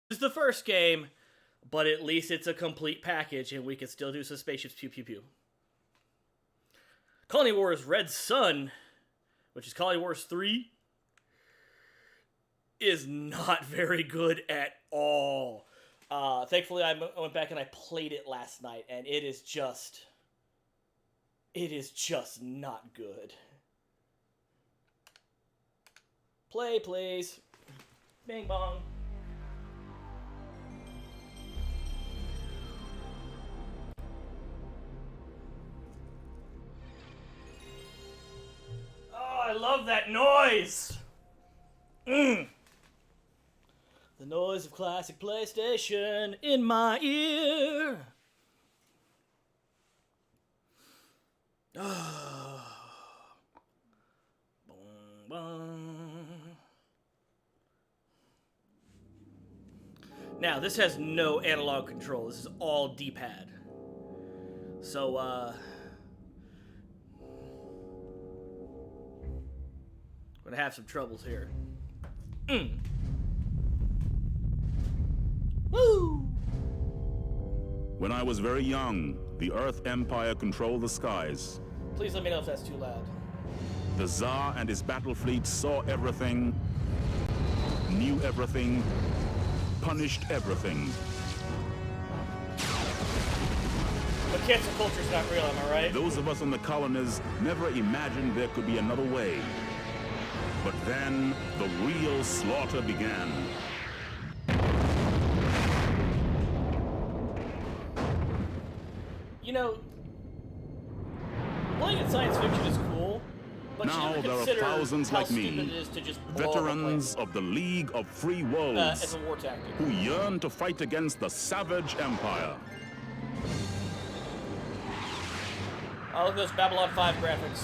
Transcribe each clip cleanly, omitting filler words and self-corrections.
It's the first game, but at least it's a complete package, and we can still do some spaceships pew pew pew. Colony Wars Red Sun, which is Colony Wars 3, is not very good at all. Thankfully, I went back and I played it last night, and it is just not good. Play, please. Bang bong. Oh, I love that noise! The noise of classic PlayStation in my ear. Now, this has no analog control. This is all D-pad. So, I'm gonna have some troubles here. Woo! When I was very young, the Earth Empire controlled the skies. Please let me know if that's too loud. The Tsar and his battle fleet saw everything, knew everything, punished everything. But cancel culture's not real, am I right? Those of us in the colonies never imagined there could be another way. But then, the real slaughter began. You know, playing in science fiction is cool, but Now you there never are consider thousands how like me, stupid it is to just blow veterans up a of the League of Free plane, Worlds, as a war tactic. who yearn to fight against the savage empire. Oh, look at those Babylon 5 graphics.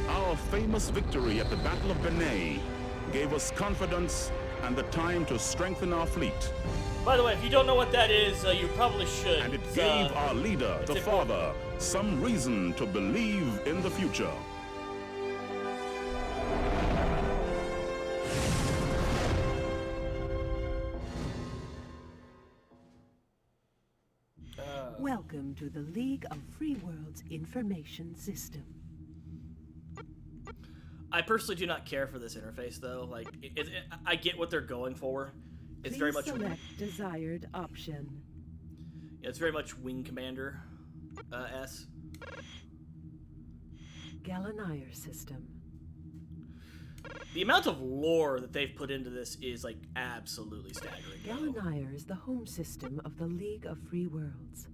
Our famous victory at the Battle of Benet gave us confidence and the time to strengthen our fleet. By the way, if you don't know what that is, you probably should. And it It's, gave our leader, the important. father, some reason to believe in the future. Welcome to the League of Free Worlds Information System. I personally do not care for this interface, though. Like, I get what they're going for. It's Please very much. select desired option. Yeah, it's very much Wing Commander S. Gallinair system. The amount of lore that they've put into this is like absolutely staggering. Gallinair is the home system of the League of Free Worlds.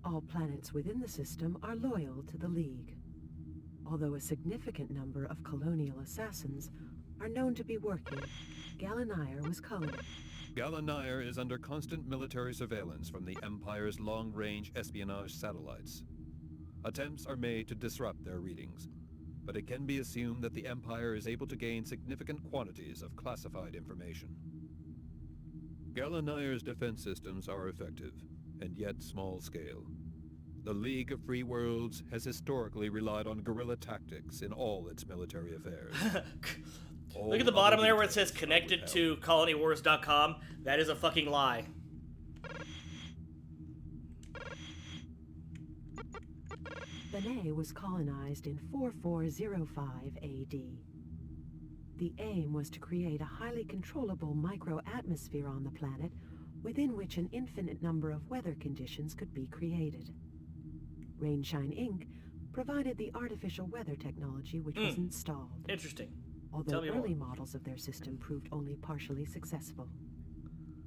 All planets within the system are loyal to the League, although a significant number of colonial assassins are known to be working. Gallinair was colonized. Gallinair is under constant military surveillance from the Empire's long-range espionage satellites. Attempts are made to disrupt their readings, but it can be assumed that the Empire is able to gain significant quantities of classified information. Gallinair's defense systems are effective, and yet small-scale. The League of Free Worlds has historically relied on guerrilla tactics in all its military affairs. Look at the bottom there where it says connected to colonywars.com. That is a fucking lie. Benet was colonized in 4405 AD. The aim was to create a highly controllable microatmosphere on the planet within which an infinite number of weather conditions could be created. Rainshine Inc. provided the artificial weather technology which was installed, Interesting. although Tell me early more. models of their system proved only partially successful.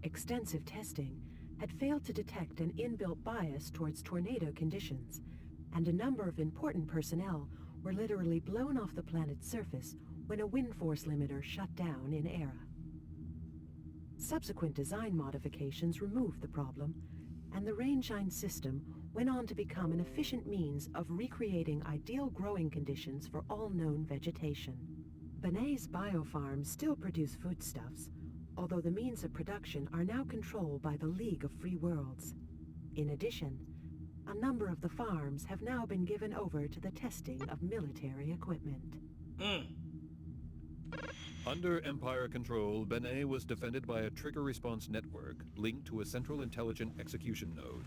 Extensive testing had failed to detect an inbuilt bias towards tornado conditions, and a number of important personnel were literally blown off the planet's surface when a wind force limiter shut down in Era. Subsequent design modifications removed the problem, and the Rainshine system went on to become an efficient means of recreating ideal growing conditions for all known vegetation. Benet's biofarms still produce foodstuffs, although the means of production are now controlled by the League of Free Worlds. In addition, a number of the farms have now been given over to the testing of military equipment. Under Empire control, Benet was defended by a trigger response network linked to a central intelligent execution node.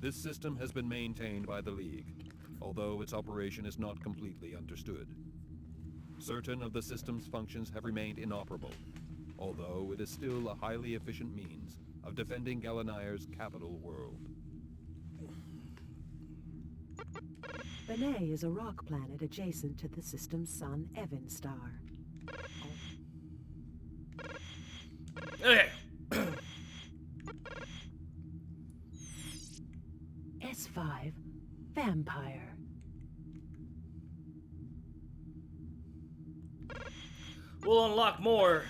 This system has been maintained by the League, although its operation is not completely understood. Certain of the system's functions have remained inoperable, although it is still a highly efficient means of defending Galanire's capital world. Benet is a rock planet adjacent to the system's sun, Evan Star. Okay. S5, Vampire. We'll unlock more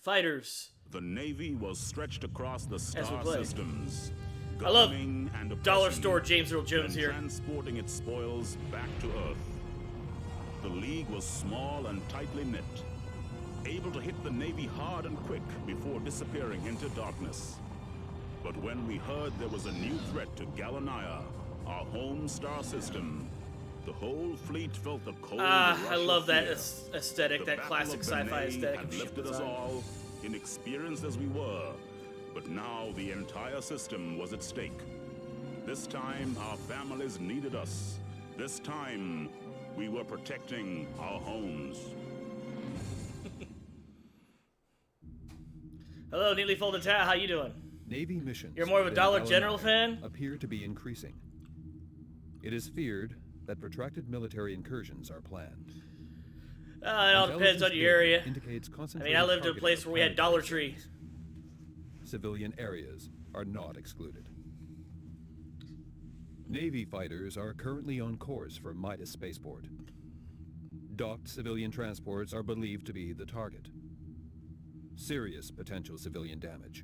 fighters. The Navy was stretched across the we star play. systems. I love governing and Dollar oppressing, Store James Earl Jones and here. transporting its spoils back to Earth. The League was small and tightly knit, able to hit the Navy hard and quick before disappearing into darkness. But when we heard there was a new threat to Galanaya, our home star system, the whole fleet felt the cold rush I love of that fear. aesthetic, The that Battle classic of sci-fi Benet aesthetic had of ship lifted us design. all, inexperienced as we were, but now the entire system was at stake. This time, our families needed us. This time, we were protecting our homes. Hello, neatly folded towel. How you doing? Navy missions. You're more of a within Dollar Galanire General fan? appear to be increasing. It is feared that protracted military incursions are planned. It all depends on your area. Indicates I mean, I lived in a place where we had Dollar Tree. Civilian areas are not excluded. Navy fighters are currently on course for Midas Spaceport. Docked civilian transports are believed to be the target. Serious potential civilian damage.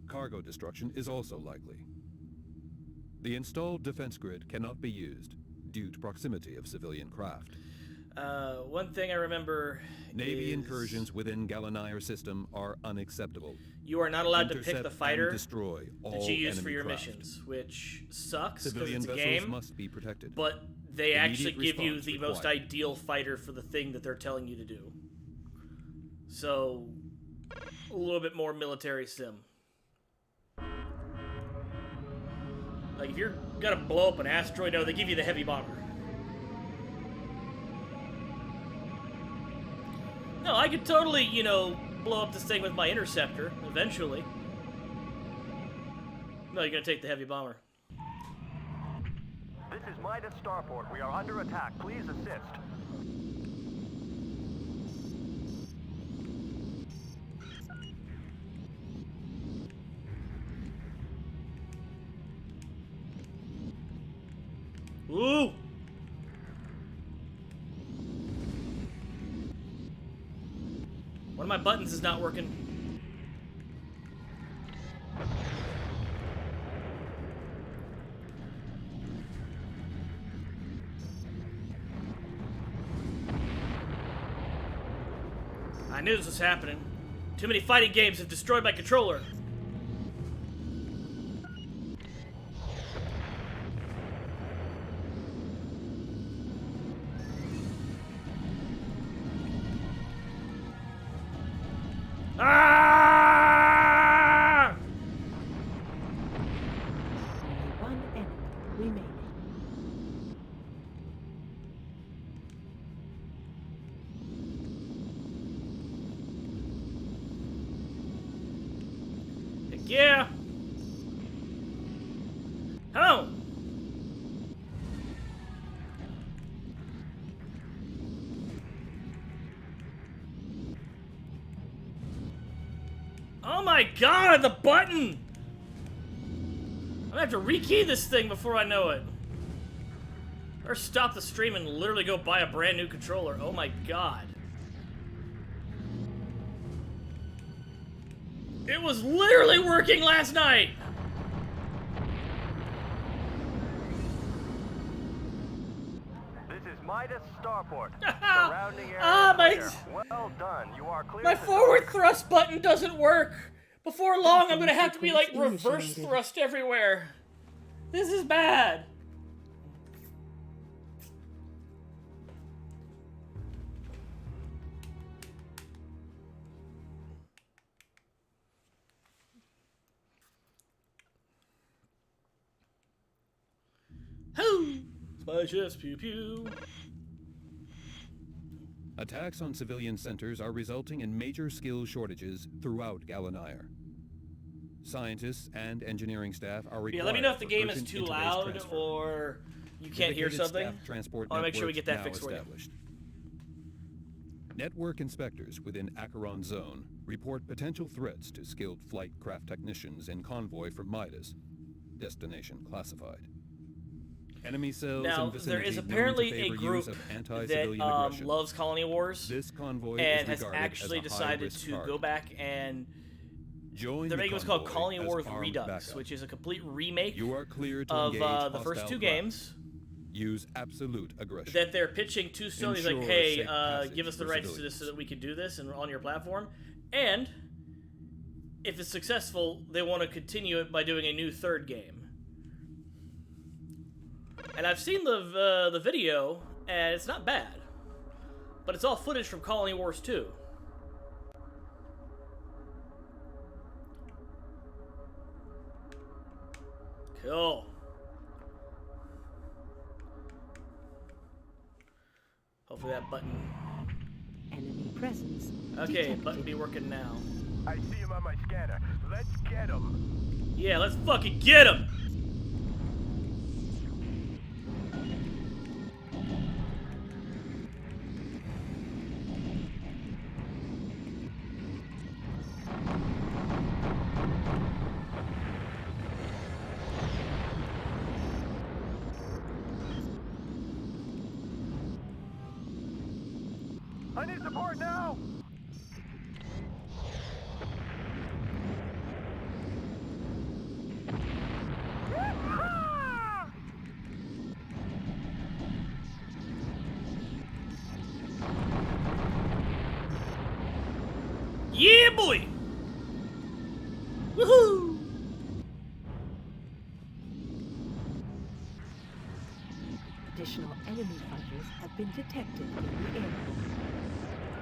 Cargo destruction is also likely. The installed defense grid cannot be used due to proximity of civilian craft. One thing I remember Navy is incursions within Galanire system are unacceptable. you are not allowed to pick Intercept the and fighter destroy all that you use for enemy your craft. missions, which sucks because Civilian it's a vessels game, must be protected. but they Immediate actually give you response the most required. ideal fighter for the thing that they're telling you to do. So, a little bit more military sim. Like, if you're gonna blow up an asteroid, no, they give you the heavy bomber. No, I could totally, blow up this thing with my interceptor, eventually. No, you're gonna take the heavy bomber. This is Midas Starport. We are under attack. Please assist. Ooh! One of my buttons is not working. I knew this was happening. Too many fighting games have destroyed my controller. Ah! Only one enemy remaining. Heck yeah! Home! Oh my god, the button! I'm gonna have to rekey this thing before I know it. Or stop the stream and literally go buy a brand new controller. Oh my god. It was literally working last night! This is Midas Midas starport. Surrounding area Ah, clear. Well done. You are clear. my to forward dock. thrust button doesn't work. Before long, I'm gonna have to be like Sequence reverse initiated. thrust everywhere. This is bad. Hoo! Spaceships, pew pew. Attacks on civilian centers are resulting in major skill shortages throughout Galanire. Scientists and engineering staff are required Yeah, let me know if the for game is urgent too interface loud transfer. or you can't hear Dedicated something. staff transport I wanna make sure we networks get that now fixed for you. established. Network inspectors within Acheron Zone report potential threats to skilled flight craft technicians in convoy from Midas. Destination classified. Enemy cells Now, in vicinity there is known to apparently a favor group use of that anti-civilian aggression. loves Colony Wars This convoy and is has regarded actually as a decided high-risk to target. go back and Join they're the making what's called convoy Colony as Wars armed Redux, backup. which is a complete remake You are clear to of engage the first hostile two craft. games Use absolute aggression. that they're pitching to Sony. Like, Ensure hey, safe passage give us the for rights to this civilians. so that we can do this and on your platform. And if it's successful, they want to continue it by doing a new third game. And I've seen the video, and it's not bad. But it's all footage from Colony Wars 2. Cool. Hopefully that button... Enemy presence. Okay, detected. button be working now. I see him on my scanner. Let's get him. Yeah, let's fucking get him! I need support now. Yeah, boy! Woohoo! Additional enemy fighters have been detected in the area.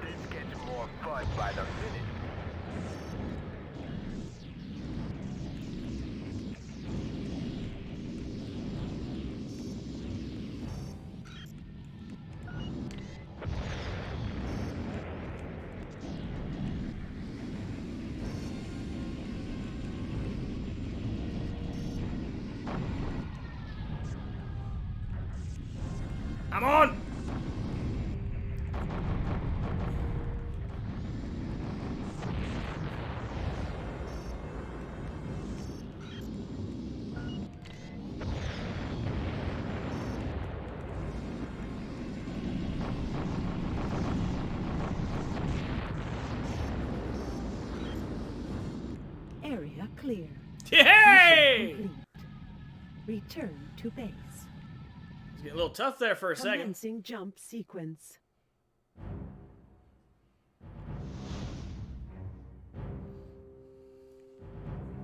This gets more fun by the minute. I'm on! Area clear. Hey! Mission complete. Return to base. It's getting a little tough there for a second. Commencing jump sequence.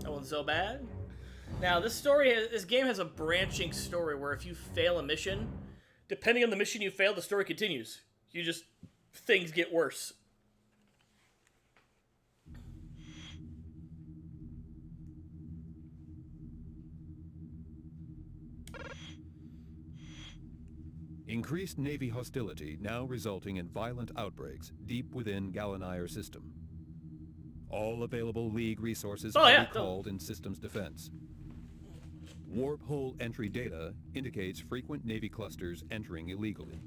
That wasn't so bad. Now, this game has a branching story where if you fail a mission, depending on the mission you fail, the story continues. Things get worse. Increased Navy hostility now resulting in violent outbreaks deep within Galanire system. All available League resources are recalled in systems defense. Warp hole entry data indicates frequent Navy clusters entering illegally.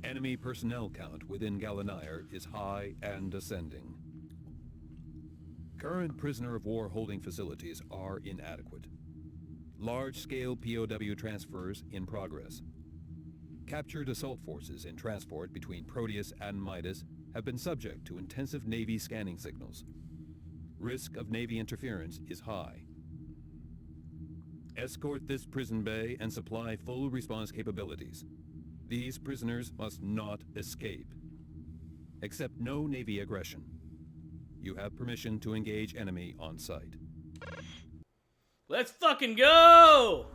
Enemy personnel count within Galanire is high and ascending. Current prisoner of war holding facilities are inadequate. Large-scale POW transfers in progress. Captured assault forces in transport between Proteus and Midas have been subject to intensive Navy scanning signals. Risk of Navy interference is high. Escort this prison bay and supply full response capabilities. These prisoners must not escape. Accept no Navy aggression. You have permission to engage enemy on sight. Let's fucking go!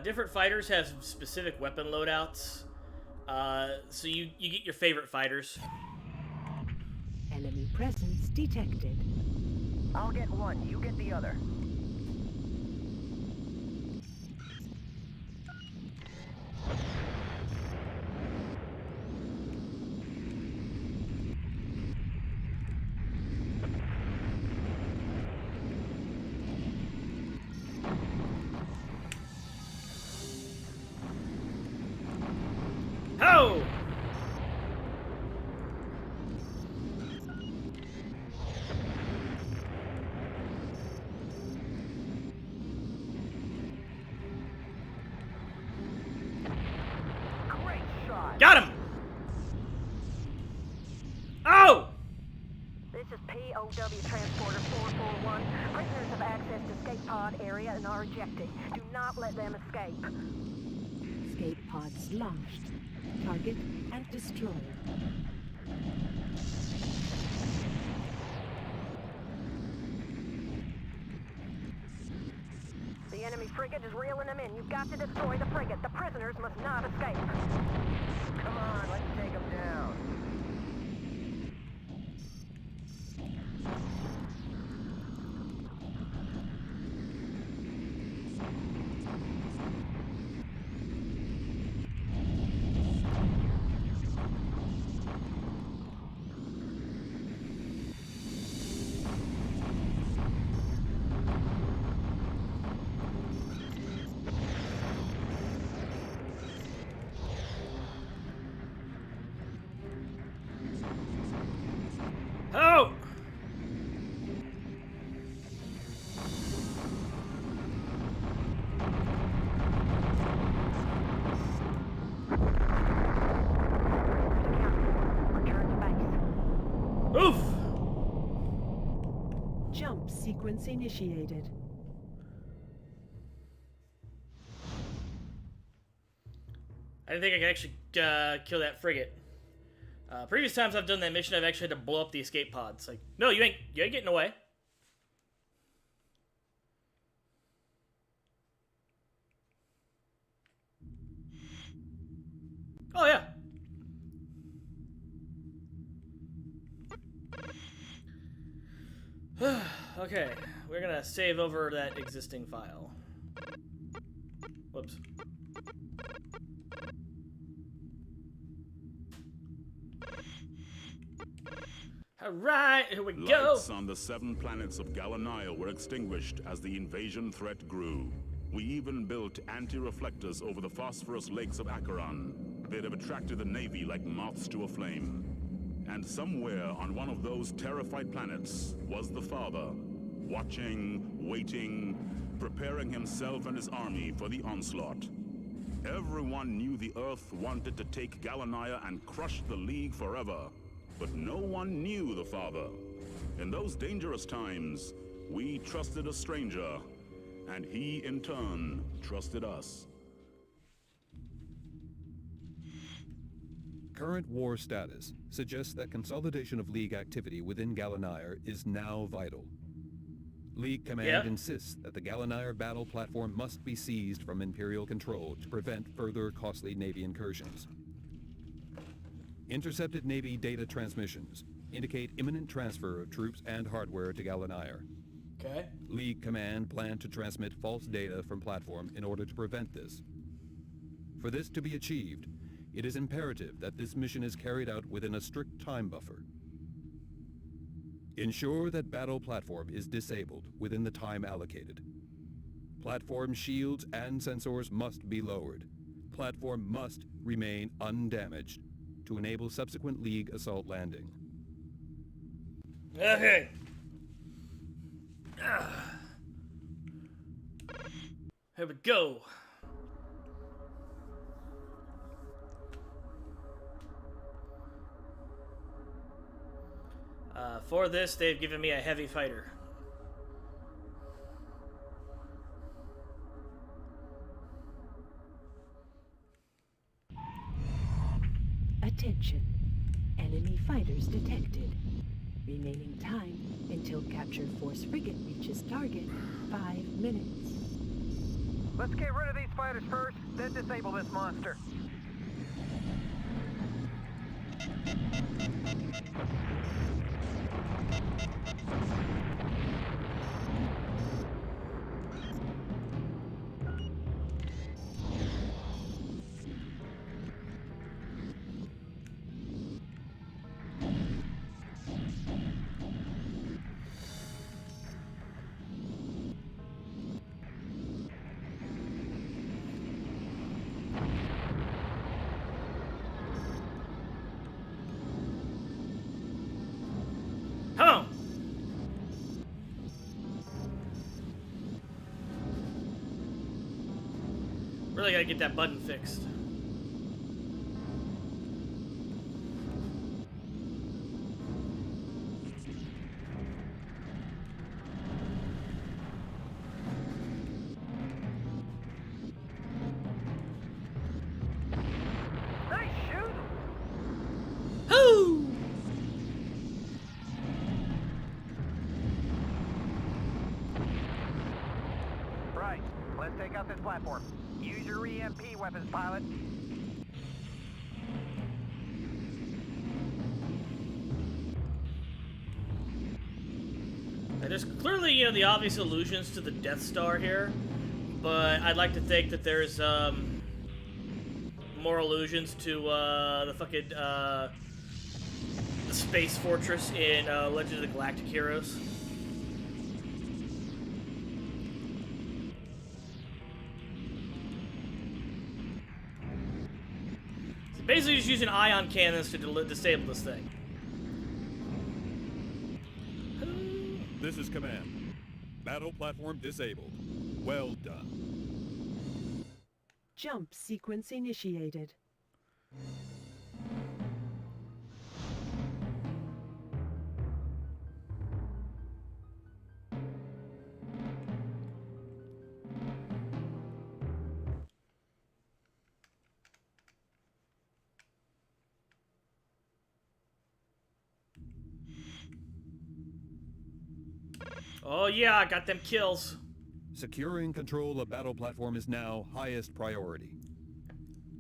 Different fighters have specific weapon loadouts. So you get your favorite fighters. Enemy presence detected. I'll get one, you get the other. Ho! Great shot. Got him! Oh! This is POW Transporter 441. Prisoners have accessed escape pod area and are ejecting. Do not let them escape. Escape pods launched. Target and destroy. The enemy frigate is reeling them in. You've got to destroy the frigate. The prisoners must not escape. Come on, let's take them down. Ho! Return to base. Oof! Jump sequence initiated. I didn't think I could actually kill that frigate. Previous times I've done that mission, I've actually had to blow up the escape pods. Like, no, you ain't getting away. Oh yeah. Okay, we're gonna save over that existing file. Whoops. Alright, here we go. Lights on the 7 planets of Galanaya were extinguished as the invasion threat grew. We even built anti-reflectors over the phosphorus lakes of Acheron. They'd have attracted the Navy like moths to a flame. And somewhere on one of those terrified planets was the Father, watching, waiting, preparing himself and his army for the onslaught. Everyone knew the Earth wanted to take Galanaya and crush the League forever. But no one knew the Father. In those dangerous times, we trusted a stranger, and he, in turn, trusted us. Current war status suggests that consolidation of League activity within Galanaya is now vital. League Command insists that the Galanaya battle platform must be seized from Imperial control to prevent further costly Navy incursions. Intercepted Navy data transmissions indicate imminent transfer of troops and hardware to Galanaya. Okay. League Command plan to transmit false data from platform in order to prevent this. For this to be achieved, it is imperative that this mission is carried out within a strict time buffer. Ensure that battle platform is disabled within the time allocated. Platform shields and sensors must be lowered. Platform must remain undamaged to enable subsequent League assault landing. Okay. Here we go. For this, they've given me a heavy fighter. Attention. Enemy fighters detected. Remaining time until captured force frigate reaches target, 5 minutes. Let's get rid of these fighters first, then disable this monster. Come on! Really gotta get that button fixed. Nice shoot! Whoo! Right, let's take out this platform. Use your EMP weapons, pilot. And there's clearly, you know, the obvious allusions to the Death Star here, but I'd like to think that there's more allusions to the fucking the Space Fortress in Legend of the Galactic Heroes. So basically, just using ion cannons to disable this thing. This is command. Battle platform disabled. Well done. Jump sequence initiated. Oh yeah, I got them kills. Securing control of battle platform is now highest priority.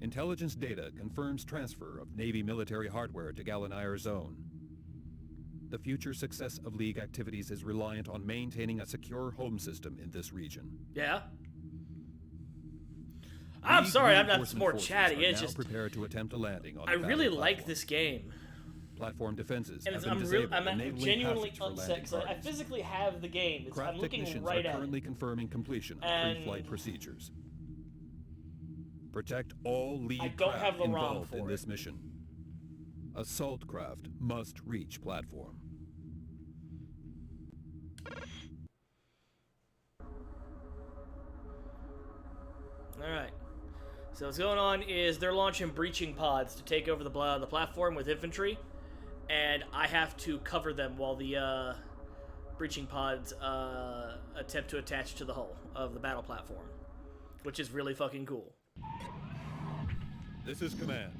Intelligence data confirms transfer of Navy military hardware to Gallinair Zone. The future success of League activities is reliant on maintaining a secure home system in this region. Yeah. I'm League sorry, I'm not reinforcement more forces chatty. are It's now just prepared to attempt a landing on I the really battle like platform. this game, Platform defenses and have I'm been disabled, I'm enabling genuinely passage for upset landing because I parties. physically have the game. Craft I'm looking technicians right are at currently it. confirming completion of And- pre-flight procedures. Protect all I lead don't craft have the ROM involved for in it. this mission. Assault craft must reach platform. All right. So what's going on is they're launching breaching pods to take over the platform with infantry, and I have to cover them while the breaching pods attempt to attach to the hull of the battle platform, which is really fucking cool. This is command.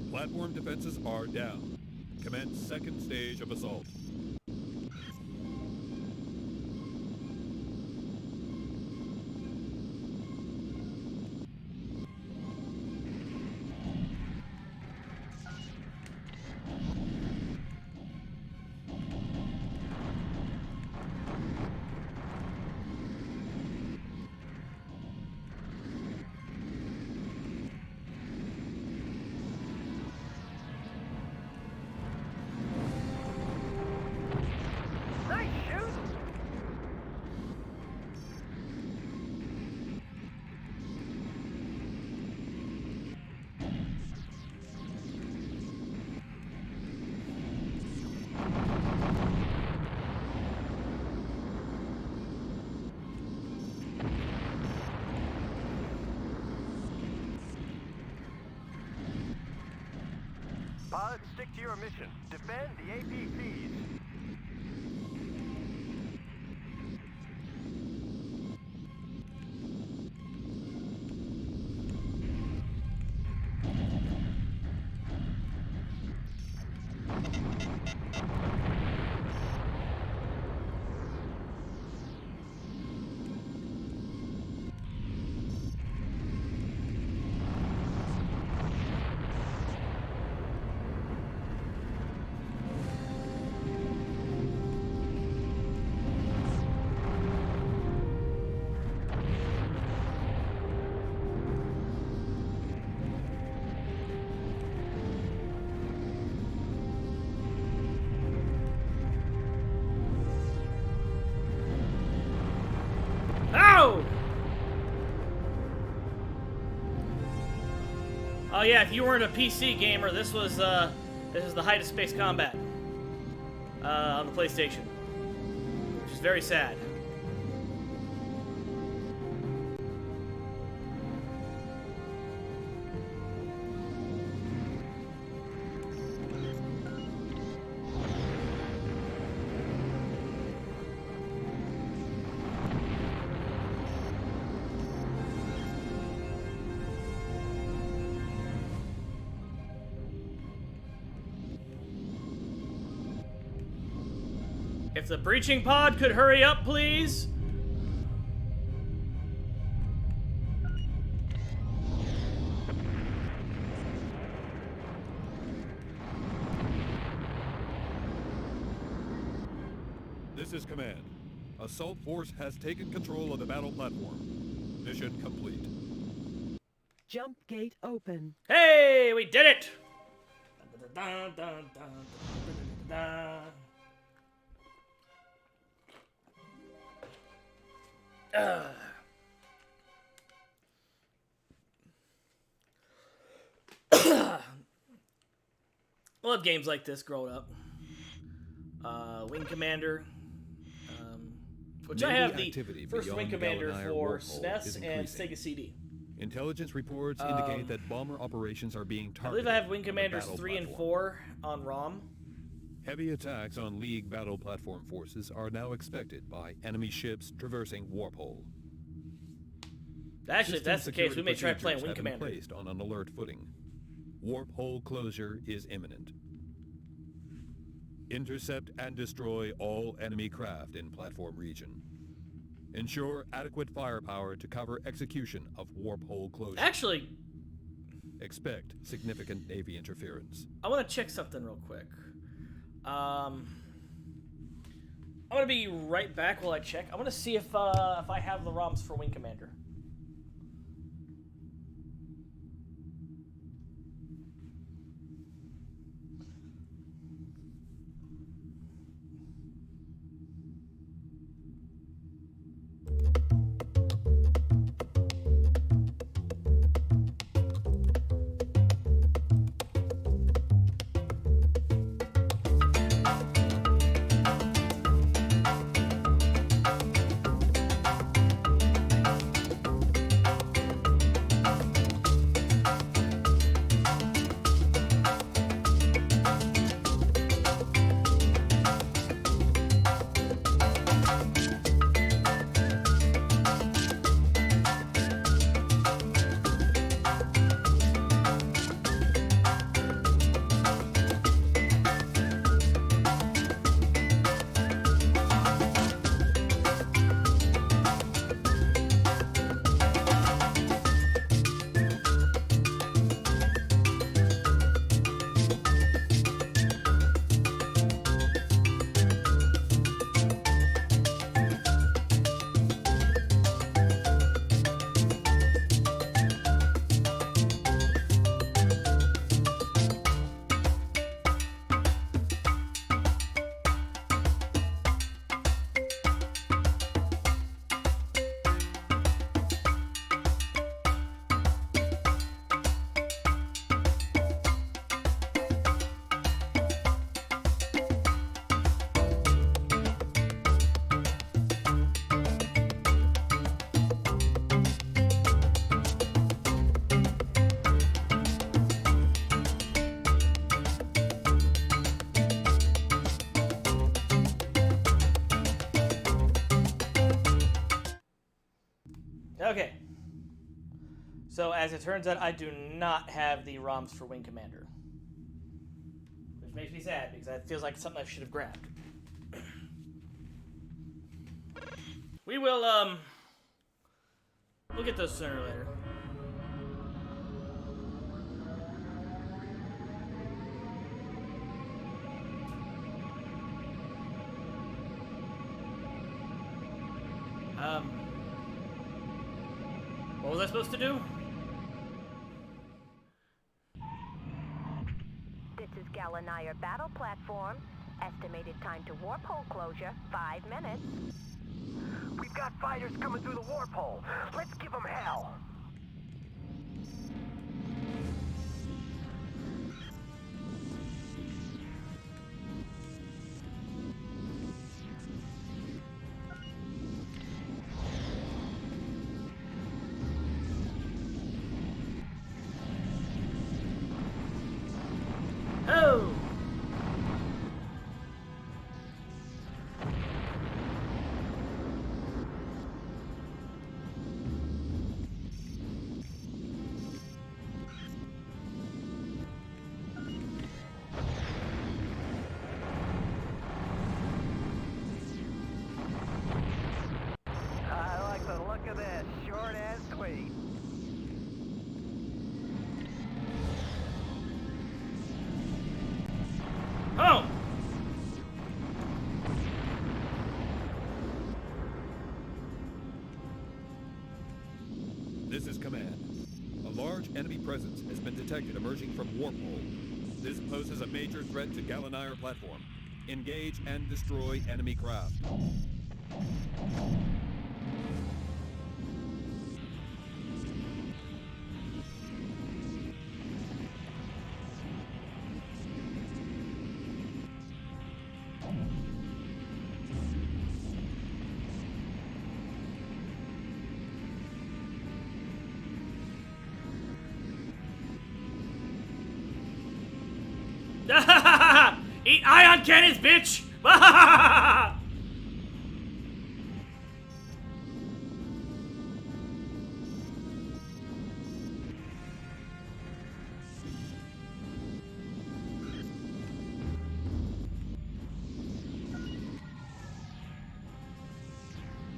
Platform defenses are down. Commence second stage of assault. Nice shoot! Pilots, stick to your mission. Defend the APCs. Oh yeah, if you weren't a PC gamer, this is the height of space combat on the PlayStation, which is very sad. If the breaching pod could hurry up, please. This is Command. Assault Force has taken control of the battle platform. Mission complete. Jump gate open. Hey, we did it! Dun, dun, dun, dun, dun, dun. We'll have games like this growing up. Wing Commander, which I have the activity first Wing beyond Commander Gallinire for Warpole is SNES and increasing. Sega CD. Intelligence reports indicate that bomber operations are being I targeted. believe I have Wing on the Commanders battle 3 and platform. 4 on ROM. Heavy attacks on League battle platform forces are now expected by enemy ships traversing Warpole. Actually, if that's the case, we may try System playing procedures Wing have been Commander. placed on an alert footing. Warpole closure is imminent. Intercept and destroy all enemy craft in platform region. Ensure adequate firepower to cover execution of Warpole closure. Actually, Expect significant Navy interference. I want to check something real quick. I'm gonna be right back while I check. I want to see if I have the ROMs for Wing Commander. Okay. So, as it turns out, I do not have the ROMs for Wing Commander. Which makes me sad, because that feels like something I should have grabbed. We will, we'll get those sooner or later. What was I supposed to do? This is Gallinire battle platform. Estimated time to warp hole closure, 5 minutes. We've got fighters coming through the warp hole. Let's give them hell. large enemy presence has been detected emerging from warp hole. This poses a major threat to Gallinair platform. Engage and destroy enemy craft. Eat ion cannons, bitch!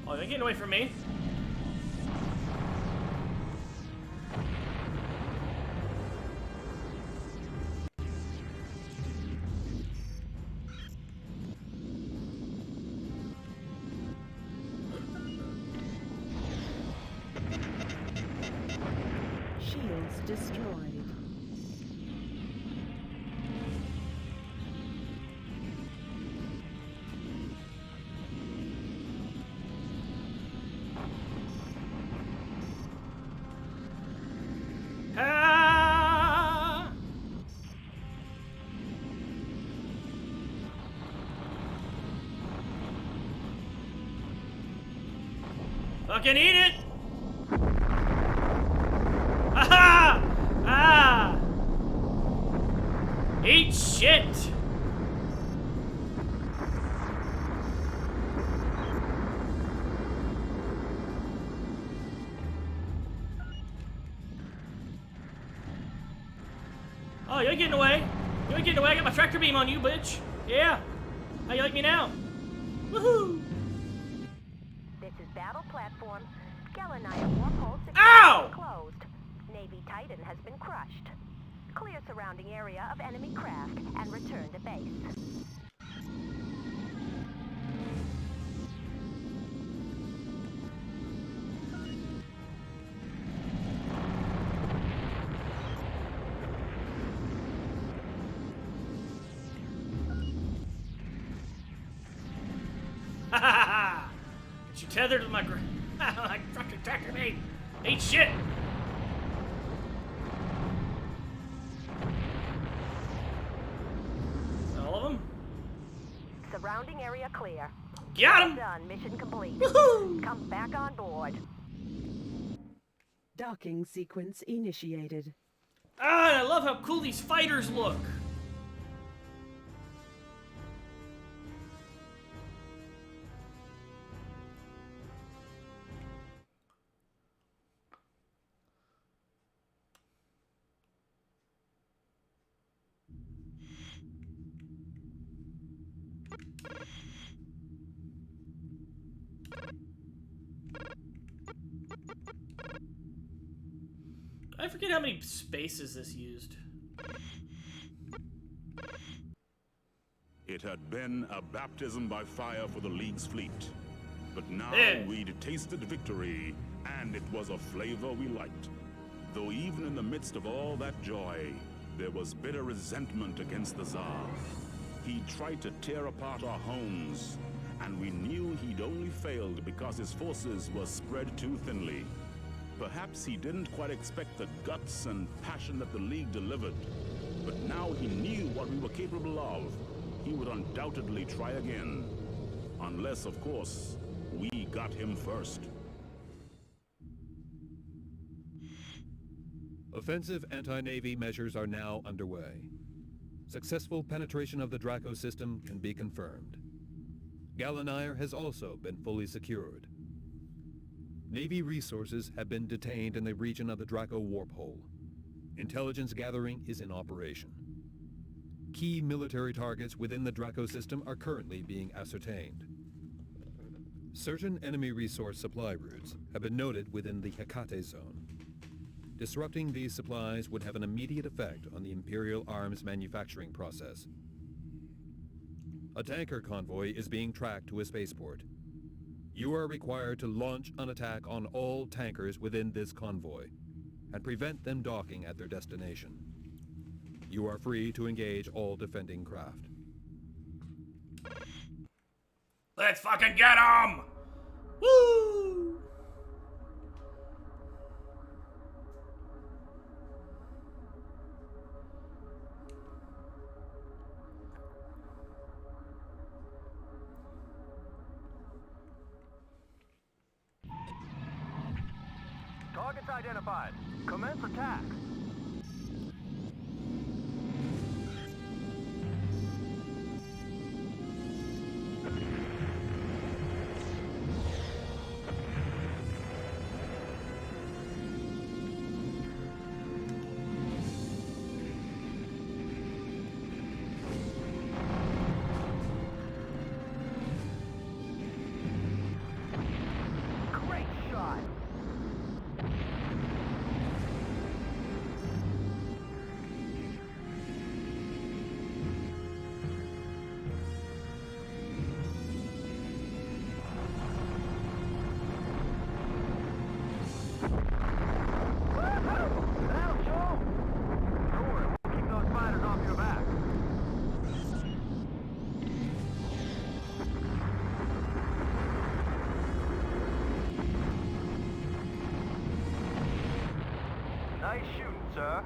Oh, they're getting away from me. Shields destroyed. Ah! Fucking eat it! Ah! Ah! Eat shit! Oh, you're getting away. You're getting away. I got my tractor beam on you, bitch. Yeah. How you like me now? Woohoo! This is Battle Platform. Gallinair warp Ow! closed. Navy Titan has been crushed. Clear surrounding area of enemy craft and return to base. Ha ha ha! Get you tethered to my my fucking tractor beam. Eat shit! All of them? Surrounding area clear. Got him! Done. Mission complete. Woohoo! Come back on board. Docking sequence initiated. Ah, and I love how cool these fighters look. I forget how many spaces this used. It had been a baptism by fire for the League's fleet. But now Yeah. we'd tasted victory, and it was a flavor we liked. Though even in the midst of all that joy, there was bitter resentment against the Tsar. He tried to tear apart our homes, and we knew he'd only failed because his forces were spread too thinly. Perhaps he didn't quite expect the guts and passion that the League delivered, but now he knew what we were capable of. He would undoubtedly try again. Unless, of course, we got him first. Offensive anti-Navy measures are now underway. Successful penetration of the Draco system can be confirmed. Gallinair has also been fully secured. Navy resources have been detained in the region of the Draco warp hole. Intelligence gathering is in operation. Key military targets within the Draco system are currently being ascertained. Certain enemy resource supply routes have been noted within the Hecate zone. Disrupting these supplies would have an immediate effect on the Imperial arms manufacturing process. A tanker convoy is being tracked to a spaceport. You are required to launch an attack on all tankers within this convoy. and prevent them docking at their destination. You are free to engage all defending craft. Let's fucking get him! Woo! Targets identified. Commence attack. Great shot. That'll show. Don't worry, we'll keep those fighters off your back. Nice shooting, sir.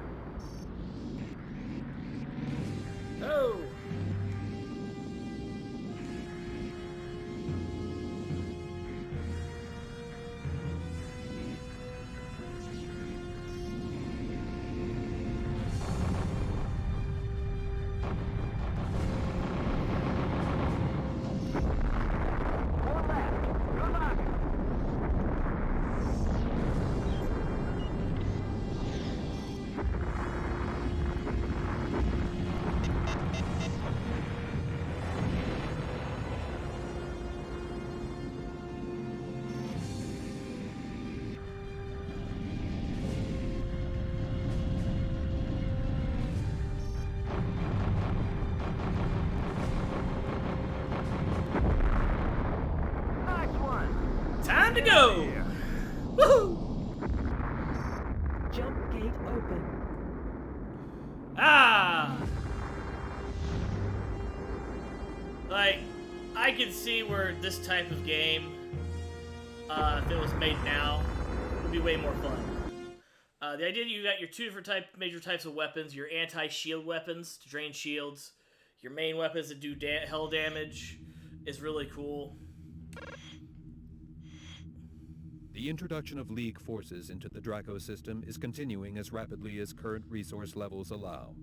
Oh! One left. Good luck. Nice one. Time to go! Woohoo! Jump gate open. Ah! Like, I can see where this type of game, if it was made now, would be way more fun. The idea that you got your two different major types of weapons, your anti-shield weapons to drain shields, your main weapons that do hell damage, is really cool. The introduction of League forces into the Draco system is continuing as rapidly as current resource levels allow.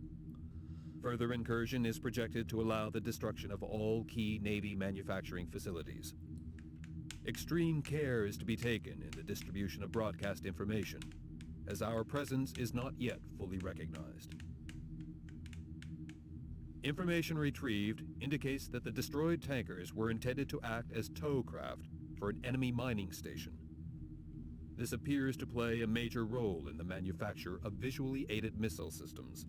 Further incursion is projected to allow the destruction of all key Navy manufacturing facilities. Extreme care is to be taken in the distribution of broadcast information, as our presence is not yet fully recognized. Information retrieved indicates that the destroyed tankers were intended to act as tow craft for an enemy mining station. This appears to play a major role in the manufacture of visually aided missile systems.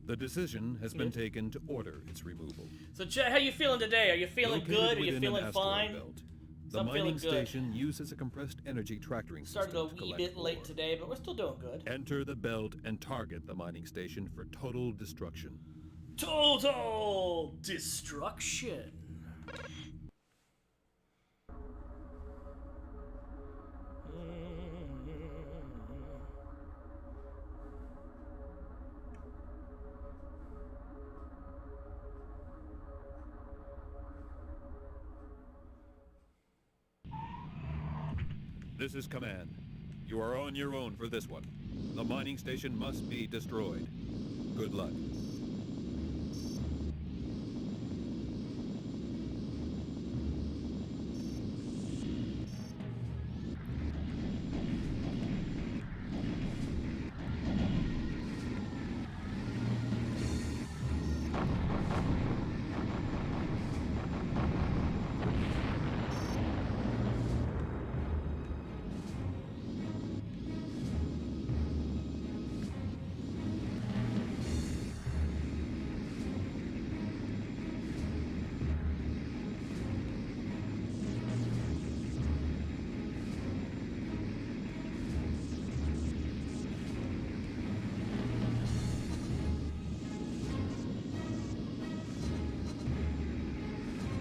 The decision has been taken to order its removal. So, Chet, how you feeling today? Are you feeling Located good? Are you within an feeling asteroid fine? belt, So the I'm feeling mining good. station uses a compressed energy tractoring Started system a to wee collect bit late ore. today, but we're still doing good. Enter the belt and target the mining station for total destruction. Total destruction. This is command. You are on your own for this one. The mining station must be destroyed. Good luck.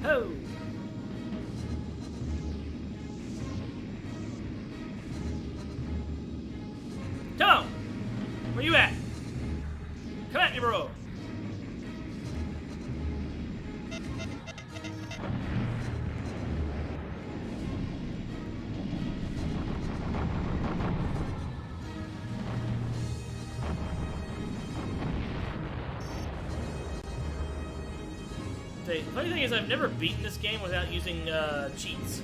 Ho! Come on! Where you at? Come at me, bro! The funny thing is, I've never beaten this game without using cheats.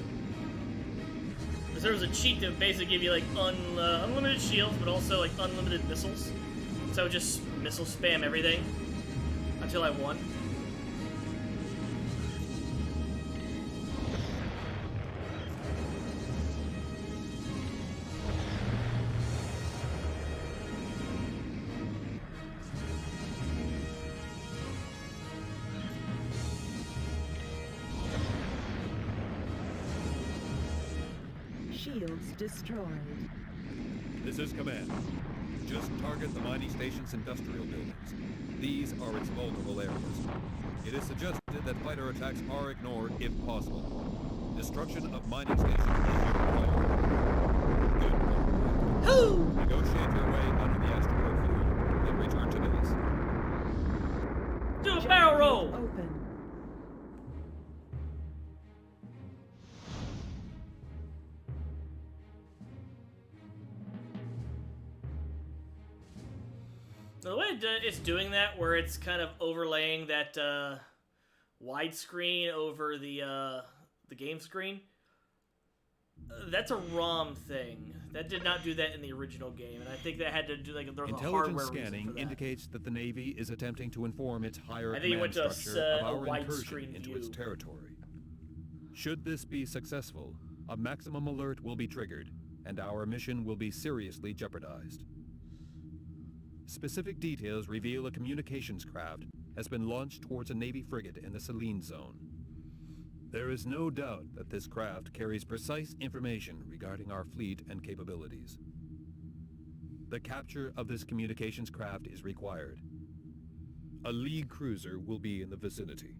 Because there was a cheat that would basically give you like unlimited shields, but also like unlimited missiles. So I would just missile spam everything until I won. Shields destroyed. This is command. Just target the mining station's industrial buildings. These are its vulnerable areas. It is suggested that fighter attacks are ignored if possible. Destruction of mining stations is your priority. Good. Whoo! Negotiate your way under the asteroid field, then return to base. Do a barrel roll! Open. The way it's doing that, where it's kind of overlaying that widescreen over the game screen, that's a ROM thing. That did not do that in the original game, and I think that had to do like there was a hardware Intelligence reason scanning for that. indicates that the Navy is attempting to inform its higher I think you command went to structure a of our widescreen incursion into its view. territory. Should this be successful, a maximum alert will be triggered, and our mission will be seriously jeopardized. Specific details reveal a communications craft has been launched towards a Navy frigate in the Selene Zone. There is no doubt that this craft carries precise information regarding our fleet and capabilities. The capture of this communications craft is required. A League cruiser will be in the vicinity.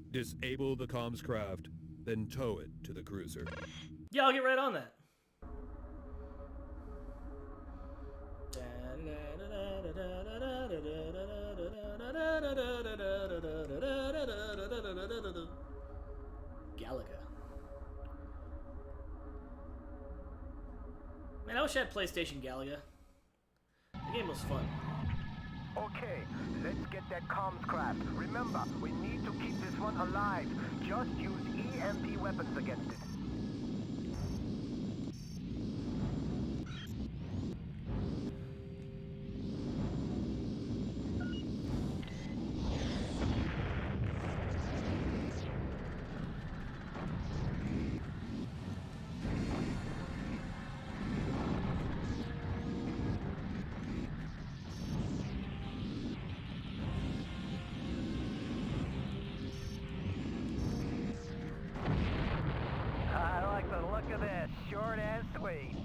Disable the comms craft, then tow it to the cruiser. Yeah, I'll get right on that. Galaga. Man, I wish I had PlayStation Galaga. The game was fun. Okay, let's get that comms craft. Remember, we need to keep this one alive. Just use EMP weapons against it. I like the look of this, short and sweet.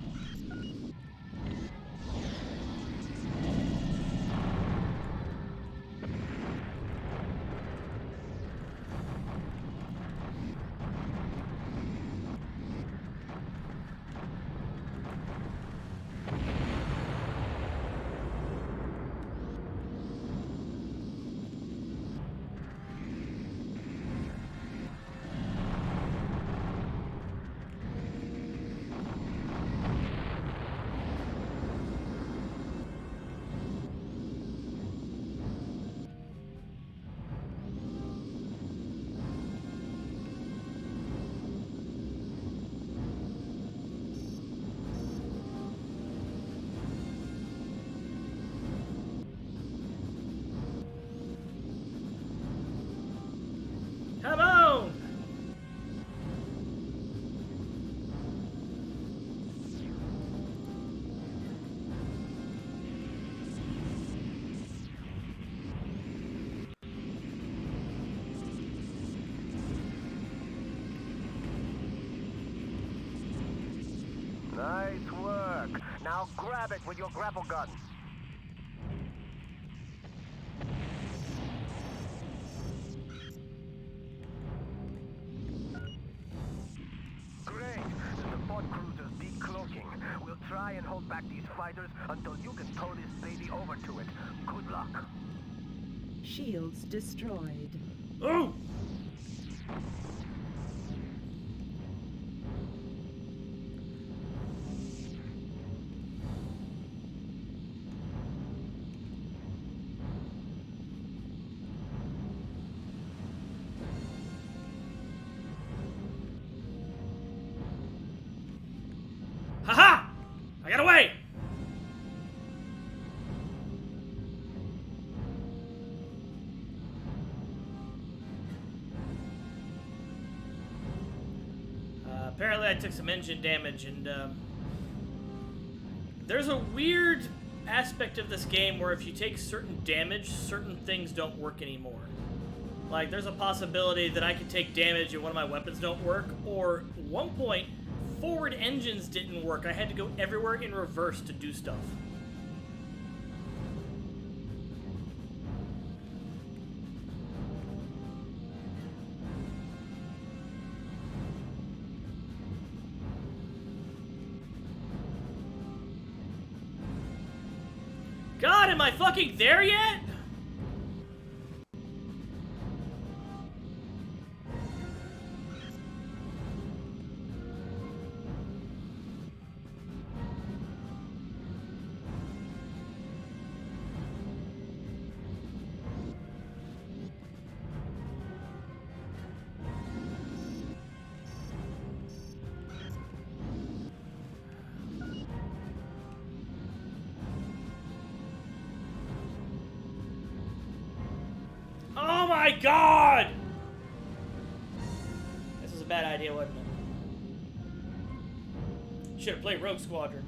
Come on! Nice work. Now grab it with your grapple gun. hold back these fighters until you can tow this baby over to it. Good luck. Shields destroyed. Ooh! Haha! I got away! Apparently I took some engine damage, and there's a weird aspect of this game where if you take certain damage, certain things don't work anymore. Like, there's a possibility that I could take damage and one of my weapons don't work, or at one point, forward engines didn't work. I had to go everywhere in reverse to do stuff. God, am I fucking there yet? Oh my God! This was a bad idea, wasn't it? Should have played Rogue Squadron.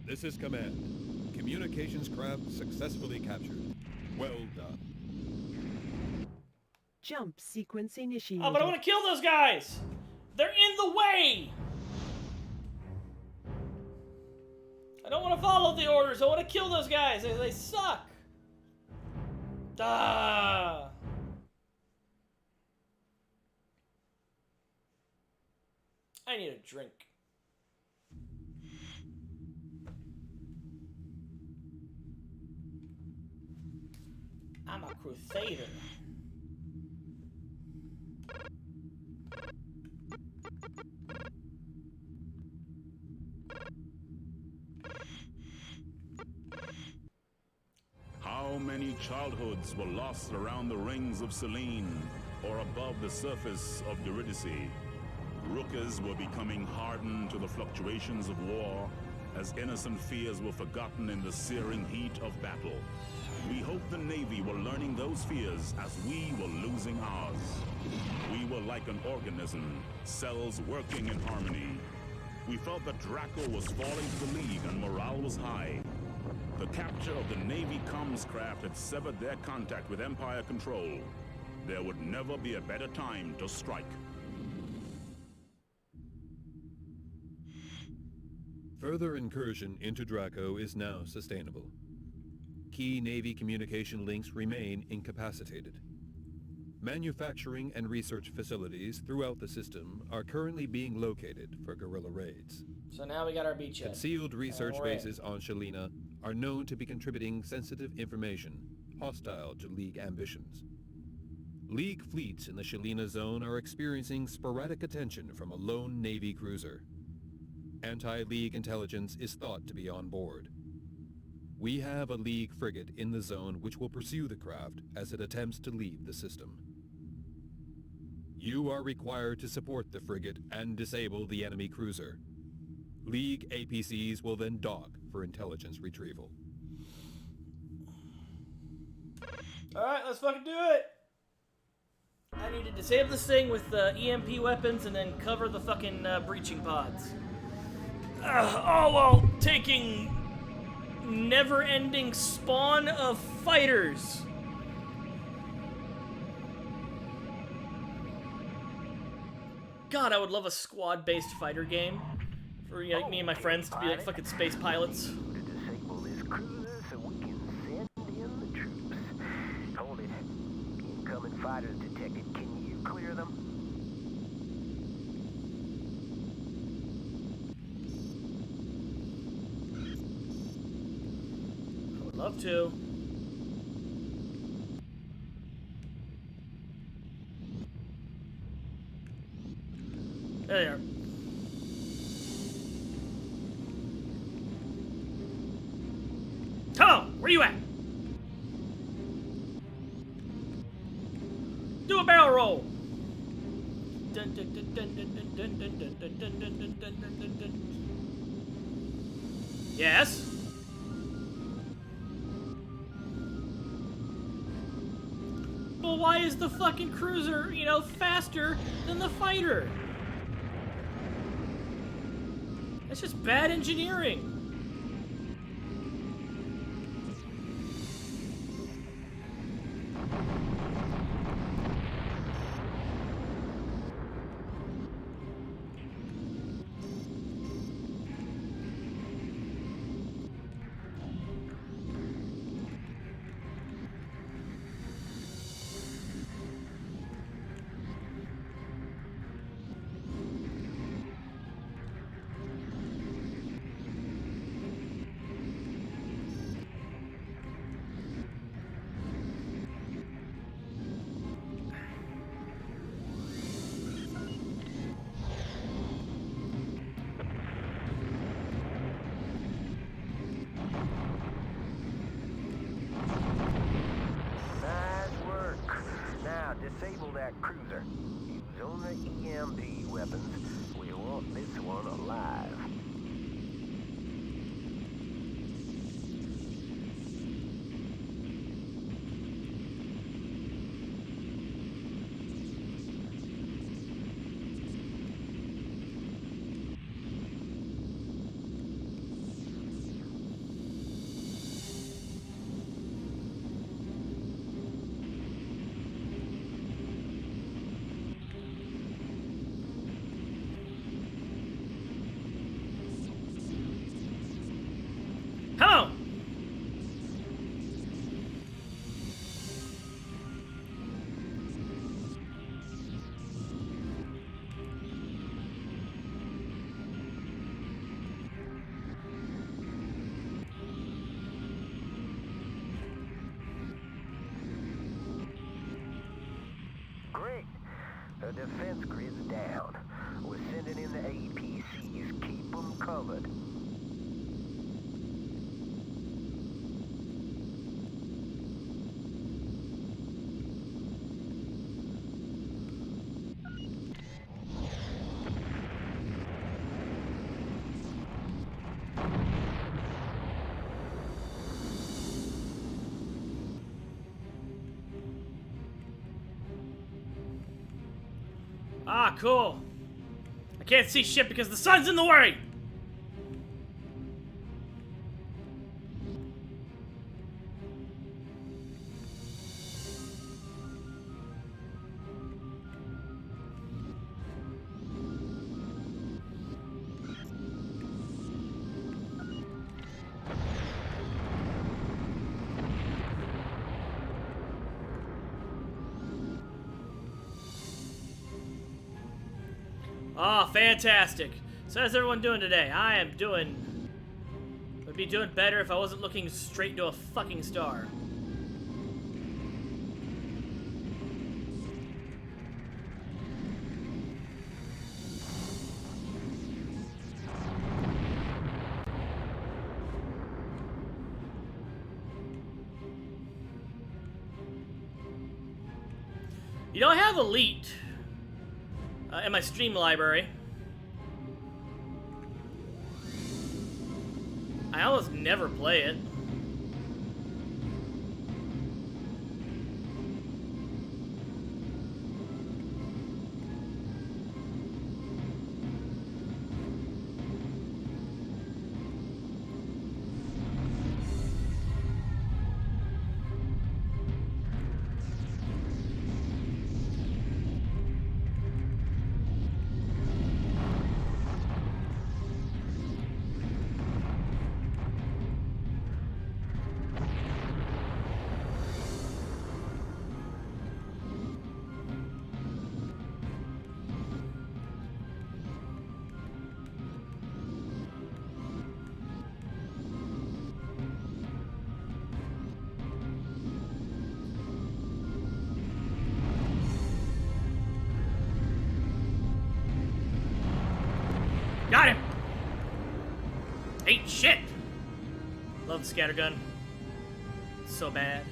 This is Command. Communications craft successfully captured. Well done. Jump sequence initiated. Oh, but I want to kill those guys! They're in the way! I don't want to follow the orders. I want to kill those guys. They suck. Ah. I need a drink. I'm a crusader. How many childhoods were lost around the rings of Selene or above the surface of Eurydice? Rookers were becoming hardened to the fluctuations of war as innocent fears were forgotten in the searing heat of battle. We hope the Navy were learning those fears as we were losing ours. We were like an organism, cells working in harmony. We felt that Draco was falling to the lead and morale was high. The capture of the Navy comms craft had severed their contact with Empire control. There would never be a better time to strike. Further incursion into Draco is now sustainable. Key Navy communication links remain incapacitated. Manufacturing and research facilities throughout the system are currently being located for guerrilla raids. So now we got our beachhead. Concealed research bases on Shalina are known to be contributing sensitive information hostile to League ambitions. League fleets in the Shalina zone are experiencing sporadic attention from a lone Navy cruiser. Anti-League intelligence is thought to be on board. We have a League frigate in the zone which will pursue the craft as it attempts to leave the system. You are required to support the frigate and disable the enemy cruiser. League APCs will then dock for intelligence retrieval. Alright, let's fucking do it! I need to disable this thing with EMP weapons and then cover the fucking breaching pods. All while taking never-ending spawn of fighters. God, I would love a squad-based fighter game for me and my friends to be like fucking space pilots. To disable this cruiser so we can send incoming fighters detected. Can you clear them? I would love to. There they are. Tom, where you at? Do a barrel roll. Dun, dun, dun, dun, dun, dun, dun, dun, dun, dun, dun, dun, dun, dun, dun, dun. Yes. Well, why is the fucking cruiser, you know, faster than the fighter? That's just bad engineering. Disable that cruiser. Use only EMP weapons. We want this one alive. Hello. Great. The defense grid's down. We're sending in the APCs. Keep them covered. Ah, cool. I can't see shit because the sun's in the way. Ah, fantastic. So how's everyone doing today? I am doing... Would be doing better if I wasn't looking straight into a fucking star. You know, I have Elite in my stream library. I almost never play it. Hate shit! Love the scattergun. So bad.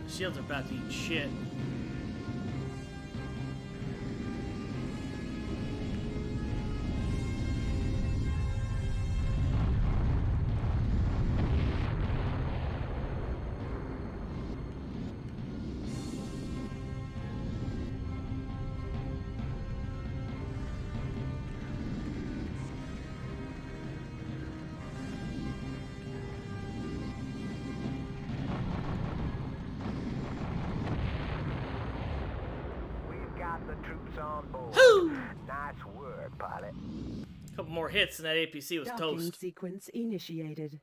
Shields are about to eat shit. The troops on board. Woo! Nice work, pilot. Couple more hits and that APC was Docking toast. sequence initiated.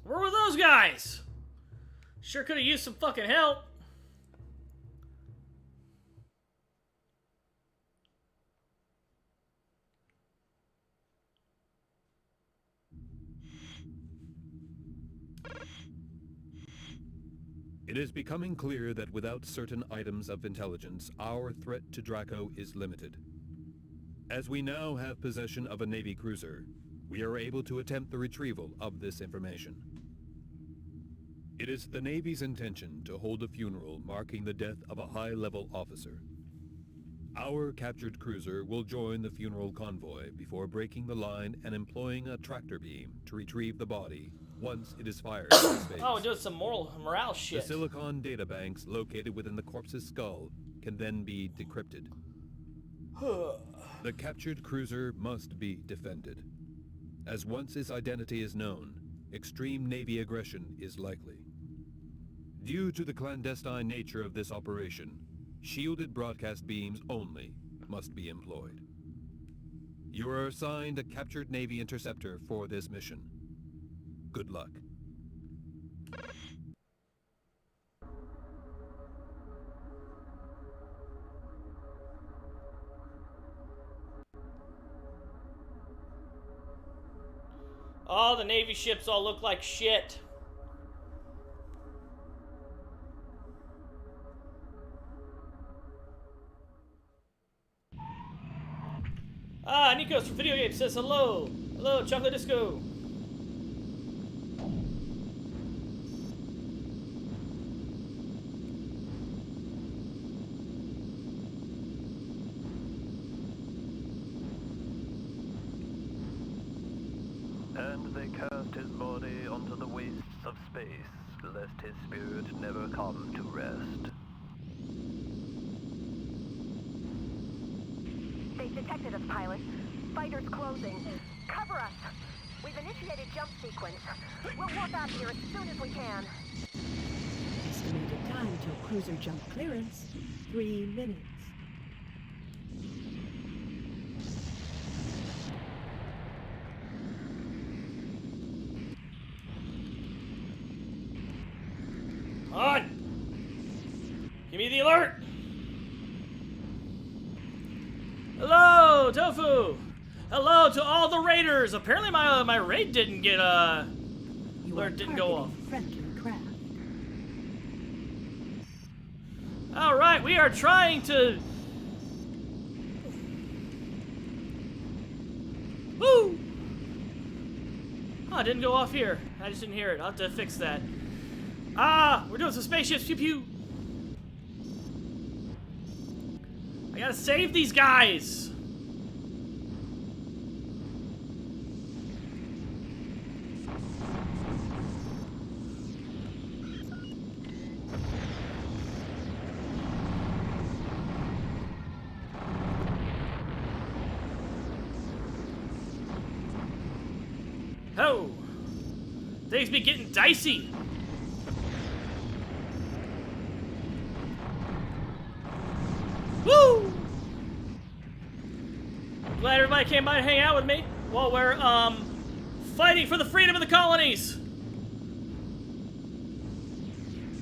Where were those guys? Sure could have used some fucking help. It is becoming clear that without certain items of intelligence, our threat to Draco is limited. As we now have possession of a Navy cruiser, we are able to attempt the retrieval of this information. It is the Navy's intention to hold a funeral marking the death of a high-level officer. Our captured cruiser will join the funeral convoy before breaking the line and employing a tractor beam to retrieve the body once it is fired into space. Oh, we're doing some morale shit. The silicon databanks located within the corpse's skull can then be decrypted. The captured cruiser must be defended, as once its identity is known, extreme Navy aggression is likely. Due to the clandestine nature of this operation, shielded broadcast beams only must be employed. You are assigned a captured Navy interceptor for this mission. Good luck. All the Navy ships all look like shit. Ah, Nikos from Video Games says hello. Hello, Chocolate Disco. And they cast his body onto the wastes of space, lest his spirit never come to rest. They've detected us, pilot. Fighters closing. Cover us. We've initiated jump sequence. We'll warp out here as soon as we can. Estimated time till cruiser jump clearance, 3 minutes. On! Give me the alert! Hello, Tofu! Hello to all the raiders! Apparently my raid didn't get, You are alert didn't go off. targeting friendly craft. Alright, we are trying to... Woo! Oh, it didn't go off here. I just didn't hear it. I'll have to fix that. Ah! We're doing some spaceships, pew pew! I gotta save these guys! Oh! Things be getting dicey! Woo! Glad everybody came by to hang out with me while we're, fighting for the freedom of the colonies!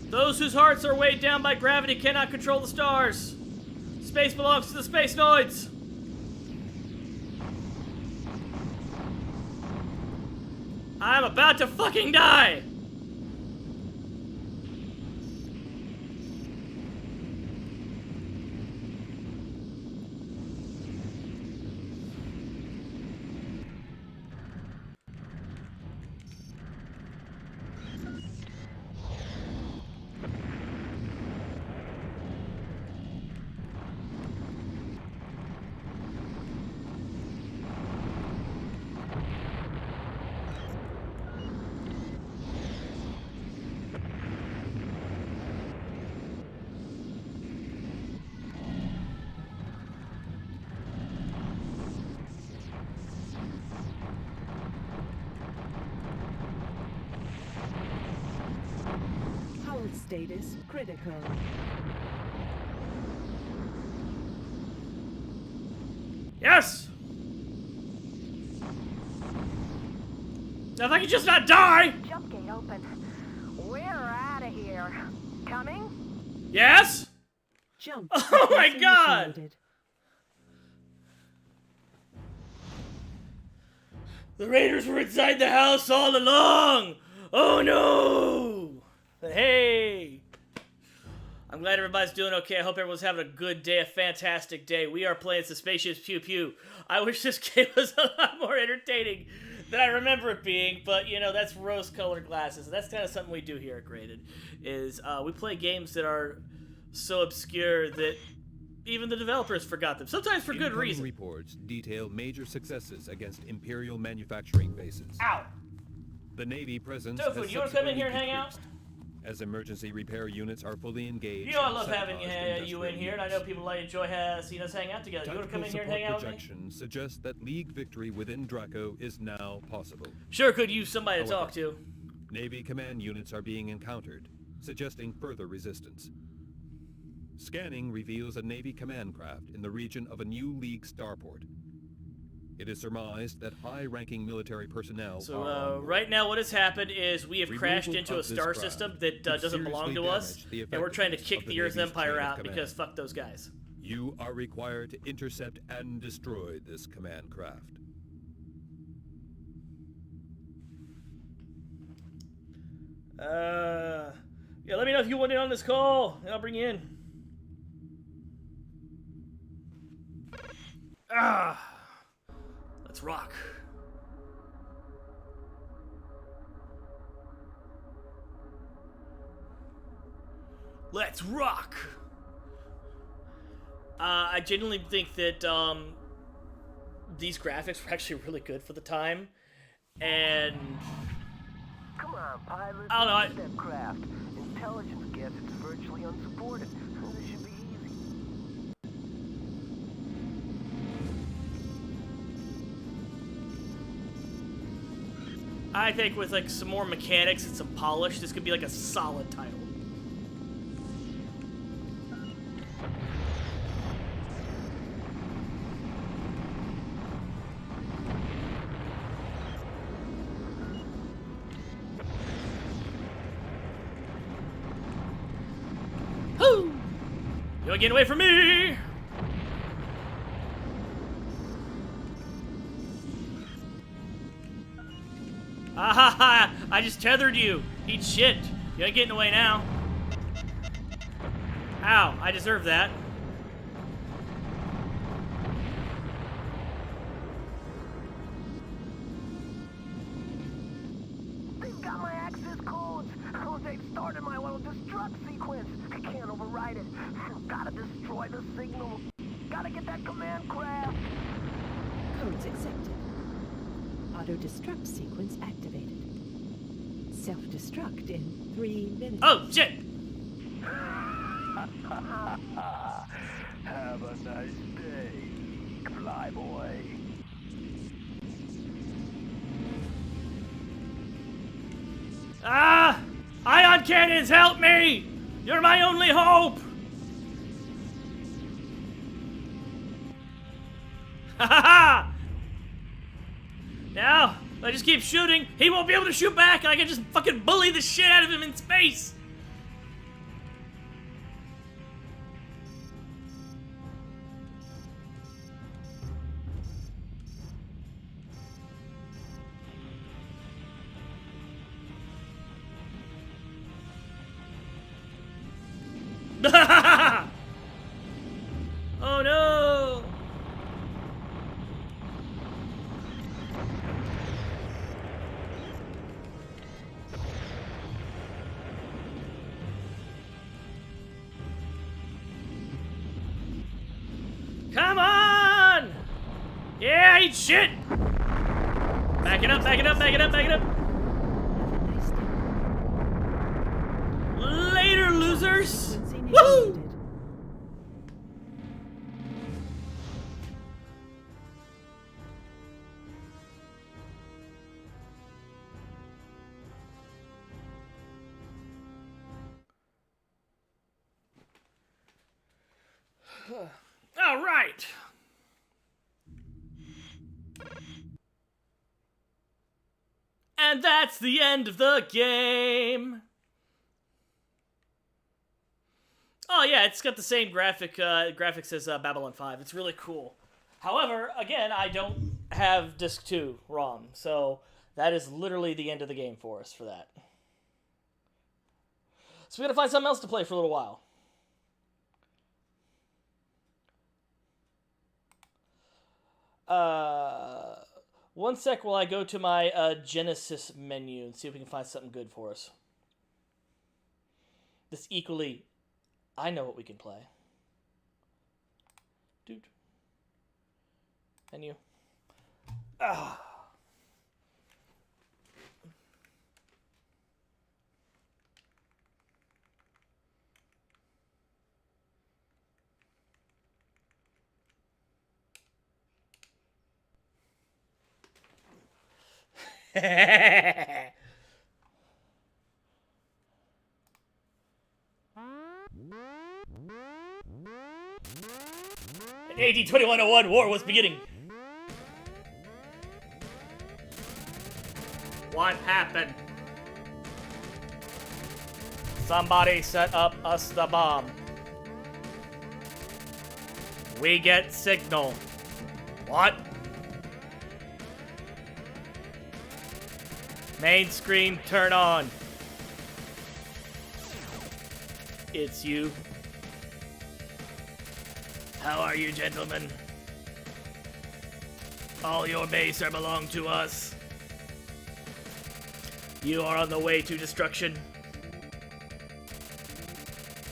Those whose hearts are weighed down by gravity cannot control the stars. Space belongs to the space noids. I'm about to fucking die! Status critical. Yes! Now if I could just not die! Jump gate open. We're out of here. Coming? Yes? Jump. Oh my sequence God! initiated. The raiders were inside the house all along! Oh no! But hey! I'm glad everybody's doing okay. I hope everyone's having a good day, a fantastic day. We are playing some Spaceships Pew Pew. I wish this game was a lot more entertaining than I remember it being, but you know, that's rose-colored glasses. That's kind of something we do here at Graded, is we play games that are so obscure that even the developers forgot them. Sometimes for good Incoming reason. reports detail major successes against Imperial manufacturing bases. Ow! The Navy presence Tofu, has do you want to come in subsequently here and hang out? decreased, as emergency repair units are fully engaged. You know I in love having sabotaged you in industrial here, and I know units. people enjoy seeing us hang out together. You want to come in here and hang out with me? Projections suggest that League victory within Draco is now possible. Sure could use somebody to However, talk to. Navy command units are being encountered, suggesting further resistance. Scanning reveals a Navy command craft in the region of a new League starport. It is surmised that high-ranking military personnel So are on board. right now what has happened is we have Removal crashed into a of this star craft system that could doesn't belong seriously to us, damage the and we're trying to effectiveness kick of the the Earth Navy's Empire chain of out command. because fuck those guys. You are required to intercept and destroy this command craft. Yeah, let me know if you want in on this call, and I'll bring you in. Let's rock. Let's rock. I genuinely think that these graphics were actually really good for the time, and Come on, pilot. I don't know, Look at that craft. Intelligence guess it's virtually unsupported. This should be easy. I think with like some more mechanics and some polish, this could be like a solid title. Whoo! You're getting away from me! Ah ha ha! I just tethered you! Eat shit! You ain't getting away now. Ow, I deserve that. They've got my access codes. Oh, they've started my little destruct sequence. I can't override it. Gotta destroy the signal. Gotta get that command craft. Codes accepted. Auto-destruct sequence activated. Self-destruct in 3 minutes. Oh, shit! Have a nice day, flyboy. Ah! Ion cannons, help me! You're my only hope! Ha ha ha! Now, if I just keep shooting, he won't be able to shoot back, and I can just fucking bully the shit out of him in space! Oh no! Come on! Yeah, eat shit! Back it up, back it up, back it up, back it up! Nice day. Later, losers! Sequence Woohoo! initiated. All right. And that's the end of the game. Oh yeah, it's got the same graphics as Babylon 5. It's really cool. However, again, I don't have disc 2 ROM, so that is literally the end of the game for us for that. So we gotta find something else to play for a little while. One sec while I go to my Genesis menu and see if we can find something good for us. This equally, I know what we can play. Dude. Menu. Ah. In AD 2101, war was beginning. What happened? Somebody set up us the bomb. We get signal. What? Main screen, turn on. It's you. How are you, gentlemen? All your base are belong to us. You are on the way to destruction.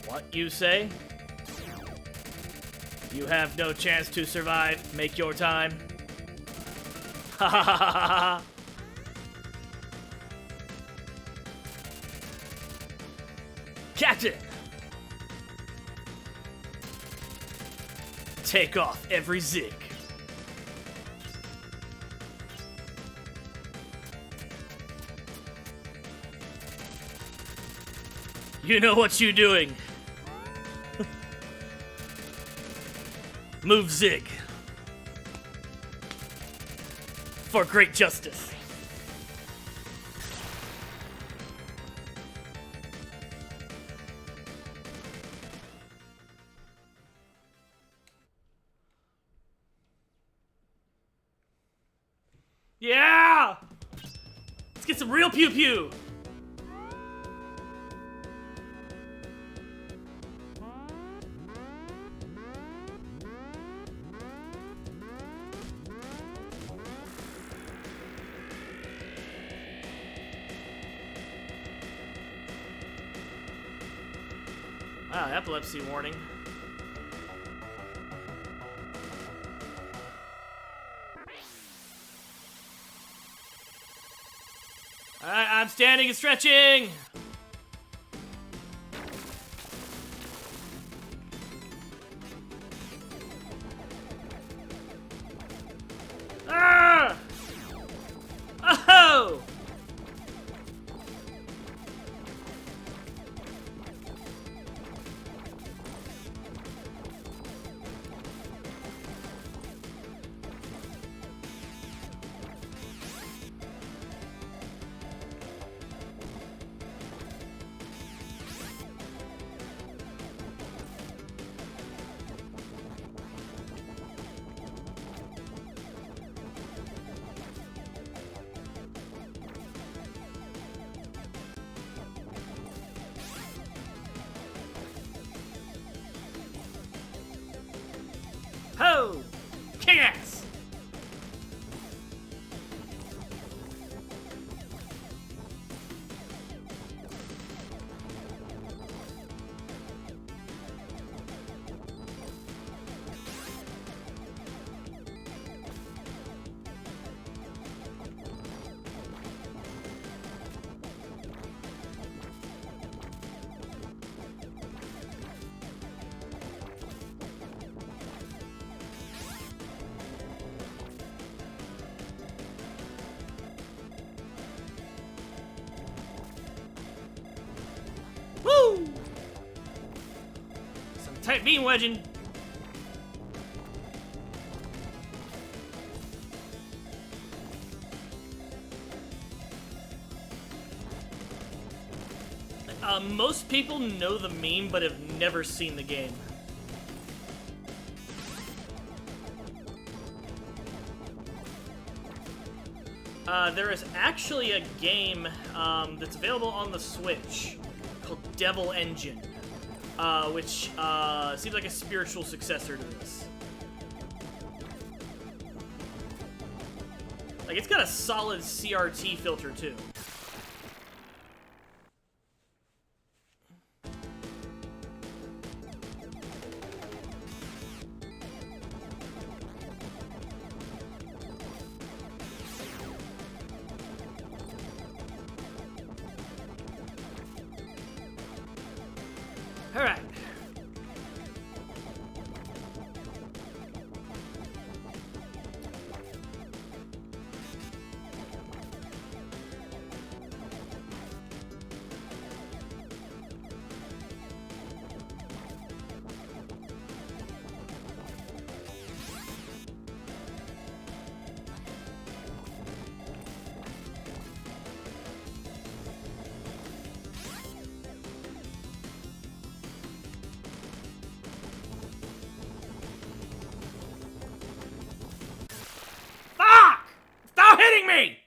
What you say? You have no chance to survive. Make your time. Ha ha ha ha ha. Captain! Take off every zig. You know what you're doing. Move zig. For great justice. Yeah! Let's get some real pew-pew! Wow, epilepsy warning. Alright, I'm standing and stretching! Ah! Oh! Ho! Kick ass! Woo! Some tight beam wedging. Most people know the meme, but have never seen the game. There is actually a game that's available on the Switch called Devil Engine, which seems like a spiritual successor to this. Like, it's got a solid CRT filter, too. All right. Stop hitting me!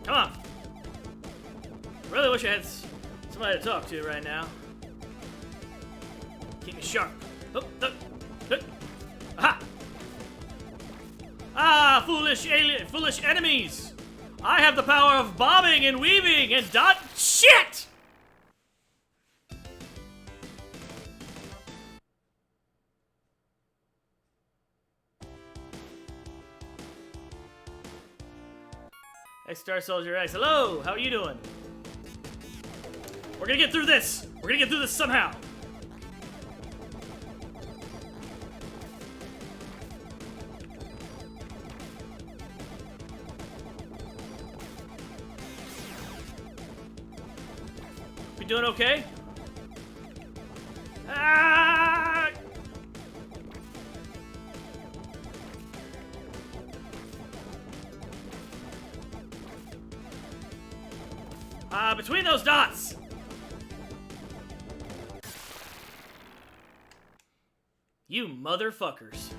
Come on. Really wish I had somebody to talk to right now. Keep me sharp. Oh, oh, oh. Aha! Ah, foolish enemies! I have the power of bobbing and weaving and shit! X Star Soldier X, hello! How are you doing? We're gonna get through this! We're gonna get through this somehow! We doing okay? Ah! Between those dots! You motherfuckers.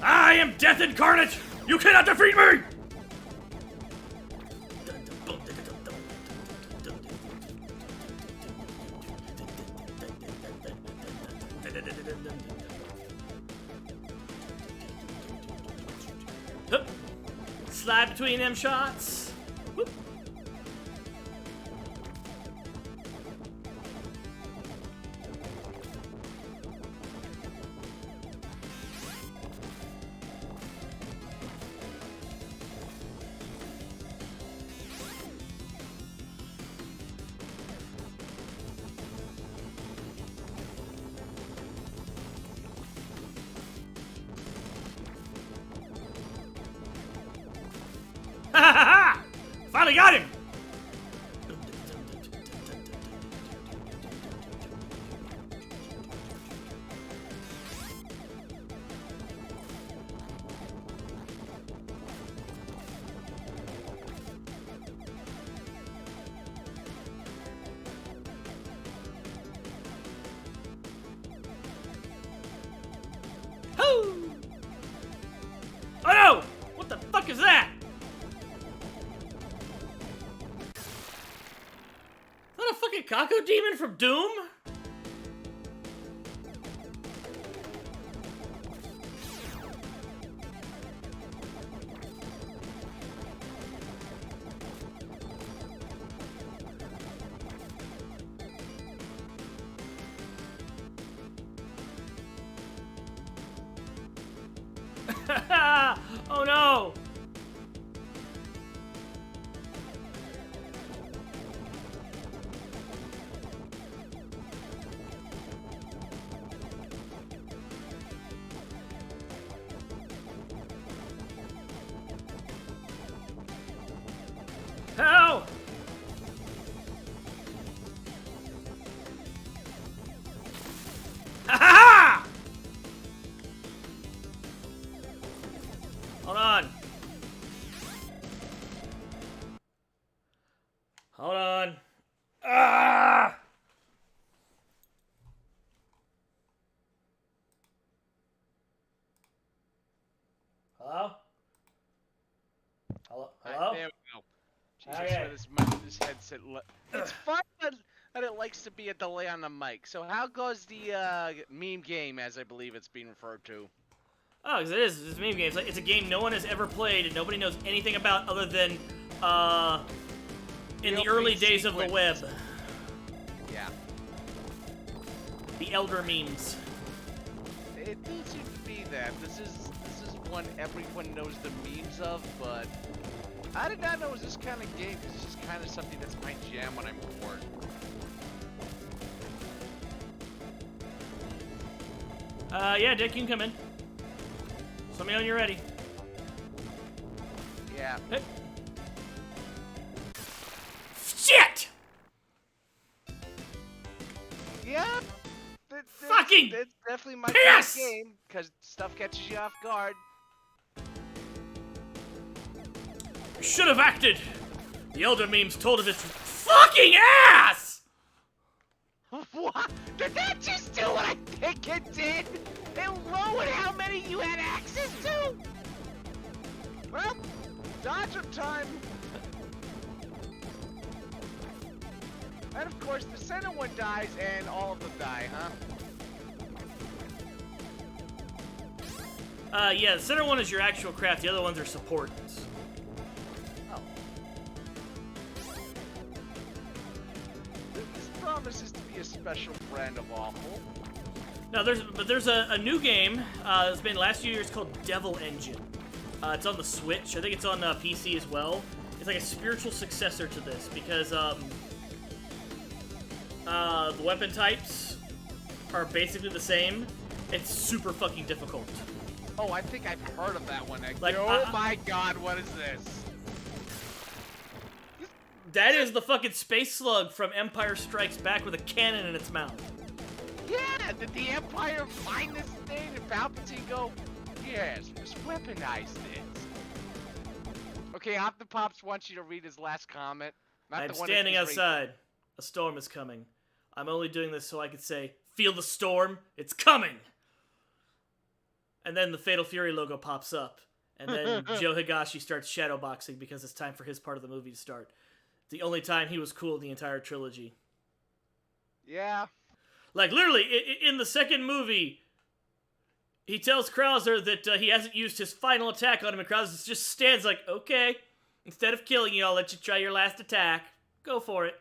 I am Death Incarnate! You cannot defeat me! Hup. Slide between them shots. Whoop. Ha ha ha! Finally got him! Hoo! Oh no! What the fuck is that? Is that a fucking Kako demon from Doom? Oh no! Jesus, Okay. where this headset. It's fun that it likes to be a delay on the mic. So how goes the meme game, as I believe it's being referred to? Oh, because it is. It's a meme game. It's a game no one has ever played and nobody knows anything about other than in the early days of the web. Yeah. The elder memes. It does seem to be that. This is one everyone knows the memes of, but I did not know it was this kind of game. It's just kind of something that's my jam when I'm bored. Yeah, Dick, you can come in. Let me know when you're ready. Yeah. Hey. Shit! Yeah. Fucking It's definitely my piss! game because stuff catches you off guard. You should have acted. The elder memes told of its fucking ass! What? Did that just do what I think it did? It lowered how many you had access to? Well, dodge-up time. And of course, the center one dies and all of them die, huh? Yeah, the center one is your actual craft, the other ones are supports. Oh. This promises to be a special brand of awful. Now, there's a new game that's been last few years called Devil Engine. It's on the Switch. I think it's on PC as well. It's like a spiritual successor to this because the weapon types are basically the same. It's super fucking difficult. Oh, I think I've heard of that one. Like, oh my god, what is this? That is the fucking space slug from Empire Strikes Back with a cannon in its mouth. Yeah, did the Empire find this thing and Palpatine go, yes, let's weaponize this. Okay, Optipops wants you to read his last comment. I'm standing outside. A storm is coming. I'm only doing this so I can say, feel the storm, it's coming! And then the Fatal Fury logo pops up. And then Joe Higashi starts shadowboxing because it's time for his part of the movie to start. The only time he was cool in the entire trilogy. Yeah. Like, literally, in the second movie, he tells Krauser that he hasn't used his final attack on him, and Krauser just stands like, okay, instead of killing you, I'll let you try your last attack. Go for it.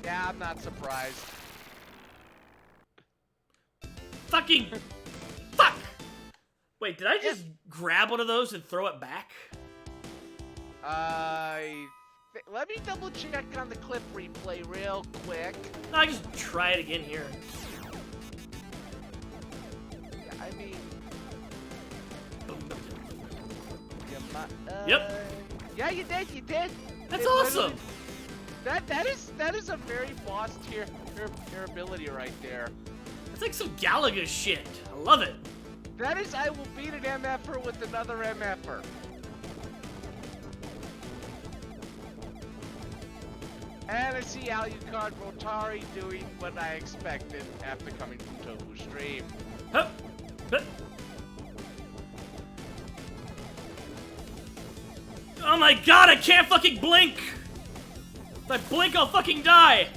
Yeah, I'm not surprised. Fucking... Fuck! Wait, did I just grab one of those and throw it back? Let me double check on the clip replay real quick. No, I just try it again here. Yeah, I mean... Yep. Yeah, you did. That's It awesome! That is a very boss tier ability right there. It's like some Galaga shit. I love it. That is, I will beat an MFer with another MFer. And I see Alucard Rotari doing what I expected after coming from Tofu's stream. Hup. Hup. Oh my god, I can't fucking blink! If I blink, I'll fucking die!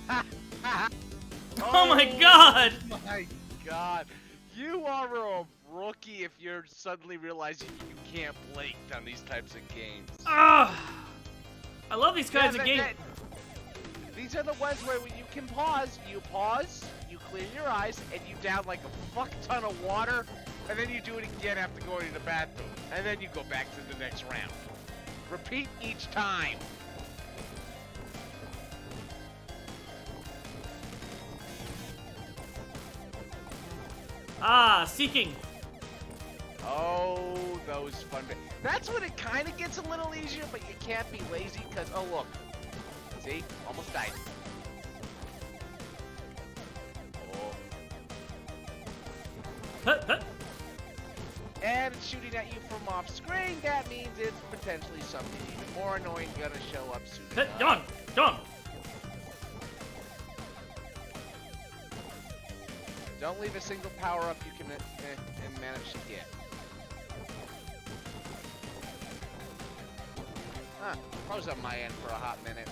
Oh my god! Oh my god. You are a rookie if you're suddenly realizing you can't blink on these types of games. Ah! I love these kinds of games. These are the ones where when you can pause, you clear your eyes, and you down like a fuck ton of water, and then you do it again after going to the bathroom, and then you go back to the next round. Repeat each time. Ah, seeking. Oh, those fun bits. That's when it kind of gets a little easier, but you can't be lazy because, oh look. See? Almost died. Oh. Hup, hup. And it's shooting at you from off screen. That means it's potentially something even more annoying gonna show up soon Hup, enough. come on, come on. Don't leave a single power-up you can manage to get. Froze on my end for a hot minute.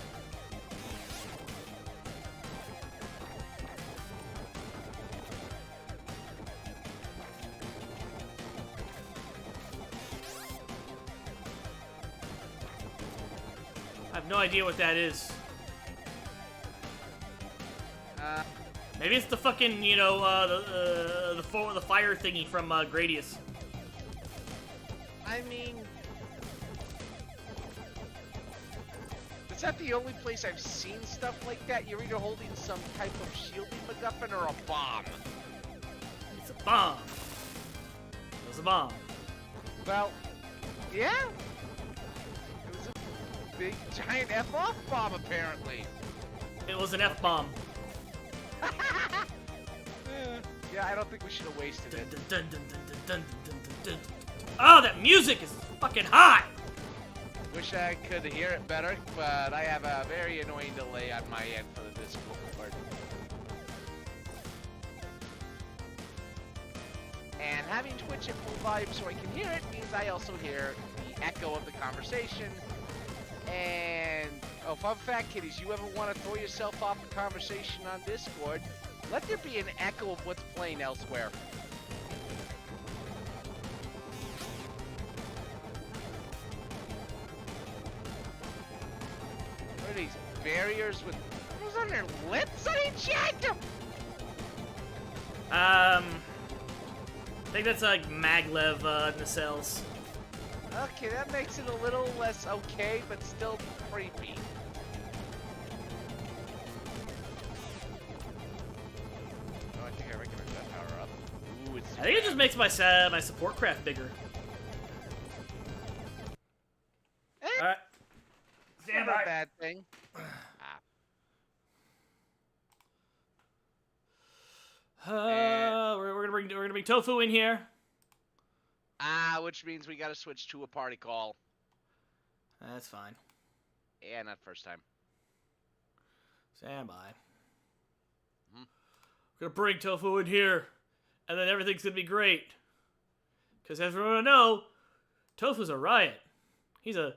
I have no idea what that is. Maybe it's the fucking, you know, the fire thingy from Gradius. I mean, is that the only place I've seen stuff like that? You're either holding some type of shielding MacGuffin or a bomb. It's a bomb. It was a bomb. Well, yeah. It was a big, giant F-off bomb, apparently. It was an F-bomb. Yeah, I don't think we should have wasted it. Oh, that music is fucking hot! Wish I could hear it better, but I have a very annoying delay on my end for the Discord. And having Twitch at full volume so I can hear it means I also hear the echo of the conversation. And, oh, fun fact, kiddies, you ever want to throw yourself off a conversation on Discord, let there be an echo of what's playing elsewhere. What are these barriers with who's on their lips? I checked them. I think that's like maglev nacelles. Okay, that makes it a little less okay, but still creepy. Oh, I think I recognize that power up. Ooh, it's I think it just makes my my support craft bigger. Alright. Stand not by. a bad thing. We're gonna bring Tofu in here. Which means we gotta switch to a party call. That's fine. Yeah, not first time. Stand by. We're gonna bring Tofu in here, and then everything's gonna be great. Cause as everyone know, Tofu's a riot. He's a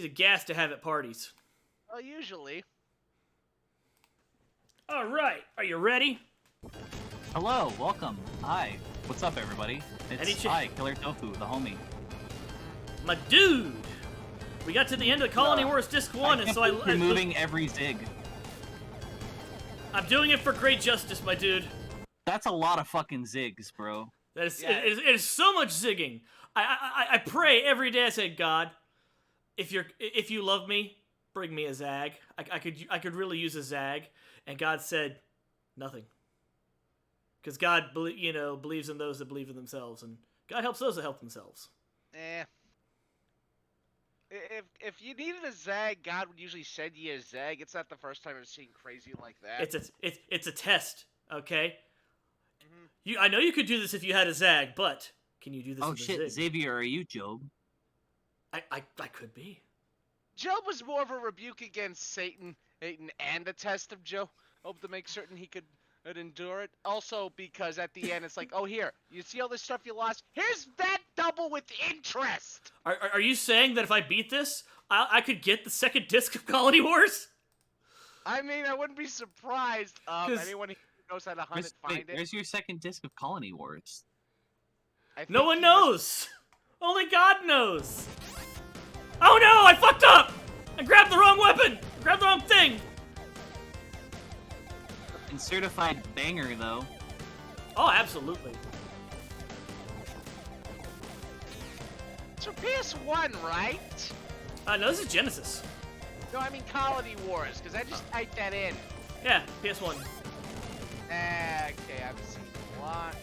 gas to have at parties. Well, usually. All right, are you ready? Hello, welcome. Hi. What's up, everybody? Any It's ch- I, Killer Tofu, the homie. My dude, we got to the end of Colony Wars Disc 1, and so keep removing every zig. I'm doing it for great justice, my dude. That's a lot of fucking zigs, bro. That is, Yeah. it is so much zigging. I pray every day. I say, God, if you love me, bring me a zag. I could really use a zag. And God said, nothing. Because God, believes in those that believe in themselves, and God helps those that help themselves. If you needed a zag, God would usually send you a zag. It's not the first time I've seen crazy like that. It's a test, okay? I know you could do this if you had a zag, but can you do this? Oh with a shit, zig? Xavier, are you Job? I could be. Job was more of a rebuke against Satan and a test of Job. Hope to make certain he could endure it. Also, because at the end, it's like, oh, here, you see all this stuff you lost? Here's that double with interest! Are you saying that if I beat this, I could get the second disc of Colony Wars? I mean, I wouldn't be surprised. Anyone who knows how to hunt it, find it. Where's your second disc of Colony Wars? No one knows! Only God knows! Oh no, I fucked up! I grabbed the wrong weapon! I grabbed the wrong thing! And certified banger, though. Oh, absolutely. So PS1, right? No, this is Genesis. No, I mean Colony Wars, because I just typed that in. Yeah, PS1. Okay, I've seen a lot.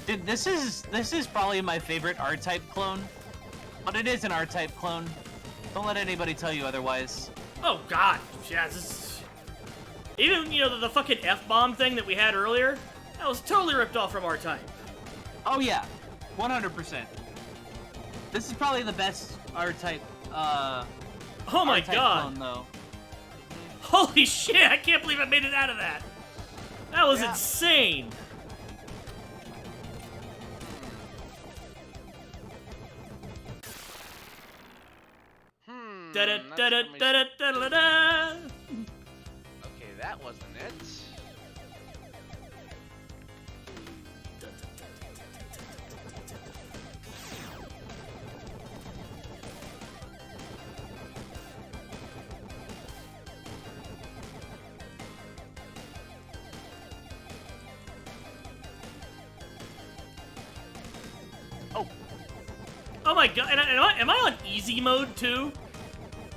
Dude, this is probably my favorite R-Type clone. But it is an R-Type clone. Don't let anybody tell you otherwise. Oh god, yeah, this is... Even, the fucking F-bomb thing that we had earlier, that was totally ripped off from our type. Oh yeah, 100%. This is probably the best R-Type, Oh my R-Type god. clone, though. Holy shit, I can't believe I made it out of that. That was insane. Da-da-da-da-da-da-da-da. Okay, that wasn't it. Oh my god, and am I on easy mode too?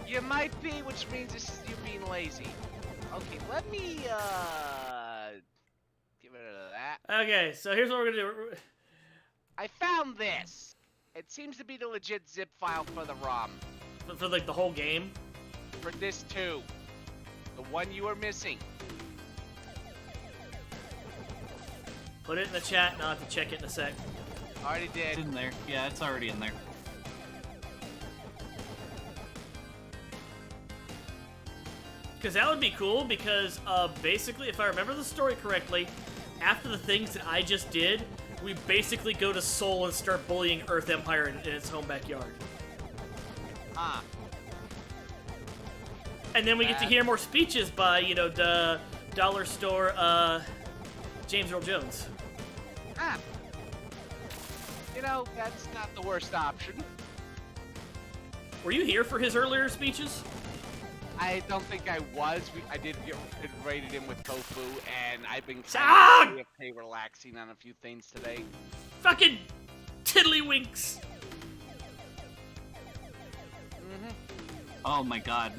You might be, which means you're being lazy. Okay, let me, get rid of that. Okay, so here's what we're gonna do. I found this. It seems to be the legit zip file for the ROM. For like the whole game? For this too. The one you were missing. Put it in the chat and I'll have to check it in a sec. Already did. It's in there. Yeah, it's already in there. Because that would be cool, because basically, if I remember the story correctly, after the things that I just did, we basically go to Seoul and start bullying Earth Empire in its home backyard. Ah. And then we get to hear more speeches by, you know, the dollar store James Earl Jones. Ah. You know, that's not the worst option. Were you here for his earlier speeches? I don't think I was. I did get rated in with Tofu, and I've been Ah! kind of relaxing on a few things today. Fucking tiddlywinks. Oh my god.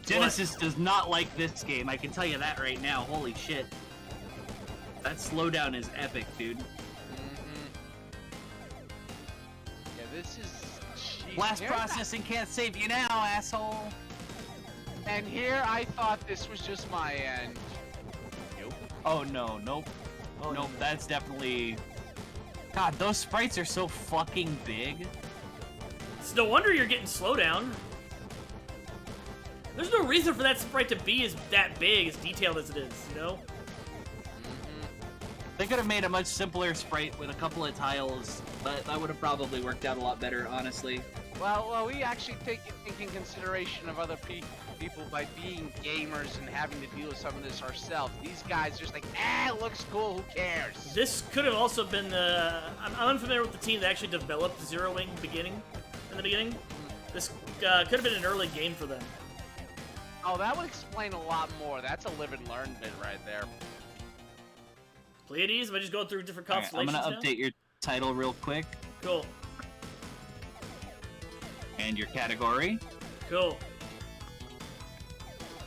Genesis does not like this game, I can tell you that right now. Holy shit. That slowdown is epic, dude. Yeah, this is... Jeez, Blast processing can't save you now, asshole. And here I thought this was just my end. Nope. Oh no, nope. Oh, nope, that's definitely... God, those sprites are so fucking big. It's no wonder you're getting slowdown. There's no reason for that sprite to be as that big, as detailed as it is, you know? They could have made a much simpler sprite with a couple of tiles, but that would have probably worked out a lot better, honestly. Well, we actually think in consideration of other people by being gamers and having to deal with some of this ourselves. These guys just like, it looks cool, who cares? This could have also been the... I'm unfamiliar with the team that actually developed Zero Wing in the beginning. This could have been an early game for them. Oh, that would explain a lot more. That's a live and learn bit right there. Pleiades, am I just going through different Alright, I'm constellations gonna update your title real quick. Cool. And your category. Cool.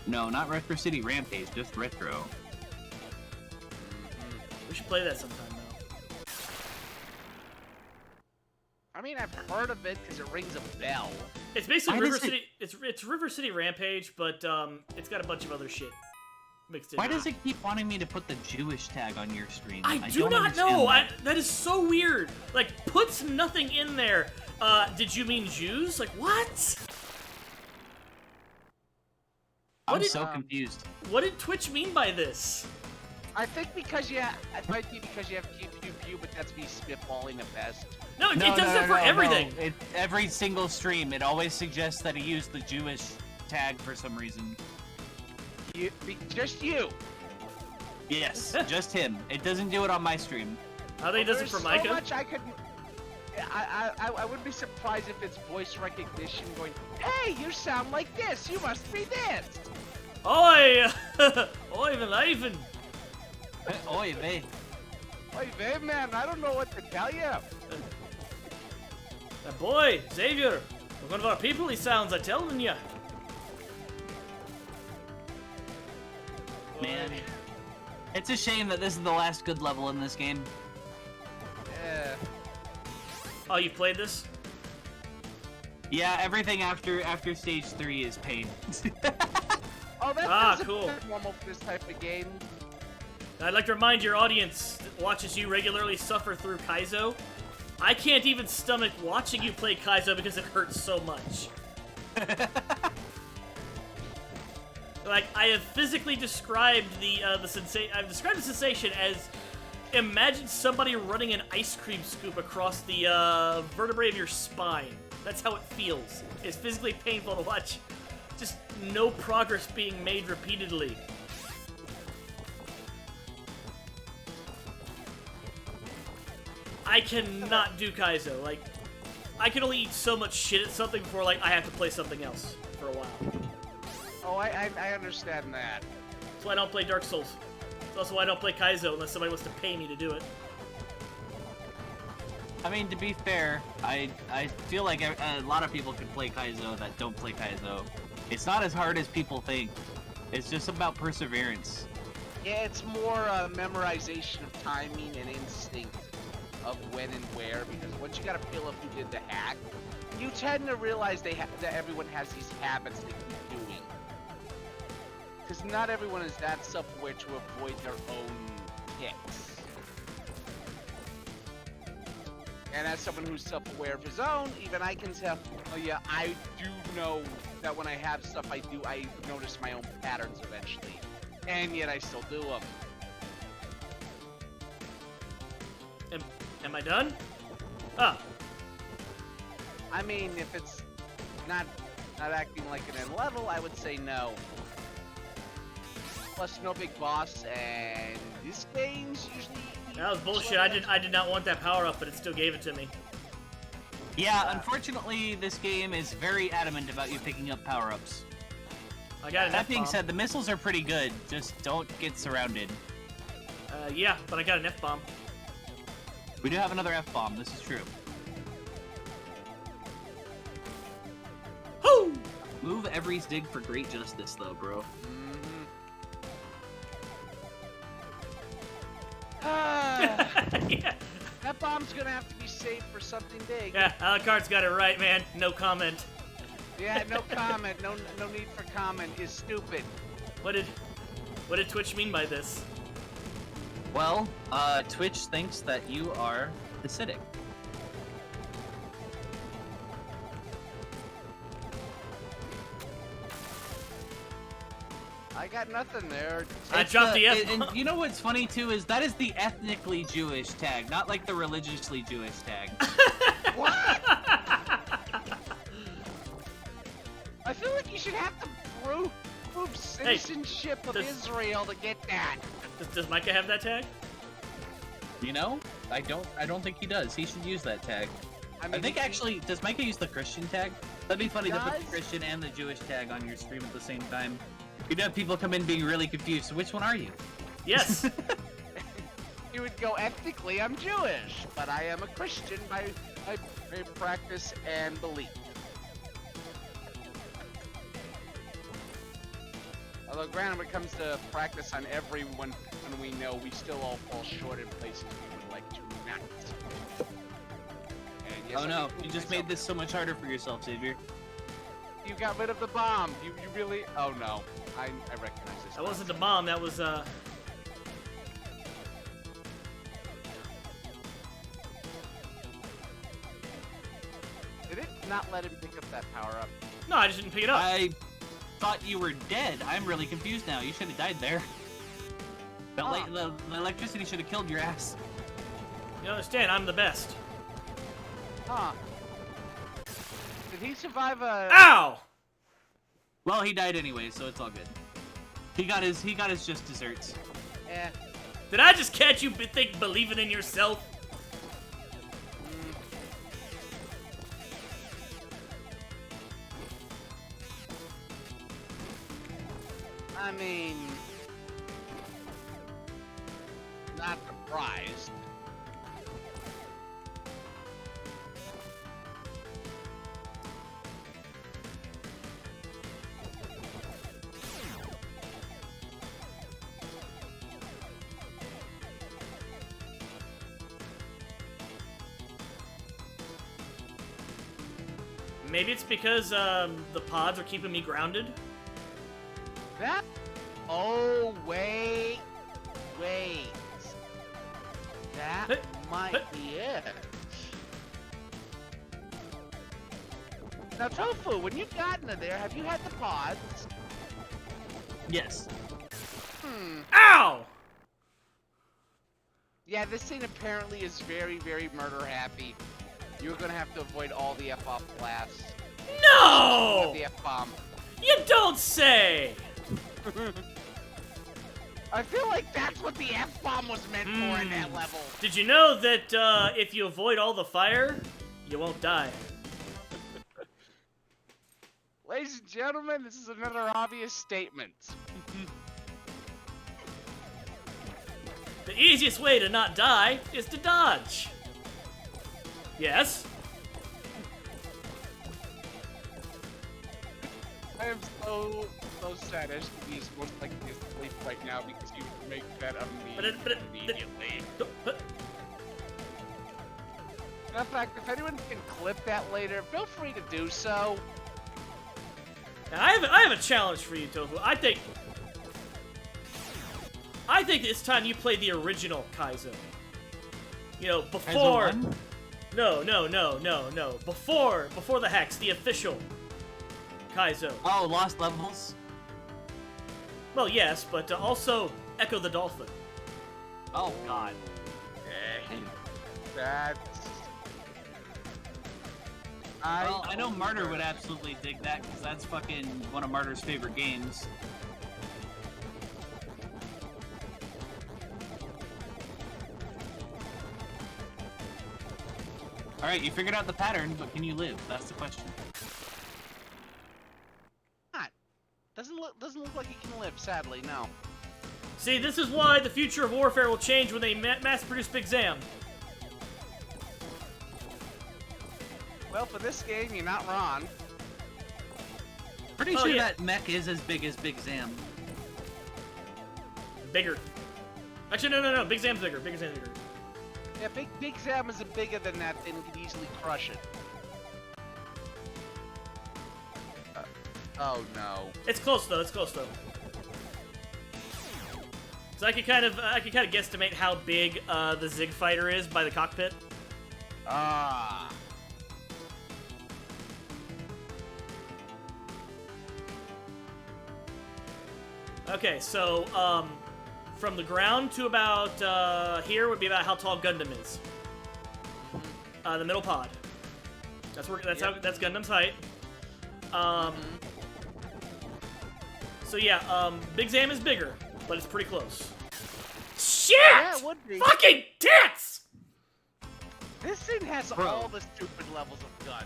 No, not Retro City Rampage, just Retro. We should play that sometime, though. I mean, I've heard of it because it rings a bell. It's basically Why River does it- City... It's River City Rampage, but it's got a bunch of other shit mixed in. Why does it keep wanting me to put the Jewish tag on your stream? I do don't not understand know. that. That is so weird. Like, puts nothing in there. Did you mean Jews? Like, what? I'm did- so confused. What did Twitch mean by this? I think it might be because you have pew pew pew, but that's me spitballing at best. No, it does that for everything. No. Every single stream, it always suggests that he used the Jewish tag for some reason. Just you. Yes, just him. It doesn't do it on my stream. How they does it for Micah? So much I could. I wouldn't be surprised if it's voice recognition going, hey, you sound like this, you must be this. Oi! Oi, Ivan! Oy vey. Hey, babe, man, I don't know what to tell you. That boy, Xavier, one of our people he sounds, I'm telling ya. Man. It's a shame that this is the last good level in this game. Yeah. Oh, you played this? Yeah, everything after stage 3 is pain. Oh, that's cool. normal for this type of game. I'd like to remind your audience that watches you regularly suffer through Kaizo. I can't even stomach watching you play Kaizo because it hurts so much. Like, I have physically described the sensation. I've described the sensation as Imagine somebody running an ice cream scoop across the vertebrae of your spine. That's how it feels. It's physically painful to watch. Just no progress being made repeatedly. I cannot do Kaizo. Like, I can only eat so much shit at something before, like, I have to play something else for a while. Oh, I understand that. That's why I don't play Dark Souls. That's also why I don't play Kaizo unless somebody wants to pay me to do it. I mean, to be fair, I feel like a lot of people can play Kaizo that don't play Kaizo. It's not as hard as people think. It's just about perseverance. Yeah, it's more memorization of timing and instinct of when and where, because once you got a feel of who did the hack, you tend to realize that everyone has these habits they keep doing. Because not everyone is that self-aware to avoid their own hicks. And as someone who's self-aware of his own, even I can tell, oh yeah, I do know that when I have stuff I do, I notice my own patterns eventually. And yet I still do them. Am I done? Ah. I mean, if it's not acting like an end level, I would say no. Plus, no big boss, and this game's usually... That was bullshit. I did not want that power up, but it still gave it to me. Yeah, unfortunately, this game is very adamant about you picking up power-ups. I got an That F-bomb. being said, the missiles are pretty good. Just don't get surrounded. Yeah, but I got an F-bomb. We do have another F-bomb. This is true. Whoo! Move every dig for great justice, though, bro. Yeah. That bomb's gonna have to be saved for something big. Yeah, Alucard's got it right, man. No comment. Yeah, no comment. No need for comment. Is stupid. What did Twitch mean by this? Well, Twitch thinks that you are acidic. I got nothing there. I dropped the F-bomb. And you know what's funny too is that is the ethnically Jewish tag, not like the religiously Jewish tag. What? I feel like you should have to prove citizenship of Israel to get that. Does Micah have that tag? You know, I don't think he does. He should use that tag. I mean, I think actually, does Micah use the Christian tag? That'd be funny to put the Christian and the Jewish tag on your stream at the same time. You'd have people come in being really confused. So which one are you? Yes. You would go, ethnically, I'm Jewish, but I am a Christian by practice and belief. Although, granted, when it comes to practice on everyone, when we know we still all fall short in places we would like to not. And yes, Oh no, you just made this so much harder for yourself, Xavier. You got rid of the bomb. You really... Oh no. I recognize this. That wasn't the bomb, that was, Did it not let him pick up that power up? No, I just didn't pick it up. I thought you were dead. I'm really confused now. You should have died there. The electricity should have killed your ass. You understand, I'm the best. Huh. Did he survive a... Ow! Well, he died anyway, so it's all good. He got his just desserts. Eh. Did I just catch you believing in yourself? I mean... Not surprised. Maybe it's because the pods are keeping me grounded. That? Oh, wait. That might be it. Now, Tofu, when you've gotten to there, have you had the pods? Yes. Ow! Yeah, this thing apparently is very, very murder happy. You're gonna have to avoid all the F-off blasts. No! The F-bomb. You don't say! I feel like that's what the F-bomb was meant for in that level. Did you know that if you avoid all the fire, you won't die? Ladies and gentlemen, this is another obvious statement. The easiest way to not die is to dodge. Yes? I am so sad SPB is most likely asleep right now because you make that immediately. In fact, if anyone can clip that later, feel free to do so. Now, I have a challenge for you, Tofu. I think it's time you play the original Kaizo. You know, before. Kaizo 1? No. Before the Hex, the official Kaizo. Oh, Lost Levels? Well, yes, but also Echo the Dolphin. Oh, God. That's... Well, I know Martyr would absolutely dig that, because that's fucking one of Martyr's favorite games. Alright, you figured out the pattern, but can you live? That's the question. Not. Doesn't look like you can live, sadly, no. See, this is why the future of warfare will change when they mass-produce Big Zam. Well, for this game, you're not wrong. Pretty sure that mech is as big as Big Zam. Bigger. Actually, no. Big Zam's bigger. Big Zam's bigger. Yeah, Big Zam is bigger than that and could easily crush it. Oh no. It's close though. So I can kind of guesstimate how big the Zig fighter is by the cockpit. Ah. Okay, so from the ground to about here would be about how tall Gundam is. The middle pod. That's Gundam's height. So yeah, Big Zam is bigger, but it's pretty close. Shit! Yeah, it would be. Fucking tits! This thing has all the stupid levels of guns.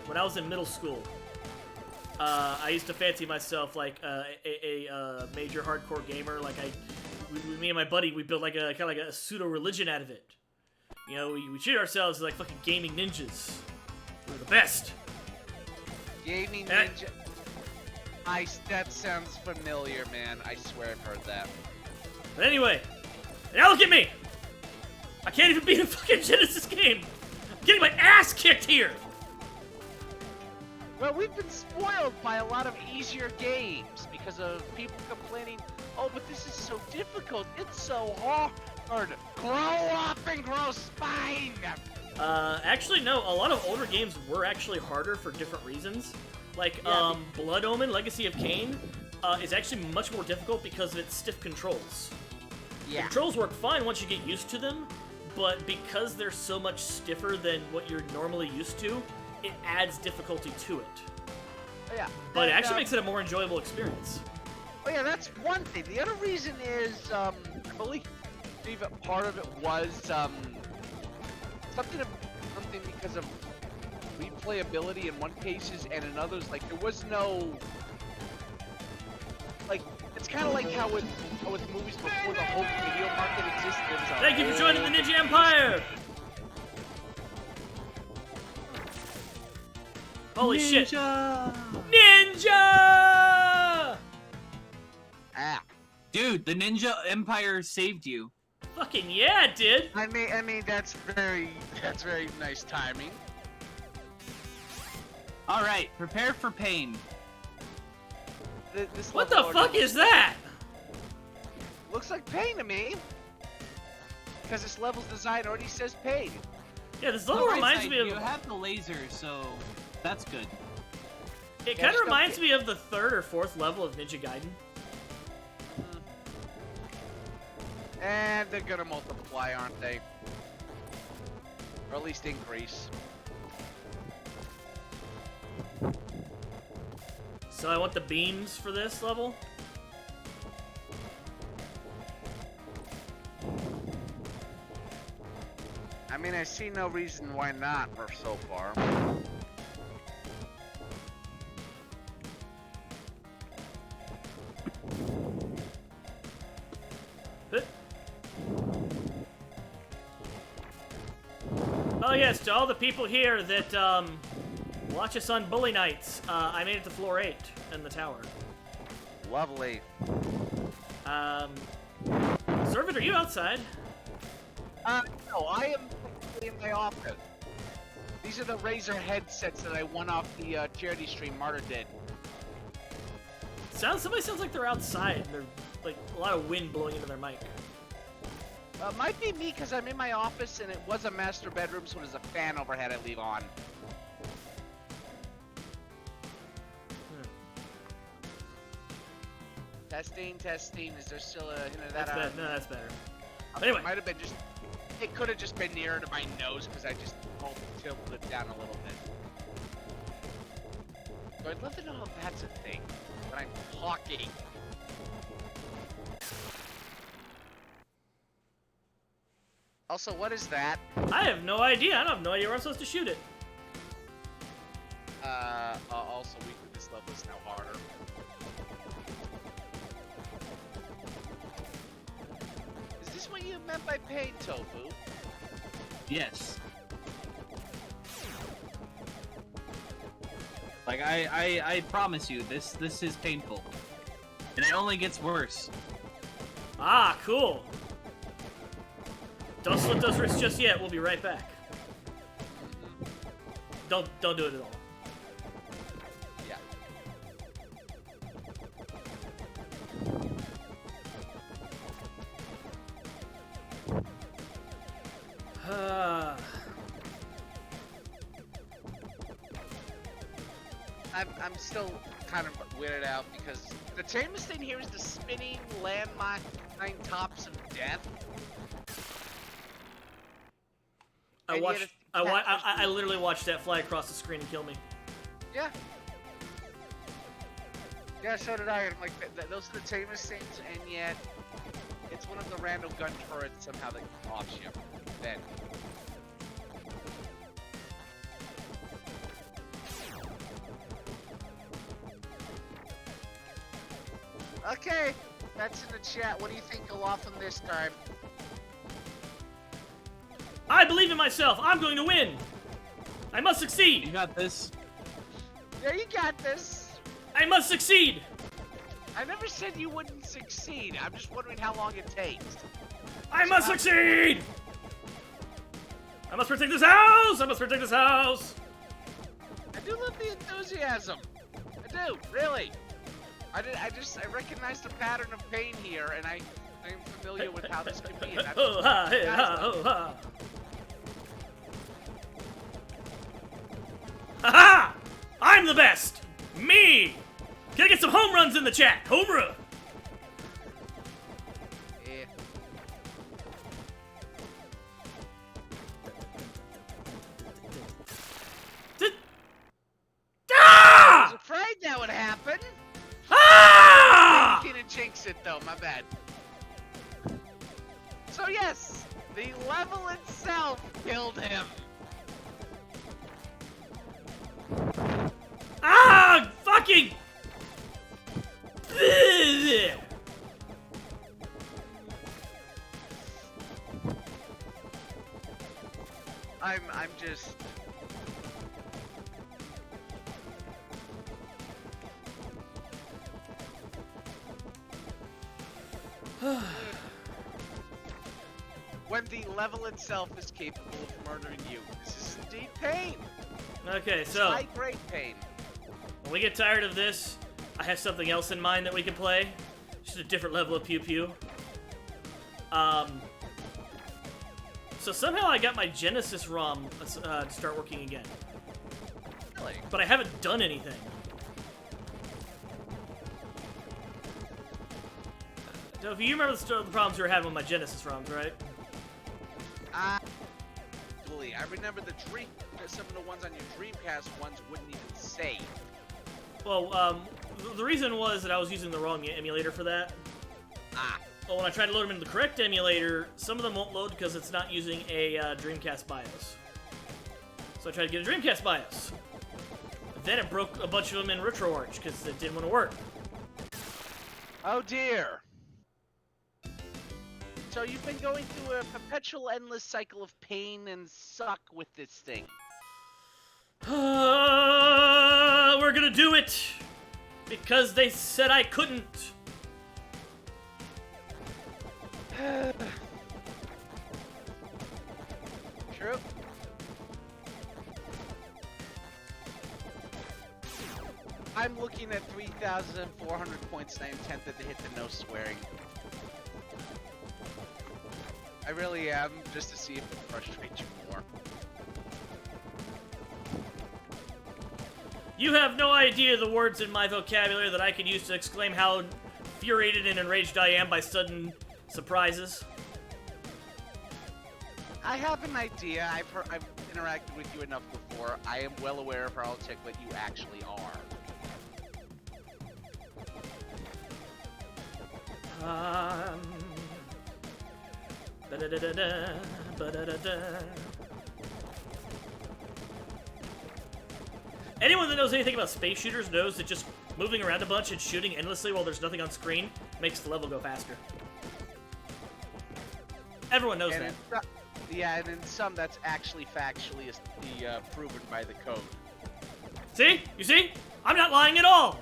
When I was in middle school, I used to fancy myself like a major hardcore gamer. Like me and my buddy, we built like a kind of like a pseudo religion out of it. You know, we treat ourselves as like fucking gaming ninjas. We're the best. Gaming ninja. That sounds familiar, man. I swear I've heard that. But anyway, now look at me. I can't even beat a fucking Genesis game. I'm getting my ass kicked here. Well, we've been spoiled by a lot of easier games because of people complaining, oh, but this is so difficult, it's so hard. Grow up and grow spine! Actually, no, a lot of older games were actually harder for different reasons. Like, Blood Omen, Legacy of Kain, is actually much more difficult because of its stiff controls. Yeah. The controls work fine once you get used to them, but because they're so much stiffer than what you're normally used to, it adds difficulty to it. Oh, yeah. But it actually makes it a more enjoyable experience. Oh yeah, that's one thing. The other reason is, I believe that part of it was, something because of replayability in one cases, and in others, like, there was no, like, it's kind of like how with movies before the home video market existed. Thank you for joining the Ninja Empire! Holy shit! Ninja! Ah. Dude, the Ninja Empire saved you. Fucking yeah, it did! I mean, that's very nice timing. Alright, prepare for pain. What the fuck is that? Looks like pain to me. Because this level's design already says pain. Yeah, this On level the right reminds side, me of. You have the laser, so that's good. It Yeah, kind of just reminds don't- me of the 3rd or 4th level of Ninja Gaiden. And they're gonna multiply, aren't they? Or at least increase. So I want the beams for this level. I mean, I see no reason why not for so far. Oh yes, to all the people here that watch us on Bully Nights, I made it to floor 8 in the tower. Lovely. Servant, are you outside? No, I am in my office. These are the Razer headsets that I won off the charity stream Martyr did. Somebody sounds like they're outside. They're like a lot of wind blowing into their mic. Might be me because I'm in my office and it was a master bedroom, so there's a fan overhead I leave on. Testing, testing. Is there still a hint of that? That's better. No, that's better. Okay, Anyway. it might have been just. It could have just been nearer to my nose because I just tilted it down a little bit. So I'd love to know if that's a thing when I'm talking. Also, what is that? I have no idea. I have no idea where I'm supposed to shoot it. Also, this level is now harder. Is this what you meant by pain, Tofu? Yes. Like I promise you, this is painful, and it only gets worse. Ah, cool. Don't slit those wrists just yet. We'll be right back. Don't do it at all. Yeah. I'm still kind of weirded out because the tamest thing here is the spinning landmine tops of death. I literally watched that fly across the screen and kill me. Yeah. Yeah, so did I. I'm like, those are the tamest things, and yet it's one of the random gun turrets somehow that offs you. Then. Okay, that's in the chat. What do you think will off them this time? I believe in myself. I'm going to win. I must You succeed. got this. Yeah, you got this. I must succeed. I never said you wouldn't succeed. I'm just wondering how long it takes. I must succeed. I must protect this house. I must protect this house. I do love the enthusiasm. I do, really. I recognize the pattern of pain here, and I'm familiar with how this can be. And Oh ha, hey, ha, oh ha. Ha ha! I'm the best. Me. Can I get some home runs in the chat? Home run. Yeah. I was Ah! afraid that would happen. Ah! You didn't jinx it though, my bad. So yes, the level itself killed him. Ah! Fucking! I'm just. When the level itself is capable of murdering you, this is indeed pain. Okay, so High grade pain. when we get tired of this, I have something else in mind that we can play. Just a different level of pew pew. So somehow I got my Genesis ROM to start working again. Really? But I haven't done anything. So if you remember the problems you were having with my Genesis ROMs, right? Fully. I remember some of the ones on your Dreamcast ones wouldn't even save. Well, the reason was that I was using the wrong emulator for that. Well, when I tried to load them into the correct emulator, some of them won't load because it's not using a Dreamcast BIOS. So I tried to get a Dreamcast BIOS. Then it broke a bunch of them in RetroArch because it didn't want to work. Oh dear. So you've been going through a perpetual endless cycle of pain and suck with this thing. We're gonna do it! Because they said I couldn't. True. I'm looking at 3,400 points and I am tempted to hit the no swearing. I really am, just to see if it frustrates you more. You have no idea the words in my vocabulary that I can use to exclaim how infuriated and enraged I am by sudden surprises. I have an idea. I've interacted with you enough before. I am well aware of how articulate you actually are. Ba-da-da-da-da, ba-da-da-da. Anyone that knows anything about space shooters knows that just moving around a bunch and shooting endlessly while there's nothing on screen makes the level go faster. Everyone knows And that. Yeah, and in some that's actually factually proven by the code. See? You see? I'm not lying at all!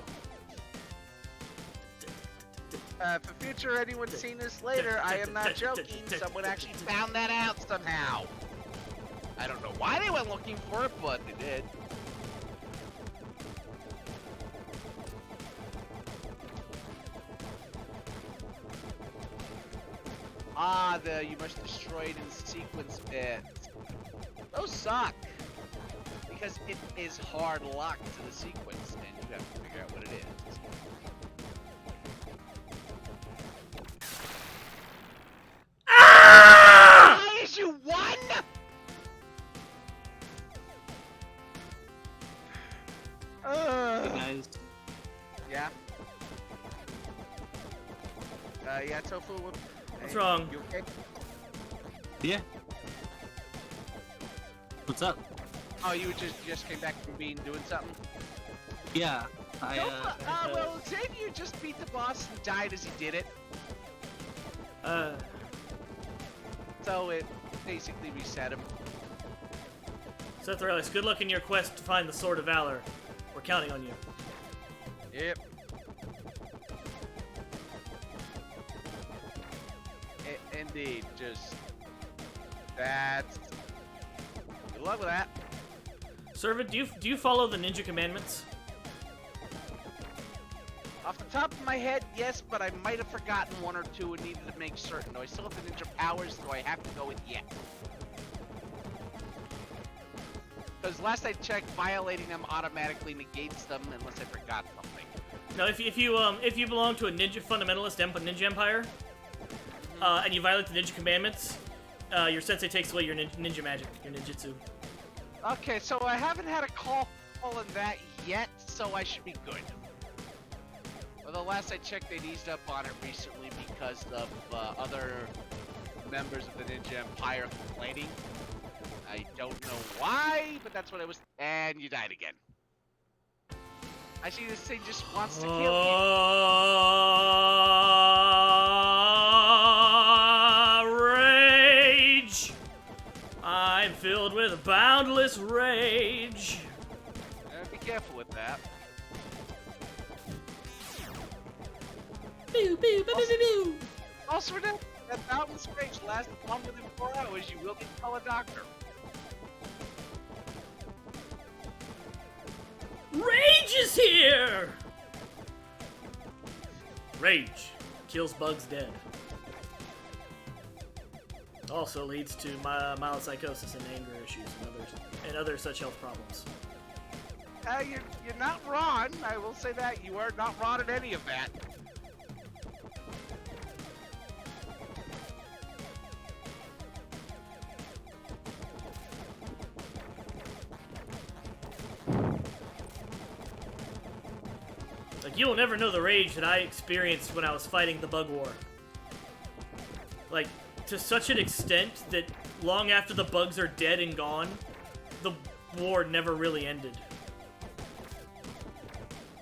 For future anyone seeing this later, I am not joking. Someone actually found that out somehow. I don't know why they went looking for it, but they did. You must destroy it in sequence bits. Those suck. Because it is hard locked to the sequence, and you have to figure out what it is. Why is you won? Guys, Yeah. Yeah, Tofu. What's wrong? You okay? yeah. What's up? Oh, you just came back from doing something? Yeah, Well, Xavier just beat the boss and died as he did it. So it basically reset him. Seth Morales, good luck in your quest to find the Sword of Valor. We're counting on you. Yep. Indeed, just that's good luck with that. Servant, do you follow the ninja commandments? Off the top of my head, yes, but I might have forgotten one or two and needed to make certain. Do I still have the ninja powers? Do I have to go with yes? Because last I checked, violating them automatically negates them unless I forgot something. No, if you belong to a ninja fundamentalist ninja empire, and you violate the ninja commandments, your sensei takes away your ninja magic, your ninjutsu. Okay, so I haven't had a call on that yet, so I should be good. Although last I checked, they'd eased up on it recently because of other members of the Ninja Empire complaining. I don't know why, but that's what it was. And you died again. I see this thing just wants to kill you. Rage! I'm filled with boundless rage. Be careful with that. Boo, boo, boo, boo, boo. Also, remember, that boundless rage lasts longer than 4 hours. You will need to call a doctor. Rage is here! Rage kills bugs dead. Also leads to mild psychosis and anger issues and other such health problems. You're not wrong. I will say that. You are not wrong in any of that. Like, you'll never know the rage that I experienced when I was fighting the bug war. Like, to such an extent that long after the bugs are dead and gone, the war never really ended.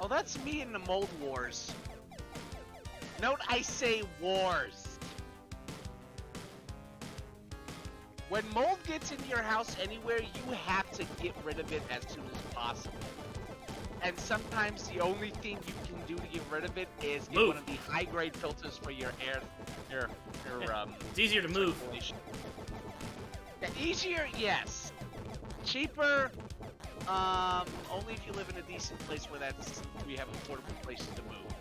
Oh, that's me in the mold wars. Note I say wars. When mold gets into your house anywhere, you have to get rid of it as soon as possible. And sometimes the only thing you can do to get rid of it is get one of the high-grade filters for your air. It's easier to move. Yeah, easier, yes. Cheaper, only if you live in a decent place where we have affordable places to move.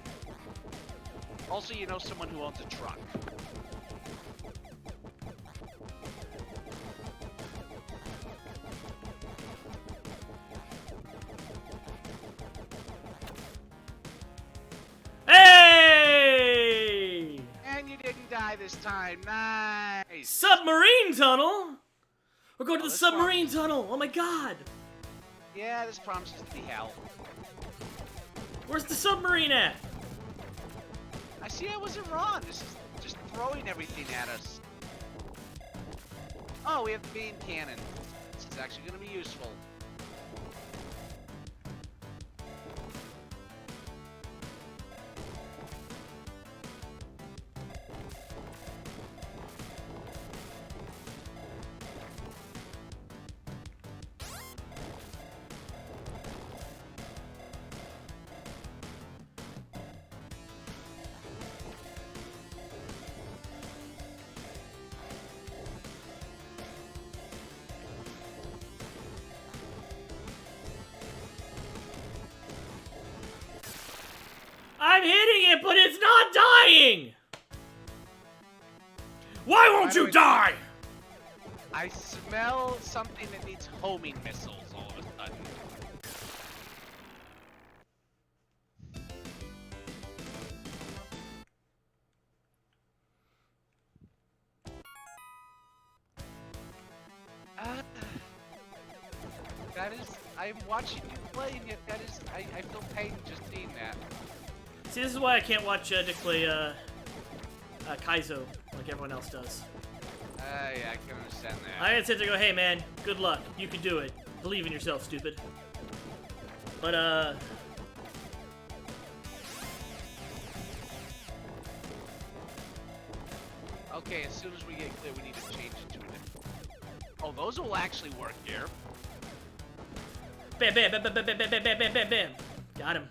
Also, you know someone who owns a truck. Hey! And you didn't die this time. Nice. Submarine tunnel? We're going to the submarine tunnel. Oh my god. Yeah, this promises to be hell. Where's the submarine at? I see I wasn't wrong. This is just throwing everything at us. Oh, we have the beam cannon. This is actually going to be useful. I'm hitting it, but it's not dying! Why won't you die? I smell something that needs homing missiles all of a sudden. That is, I'm watching you play, and yet that is, I feel pain just seeing that. See, this is why I can't watch Dick play Kaizo like everyone else does. Yeah, I can understand that. I gotta sit there and go, hey man, good luck. You can do it. Believe in yourself, stupid. But, Okay, as soon as we get clear, we need to change it to a different. Oh, those will actually work here. Bam, bam, bam, bam, bam, bam, bam, bam, bam, bam, bam. Got him.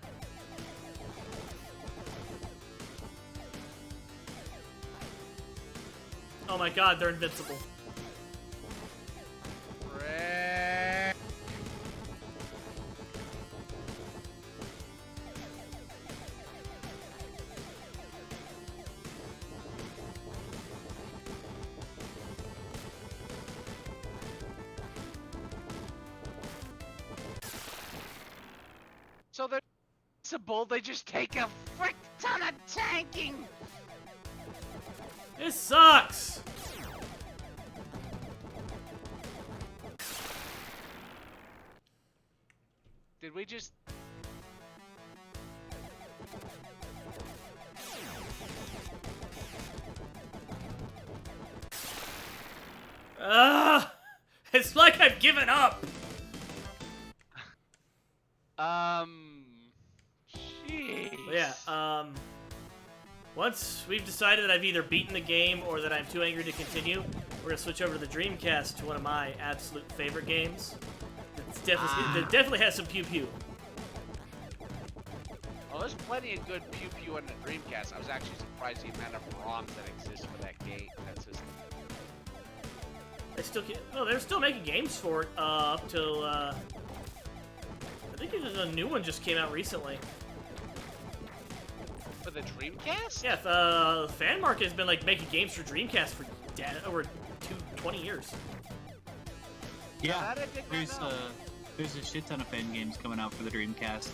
Oh my god, they're invincible. So they're invincible, they just take a frick ton of tanking! This sucks! Did we just... It's like I've given up! Jeez. Yeah, once we've decided that I've either beaten the game or that I'm too angry to continue, we're gonna switch over to the Dreamcast, to one of my absolute favorite games. It definitely has some pew-pew. Well, there's plenty of good pew-pew on the Dreamcast. I was actually surprised the amount of ROMs that exist for that game, that system. They're still making games for it, up till, I think a new one just came out recently. For the Dreamcast? Yeah, Fan Market has been, like, making games for Dreamcast for over 20 years. Yeah, That I did not know. there's a shit ton of fan games coming out for the Dreamcast.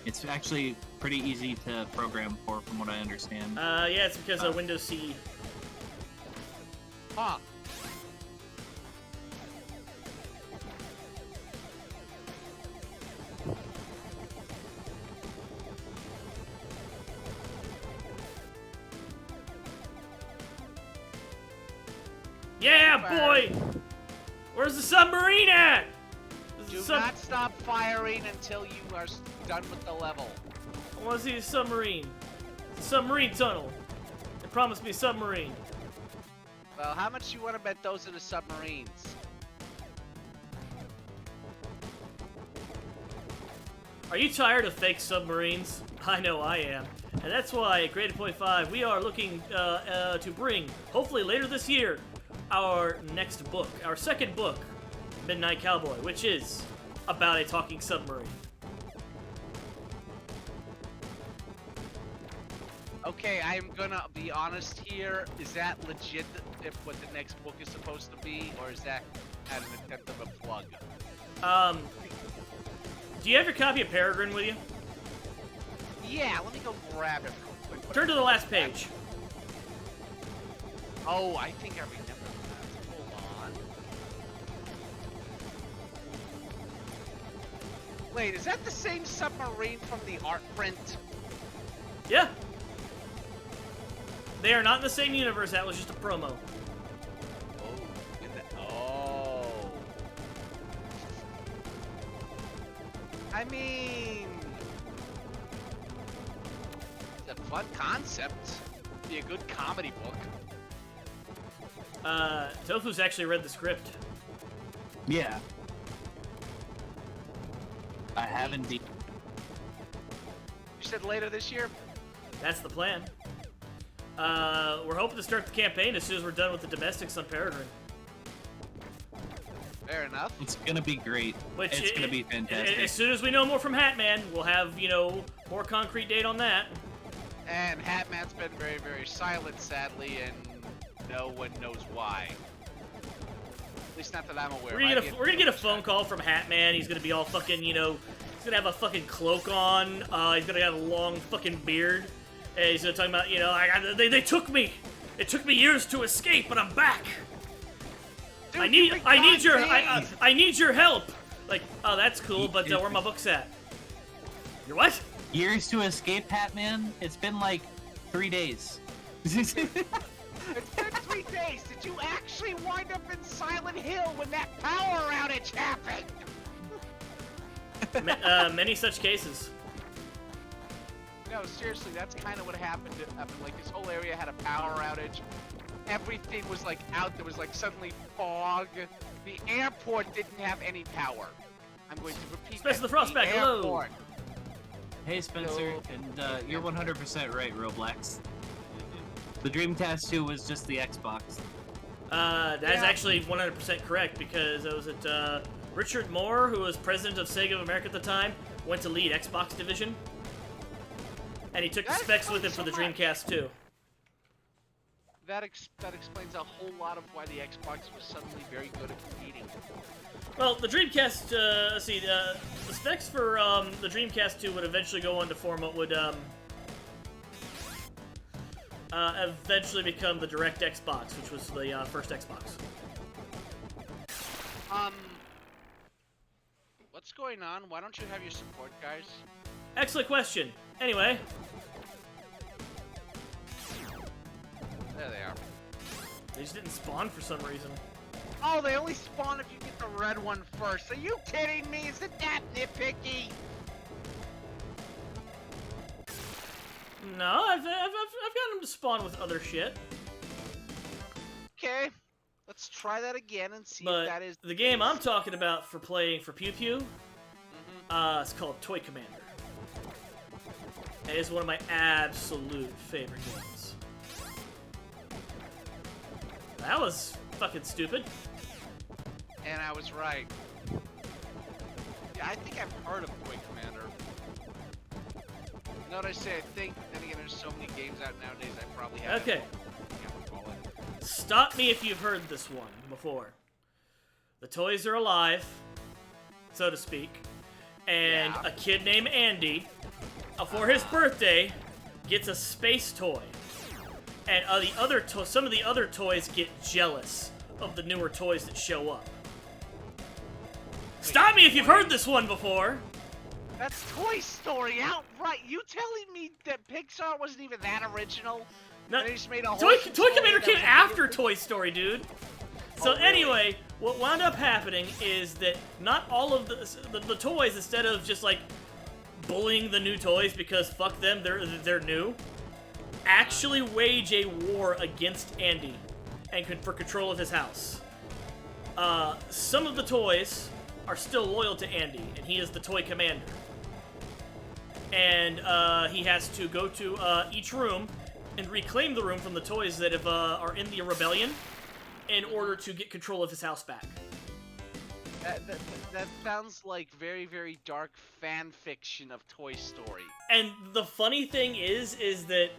It's actually pretty easy to program for, from what I understand. Yeah, it's because of Windows CE. Huh. Yeah, boy! Where's the submarine at? Do not stop firing until you are done with the level. I want to see a submarine. It's a submarine tunnel. They promised me a submarine. Well, how much you want to bet those are the submarines? Are you tired of fake submarines? I know I am. And that's why at Grade Point 5 we are looking to bring, hopefully later this year, our next book, our second book, Midnight Cowboy, which is about a talking submarine. Okay, I'm gonna be honest here. Is that legit if what the next book is supposed to be, or is that at an attempt of a plug? Do you have your copy of Peregrine with you? Yeah, let me go grab it real quick. Turn to the last page. Oh, I think I remember that. Hold on. Wait, is that the same submarine from the art print? Yeah. They are not in the same universe. That was just a promo. Oh. I mean, it's a fun concept. Be a good comedy book. Tofu's actually read the script. Yeah. I have indeed. You said later this year? That's the plan. We're hoping to start the campaign as soon as we're done with the domestics on Peregrine. Fair enough. It's gonna be great. It's gonna be fantastic. As soon as we know more from Hatman, we'll have, you know, more concrete date on that. And Hatman's been very, very silent, sadly, and no one knows why. At least not that I'm aware. We're gonna get a phone call from Hatman. He's gonna be all fucking, you know, he's gonna have a fucking cloak on. He's gonna have a long fucking beard. And he's gonna talk about, you know, they took me. It took me years to escape, but I'm back. Dude, I need your help. Like, oh, that's cool, but where are my books at? Your what? Years to escape, Hatman? It's been like 3 days. It's been 3 days. Did you actually wind up in Silent Hill when that power outage happened? Many such cases. No, seriously, that's kind of what happened. Like, this whole area had a power outage. Everything was, like, out. There was, like, suddenly fog. The airport didn't have any power. I'm going to repeat Spencer that. the Frostback, hello. Airport. Hey, Spencer, and you're 100% right, Roblox. The Dreamcast 2 was just the Xbox. That's actually 100% correct, because it was Richard Moore, who was president of Sega of America at the time, went to lead Xbox division. And he took the specs with him for the Dreamcast too. That explains a whole lot of why the Xbox was suddenly very good at competing. Well, the Dreamcast, let's see, the specs for the Dreamcast 2 would eventually go on to form what would eventually become the Direct Xbox, which was the first Xbox. What's going on? Why don't you have your support guys? Excellent question. Anyway. There they are. They just didn't spawn for some reason. Oh, they only spawn if you get the red one first. Are you kidding me? Is it that nitpicky? No, I've gotten them to spawn with other shit. Okay, let's try that again and see But if that is the game I'm talking about for playing for Pew Pew, it's called Toy Commander. It is one of my absolute favorite games. That was fucking stupid. And I was right. Yeah, I think I've heard of Toy Commander. You know what I say? I think, but then again, there's so many games out nowadays. I probably haven't. Okay. Can't recall it. Stop me if you've heard this one before. The toys are alive, so to speak, and Yeah. a kid named Andy, for his birthday, gets a space toy. And some of the other toys get jealous of the newer toys that show up. Stop me if you've heard this one before! That's Toy Story outright. You telling me that Pixar wasn't even that original? No, They just made a whole Toy story Commander that came was after Toy Story, dude. So Oh, really? anyway, what wound up happening is that not all of the toys, instead of just like bullying the new toys because fuck them, they're new, actually wage a war against Andy and for control of his house. Some of the toys are still loyal to Andy, and he is the Toy Commander. And he has to go to each room and reclaim the room from the toys that are in the rebellion in order to get control of his house back. That sounds like very, very dark fan fiction of Toy Story. And the funny thing is that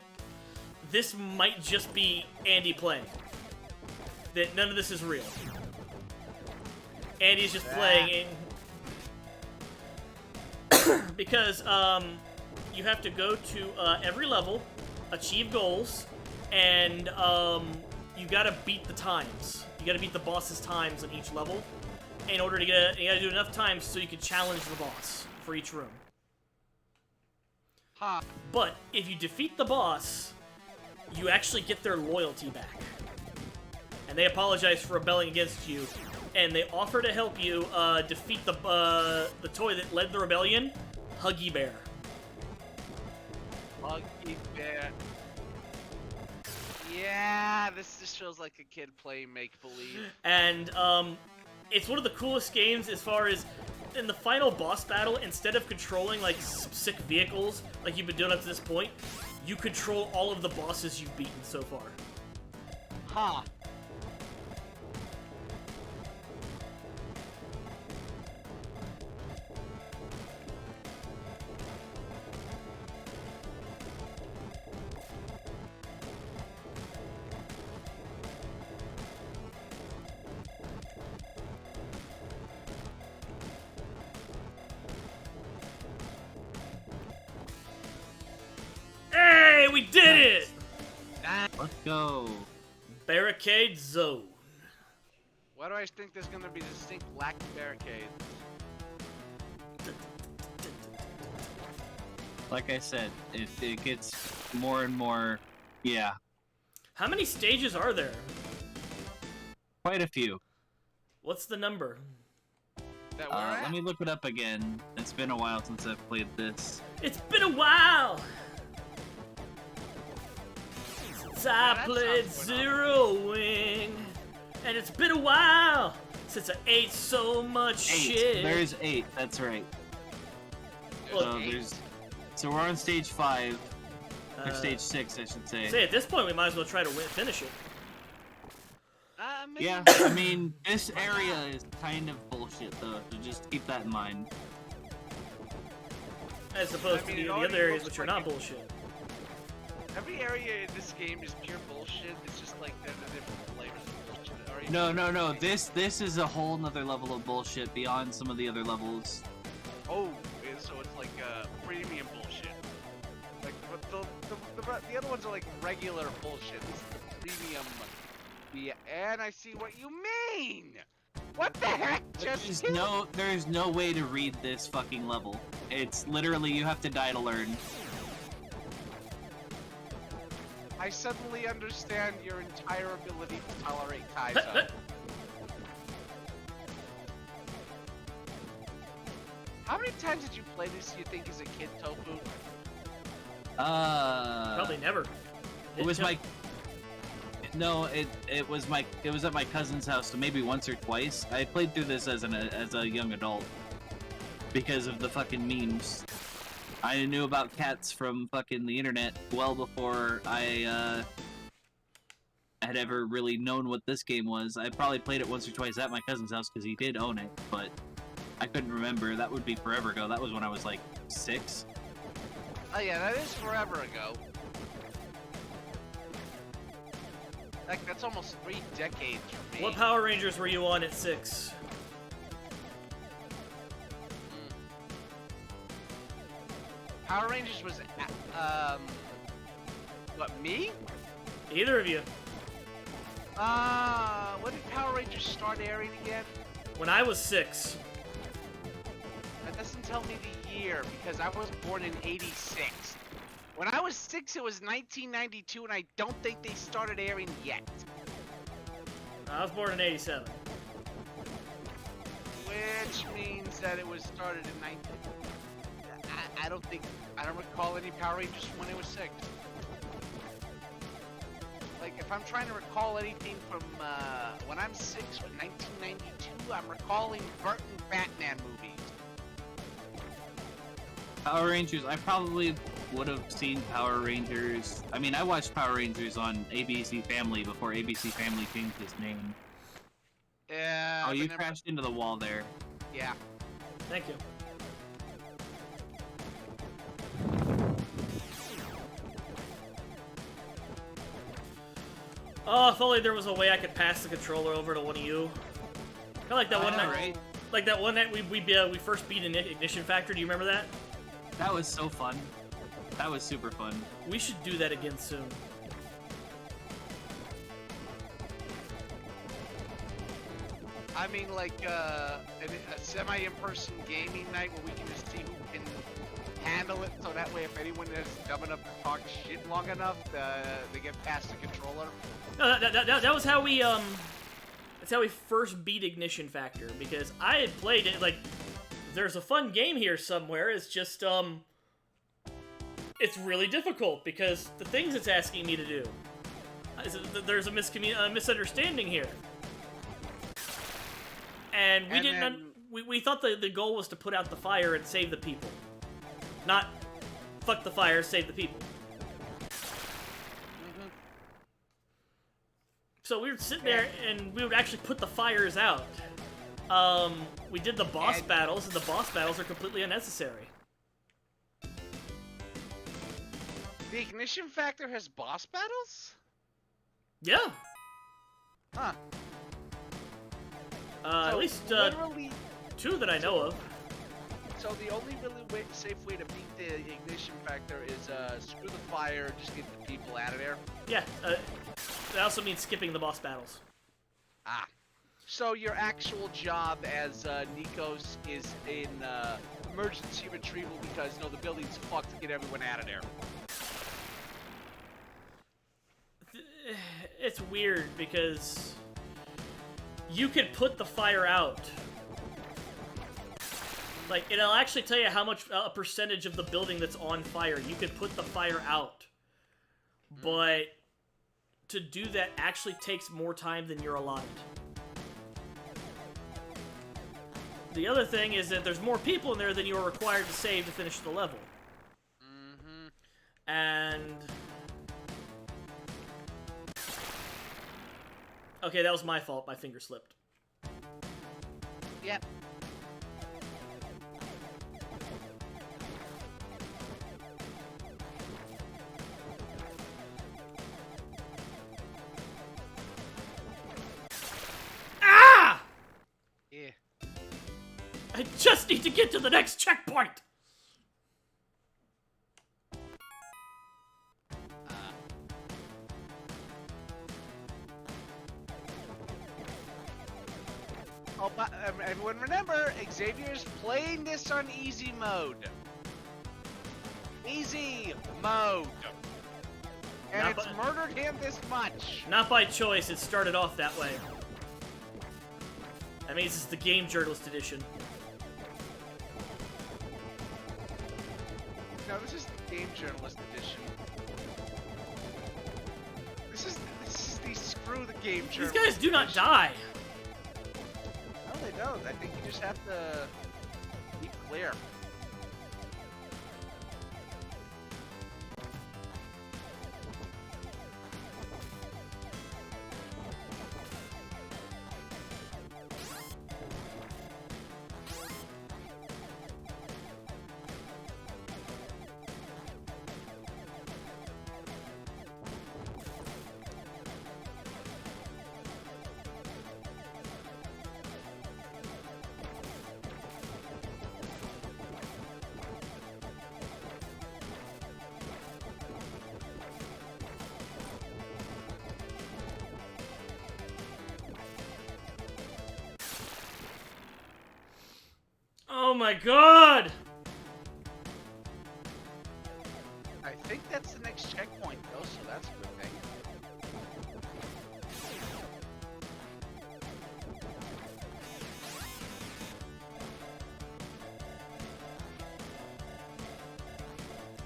this might just be Andy playing. That none of this is real. Andy's just playing because you have to go to every level, achieve goals, and you gotta beat the times. You gotta beat the boss's times on each level in order to get. You gotta do enough times so you can challenge the boss for each room. Huh. But if you defeat the boss, you actually get their loyalty back, and they apologize for rebelling against you, and they offer to help you defeat the toy that led the rebellion, Huggy Bear. Huggy Bear. Yeah, this just feels like a kid playing make-believe. And it's one of the coolest games as far as in the final boss battle, instead of controlling like sick vehicles like you've been doing up to this point, you control all of the bosses you've beaten so far. Huh. Hey, we did it! Let's go. Barricade zone. Why do I think there's gonna be distinct black barricades? Like I said, it gets more and more, yeah, How many stages are there? quite a few. What's the number? That we're at? Let me look it up again. It's been a while since I've played this. It's been a while since I that played sounds going on. Zero Wing, and it's been a while since I ate so much 8. shit. There's 8. That's right. There's So eight? so we're on stage 5 or Uh, stage 6, I should say. Say at this point we might as well try to finish it. Maybe. Yeah, I mean, this area is kind of bullshit though, so just keep that in mind. As opposed I mean, to it the already other areas looks which are like not it- bullshit. Every area in this game is pure bullshit. It's just like they're the different flavors of bullshit. Are you- No. This is a whole nother level of bullshit beyond some of the other levels. Oh, yeah, so it's like premium bullshit. Like the other ones are like regular bullshit. This is premium. Yeah, and I see what you mean. What the heck just There's no way to read this fucking level. It's literally you have to die to learn. I suddenly understand your entire ability to tolerate Kaizo. How many times did you play this, you think, as a kid, Tofu? Probably never. It was my... No, it was at my cousin's house, so maybe once or twice. I played through this as a young adult because of the fucking memes. I knew about cats from fucking the internet well before I had ever really known what this game was. I probably played it once or twice at my cousin's house because he did own it, but I couldn't remember. That would be forever ago. That was when I was like 6. Oh yeah, that is forever ago. Like, that's almost 3 decades for me. What Power Rangers were you on at 6? Power Rangers was, what, me? Either of you. When did Power Rangers start airing again? When I was 6. That doesn't tell me the year, because I was born in 86. When I was 6, it was 1992, and I don't think they started airing yet. I was born in 87. Which means that it was started in 19... I don't recall any Power Rangers from when I was 6. Like, if I'm trying to recall anything from, when I'm 6, with 1992, I'm recalling Burton Batman movies. Power Rangers, I probably would have seen Power Rangers. I mean, I watched Power Rangers on ABC Family before ABC Family changed its name. Yeah. Oh, you crashed into the wall there. Yeah. Thank you. Oh, if only there was a way I could pass the controller over to one of you. Kind of like that one night, right? like that one night we first beat Ignition Factor. Do you remember that? That was so fun. That was super fun. We should do that again soon. I mean, like, a semi-in-person gaming night where we can just see who can handle it, so that way if anyone is dumb enough to talk shit long enough, they get past the controller. No, that was how we that's how we first beat Ignition Factor, because I had played it. Like, there's a fun game here somewhere. It's just it's really difficult because the things it's asking me to do. There's a misunderstanding here, and we didn't. We thought the goal was to put out the fire and save the people, not fuck the fire, save the people. So we were sitting there, and we would actually put the fires out. We did the boss battles, and the boss battles are completely unnecessary. The Ignition Factor has boss battles? Yeah. Huh. At least literally, 2 that I know of. so the only really safe way to beat the Ignition Factor is screw the fire, just get the people out of there. Yeah. That also means skipping the boss battles. Ah. So your actual job as Nikos is in emergency retrieval because, no, the building's fucked to get everyone out of there. It's weird because you could put the fire out. Like, it'll actually tell you how much a percentage of the building that's on fire. You could put the fire out. But to do that actually takes more time than you're allotted. The other thing is that there's more people in there than you are required to save to finish the level. And... okay, that was my fault. My finger slipped. Yep. Ah! Yeah. I just need to get to the next checkpoint! Oh, but everyone remember, Xavier's playing this on easy mode. Easy mode. And Not it's murdered him this much. Not by choice, it started off that way. That means it's the Game Journalist Edition. No, this is the Game Journalist Edition. This is the screw the Game These Journalist guys do not edition. die. No, they don't. I think you just have to be clear. my god! I think that's the next checkpoint, though, so that's a good thing.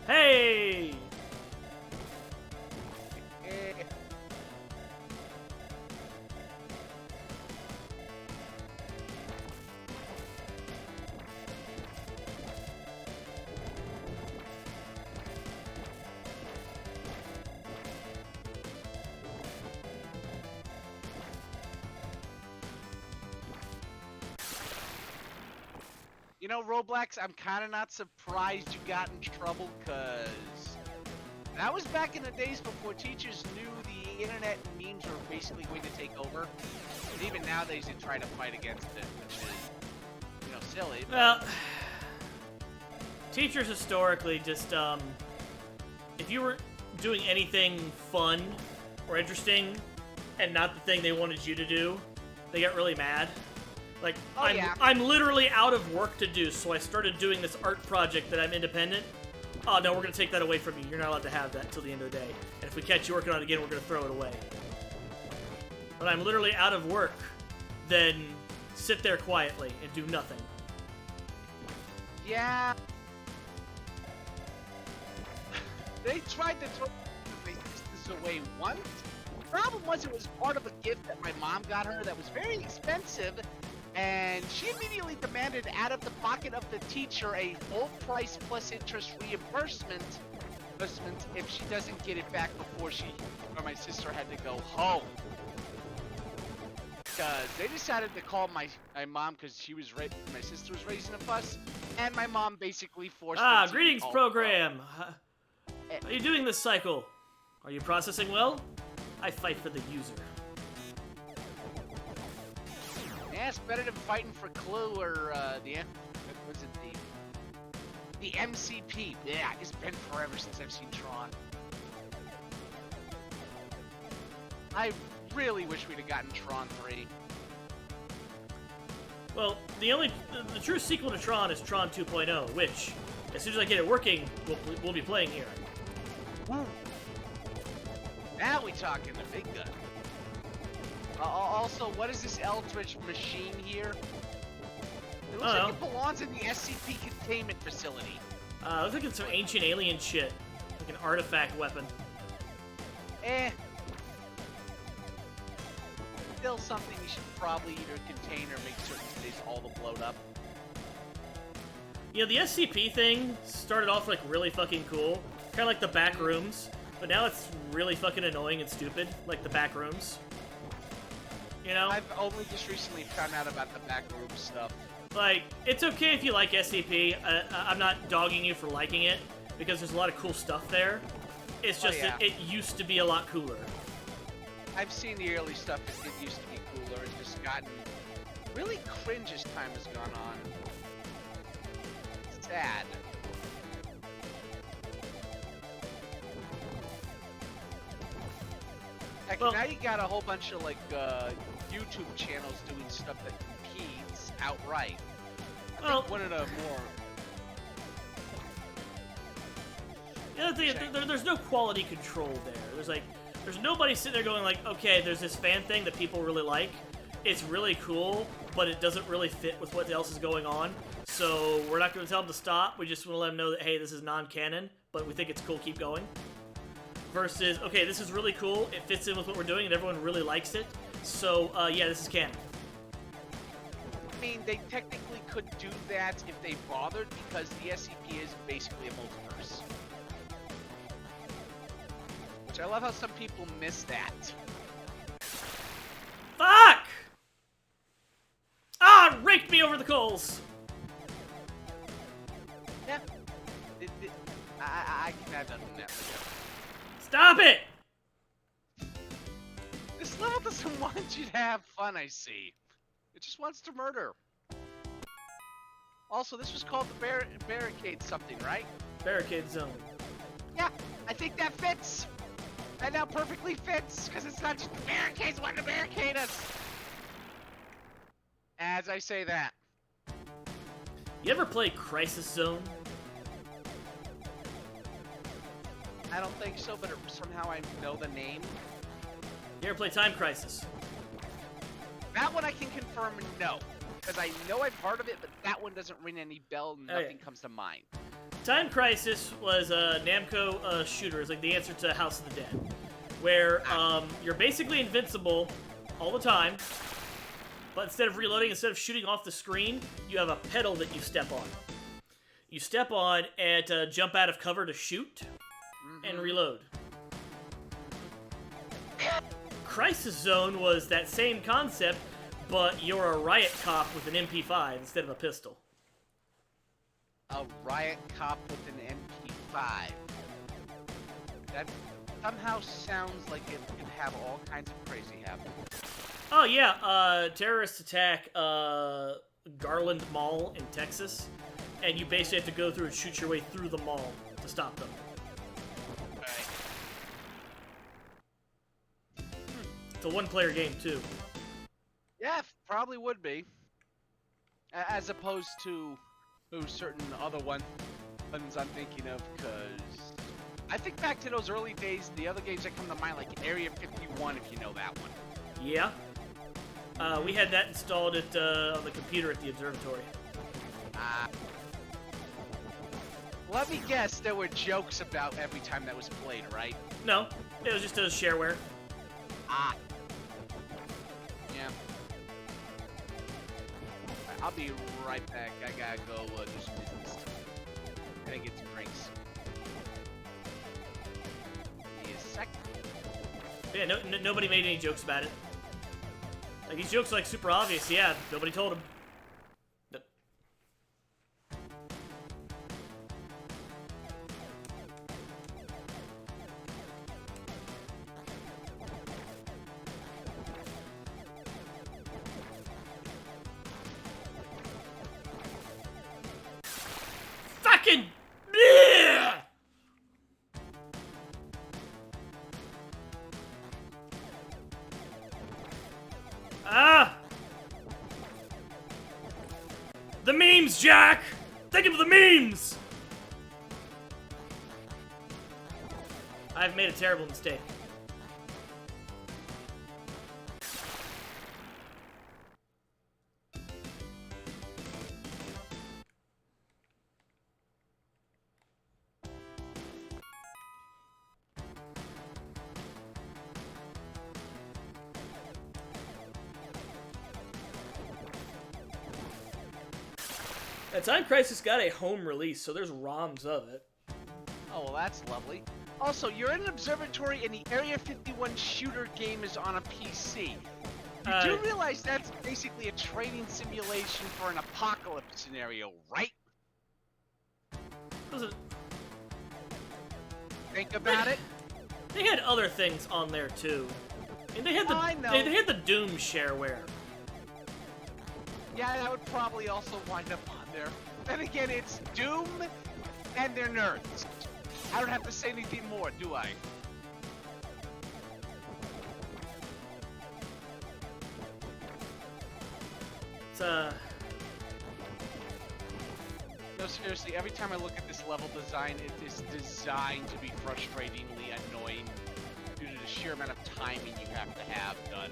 Hey! Eh. You know, Roblox, I'm kind of not surprised you got in trouble, because that was back in the days before teachers knew the internet and memes were basically going to take over. And even nowadays, they try to fight against it, which is, you know, silly. Well, teachers historically just, if you were doing anything fun or interesting and not the thing they wanted you to do, they got really mad. Like, Oh, yeah. I'm literally out of work to do, so I started doing this art project that I'm independent. Oh, no, we're going to take that away from you. You're not allowed to have that until the end of the day. And if we catch you working on it again, we're going to throw it away. But I'm literally out of work, then sit there quietly and do nothing. Yeah. They tried to throw this away once. The problem was it was part of a gift that my mom got her that was very expensive, and she immediately demanded out of the pocket of the teacher a full price plus interest reimbursement if she doesn't get it back before my sister had to go home. Because they decided to call my mom because my sister was raising a fuss, and my mom basically forced her to Greetings, call program. How are you doing this cycle? Are you processing well? I fight for the user. Yeah, it's better than fighting for Clue or the MCP. Yeah, it's been forever since I've seen Tron. I really wish we'd have gotten Tron 3. Well, the true sequel to Tron is Tron 2.0, which, as soon as I get it working, we'll be playing here. Woo. Now we talking the big gun. Also, what is this Eldritch machine here? It looks like it belongs in the SCP containment facility. Looks like it's some ancient alien shit. Like an artifact weapon. Still something you should probably either contain or make certain stays all the blowed up. You know, the SCP thing started off like really fucking cool. Kind of like the back rooms. But now it's really fucking annoying and stupid, like the back rooms. You know? I've only just recently found out about the back room stuff. Like, it's okay if you like SCP. I'm not dogging you for liking it, because there's a lot of cool stuff there. It's just that it used to be a lot cooler. I've seen the early stuff, it used to be cooler. It's just gotten really cringe as time has gone on. Sad. Heck, now you got a whole bunch of, like, YouTube channels doing stuff that competes outright. I think one of the more... The other thing, there's no quality control there. There's nobody sitting there going like, okay, there's this fan thing that people really like. It's really cool, but it doesn't really fit with what else is going on. So we're not going to tell them to stop. We just want to let them know that, hey, this is non-canon, but we think it's cool, keep going. Versus, okay, this is really cool, it fits in with what we're doing, and everyone really likes it. So, yeah, this is canon. I mean, they technically could do that if they bothered, because the SCP is basically a multiverse. Which I love how some people miss that. Fuck! Ah, it raked me over the coals! Yeah. I can add that in that. Stop it! This level doesn't want you to have fun, I see. It just wants to murder. Also, this was called the barricade something, right? Barricade zone. Yeah, I think that fits. That now perfectly fits, because it's not just the barricades wanting to barricade us. As I say that. You ever play Crisis Zone? I don't think so, but somehow I know the name. You ever play Time Crisis? That one I can confirm no. Because I know I've heard of it, but that one doesn't ring any bell and nothing comes to mind. Time Crisis was a Namco shooter. It's like the answer to House of the Dead. Where you're basically invincible all the time. But instead of reloading, instead of shooting off the screen, you have a pedal that you step on. You step on and jump out of cover to shoot and reload. Crisis Zone was that same concept, but you're a riot cop with an MP5 instead of a pistol. A riot cop with an MP5. That somehow sounds like it could have all kinds of crazy happen. Oh yeah, terrorists attack Garland Mall in Texas, and you basically have to go through and shoot your way through the mall to stop them. It's a one-player game too. Yeah, probably would be. As opposed to certain other ones I'm thinking of, because I think back to those early days, the other games that come to mind, like Area 51, if you know that one. Yeah. We had that installed at on the computer at the observatory. Let me guess, there were jokes about every time that was played, right? No, it was just a shareware. Yeah. I'll be right back. I gotta go do some business. Gotta get some drinks. Give me a sec. Yeah, nobody made any jokes about it. Like, these jokes are, like, super obvious. Yeah, nobody told him. Fucking... Bleh! The memes, Jack! Think of the memes! I've made a terrible mistake. Time Crisis got a home release, so there's ROMs of it. Oh, well, that's lovely. Also, you're in an observatory and the Area 51 shooter game is on a PC. You do realize that's basically a training simulation for an apocalypse scenario, right? Think about it. They had other things on there too. And they had they had the Doom shareware. Yeah, that would probably also wind up on there. Then again, it's Doom and they're nerds. I don't have to say anything more, do I? It's No, seriously, every time I look at this level design, it is designed to be frustratingly annoying due to the sheer amount of timing you have to have done.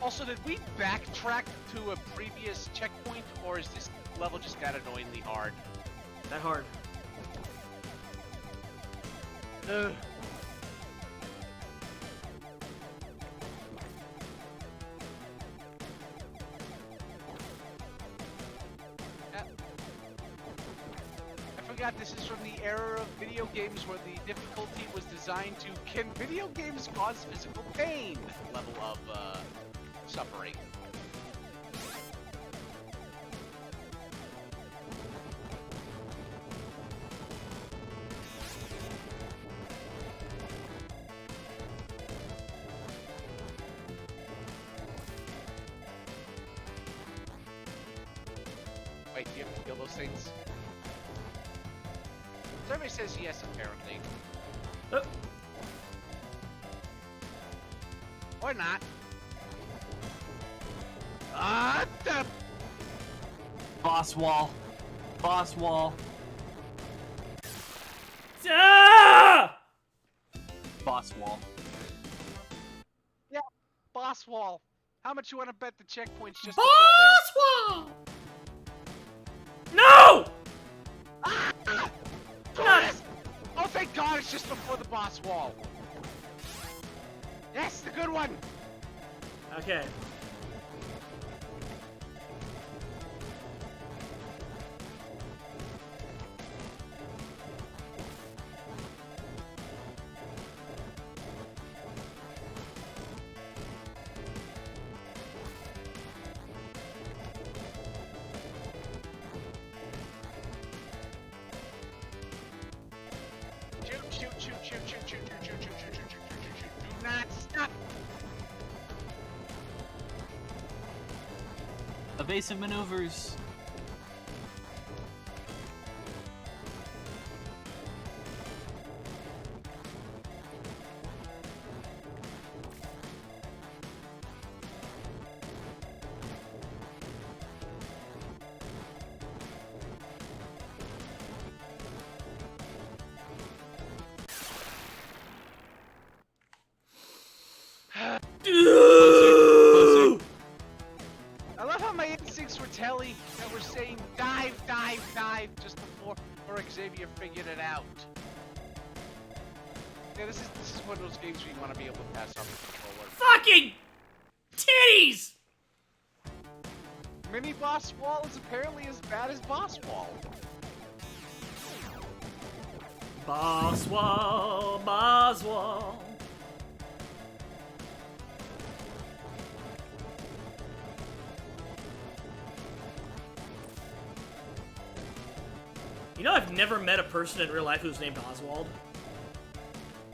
Also, did we backtrack to a previous checkpoint, or is this level just that annoyingly hard? That hard. Ugh. I forgot this is from the era of video games where the difficulty was designed to can video games cause physical pain level of suffering. Wait, do you have to kill those things? Survey says yes, apparently. Or not. The Boss wall. Boss wall. Ah! Boss wall. Yeah, boss wall. How much you want to bet the checkpoint's just Boss wall! No! Yes! Oh, thank God, it's just before the boss wall. Yes, the good one. Okay. Shoot, shoot, shoot, shoot, shoot, shoot, shoot, shoot, shoot, shoot, shoot, shoot, shoot, shoot. Do not stop. Evasive maneuvers. Closer. I love how my instincts were telling that we're saying dive, dive, dive just before Xavier figured it out. Yeah, this is one of those games where you want to be able to pass off the controller. Fucking titties! Mini boss wall is apparently as bad as boss wall. Boswell, Boswell. You know, I've never met a person in real life who's named Oswald.